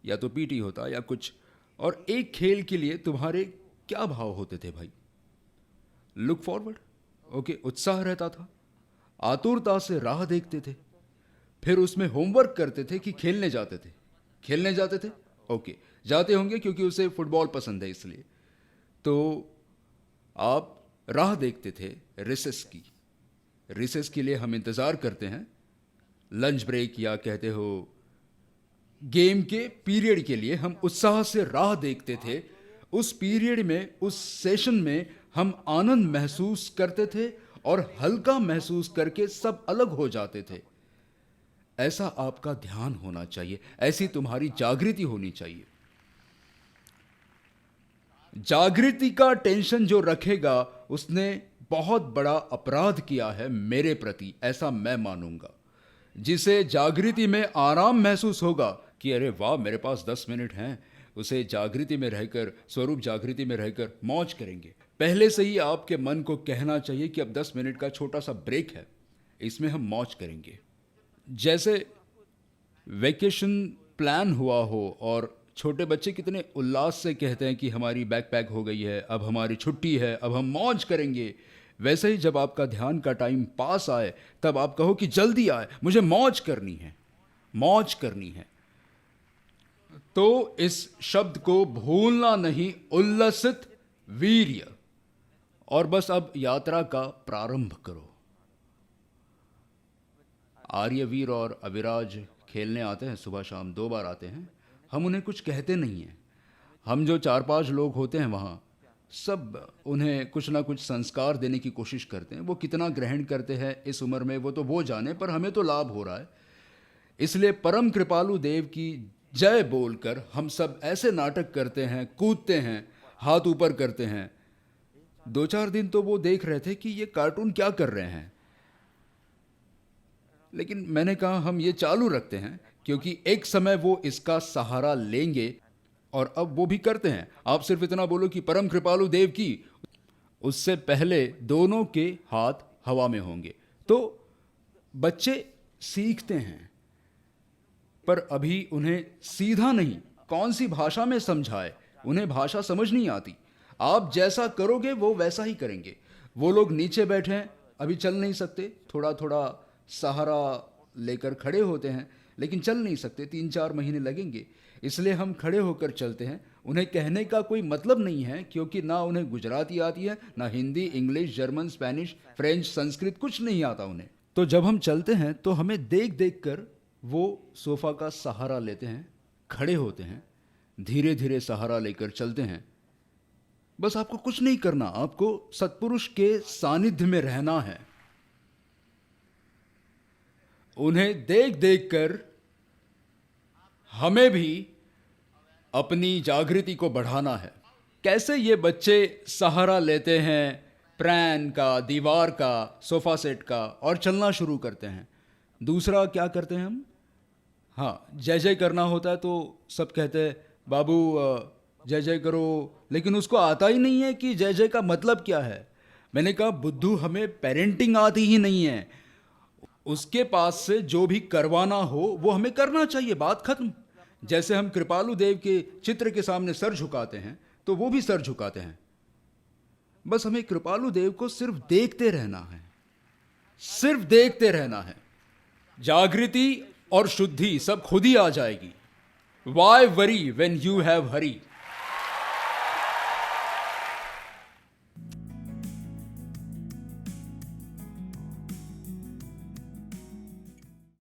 या तो पीटी होता या कुछ। और एक खेल के लिए तुम्हारे क्या भाव होते थे भाई? लुक फॉरवर्ड, ओके, उत्साह रहता था, आतुरता से राह देखते थे, फिर उसमें होमवर्क करते थे कि खेलने जाते थे। खेलने जाते थे, ओके, जाते होंगे क्योंकि उसे फुटबॉल पसंद है इसलिए। तो आप राह देखते थे रिसेस की। रिसेस के लिए हम इंतज़ार करते हैं, लंच ब्रेक या कहते हो गेम के पीरियड के लिए हम उत्साह से राह देखते थे। उस पीरियड में, उस सेशन में हम आनंद महसूस करते थे और हल्का महसूस करके सब अलग हो जाते थे। ऐसा आपका ध्यान होना चाहिए, ऐसी तुम्हारी जागृति होनी चाहिए। जागृति का टेंशन जो रखेगा उसने बहुत बड़ा अपराध किया है मेरे प्रति, ऐसा मैं मानूंगा। जिसे जागृति में आराम महसूस होगा कि अरे वाह, मेरे पास 10 मिनट हैं, उसे जागृति में रहकर, स्वरूप जागृति में रहकर मौज करेंगे। पहले से ही आपके मन को कहना चाहिए कि अब 10 मिनट का छोटा सा ब्रेक है, इसमें हम मौज करेंगे। जैसे वेकेशन प्लान हुआ हो और छोटे बच्चे कितने उल्लास से कहते हैं कि हमारी बैकपैक हो गई है, अब हमारी छुट्टी है, अब हम मौज करेंगे। वैसे ही जब आपका ध्यान का टाइम पास आए तब आप कहो कि जल्दी आए, मुझे मौज करनी है, मौज करनी है। तो इस शब्द को भूलना नहीं, उल्लसित वीर्य। और बस अब यात्रा का प्रारंभ करो। आर्यवीर और अविराज खेलने आते हैं, सुबह शाम 2 बार आते हैं। हम उन्हें कुछ कहते नहीं हैं। हम जो 4-5 लोग होते हैं वहाँ, सब उन्हें कुछ ना कुछ संस्कार देने की कोशिश करते हैं। वो कितना ग्रहण करते हैं इस उम्र में वो तो वो जाने, पर हमें तो लाभ हो रहा है। इसलिए परम कृपालु देव की जय बोलकर हम सब ऐसे नाटक करते हैं, कूदते हैं, हाथ ऊपर करते हैं। 2-4 दिन तो वो देख रहे थे कि ये कार्टून क्या कर रहे हैं, लेकिन मैंने कहा हम ये चालू रखते हैं क्योंकि एक समय वो इसका सहारा लेंगे, और अब वो भी करते हैं। आप सिर्फ इतना बोलो कि परम कृपालु देव की, उससे पहले दोनों के हाथ हवा में होंगे। तो बच्चे सीखते हैं, पर अभी उन्हें सीधा नहीं, कौन सी भाषा में समझाए, उन्हें भाषा समझ नहीं आती। आप जैसा करोगे वो वैसा ही करेंगे। वो लोग नीचे बैठे हैं, अभी चल नहीं सकते, थोड़ा थोड़ा सहारा लेकर खड़े होते हैं, लेकिन चल नहीं सकते, 3-4 महीने लगेंगे। इसलिए हम खड़े होकर चलते हैं। उन्हें कहने का कोई मतलब नहीं है, क्योंकि ना उन्हें गुजराती आती है, ना Hindi, English, German, Spanish, French, Sanskrit, कुछ नहीं आता उन्हें। तो जब हम चलते हैं तो हमें देख देख कर वो सोफा का सहारा लेते हैं, खड़े होते हैं, धीरे धीरे सहारा लेकर चलते हैं। बस आपको कुछ नहीं करना, आपको सत्पुरुष के सानिध्य में रहना है। उन्हें देख देख कर हमें भी अपनी जागृति को बढ़ाना है। कैसे ये बच्चे सहारा लेते हैं प्रैन का, दीवार का, सोफा सेट का, और चलना शुरू करते हैं। दूसरा क्या करते हैं हम? हाँ, जय जय करना होता है तो सब कहते हैं बाबू जय जय करो, लेकिन उसको आता ही नहीं है कि जय जय का मतलब क्या है। मैंने कहा बुद्धू, हमें पेरेंटिंग आती ही नहीं है, उसके पास से जो भी करवाना हो वो हमें करना चाहिए, बात खत्म। जैसे हम कृपालु देव के चित्र के सामने सर झुकाते हैं तो वो भी सर झुकाते हैं। बस हमें कृपालु देव को सिर्फ देखते रहना है, सिर्फ देखते रहना है। जागृति और शुद्धि सब खुद ही आ जाएगी। Why worry when you have Hari.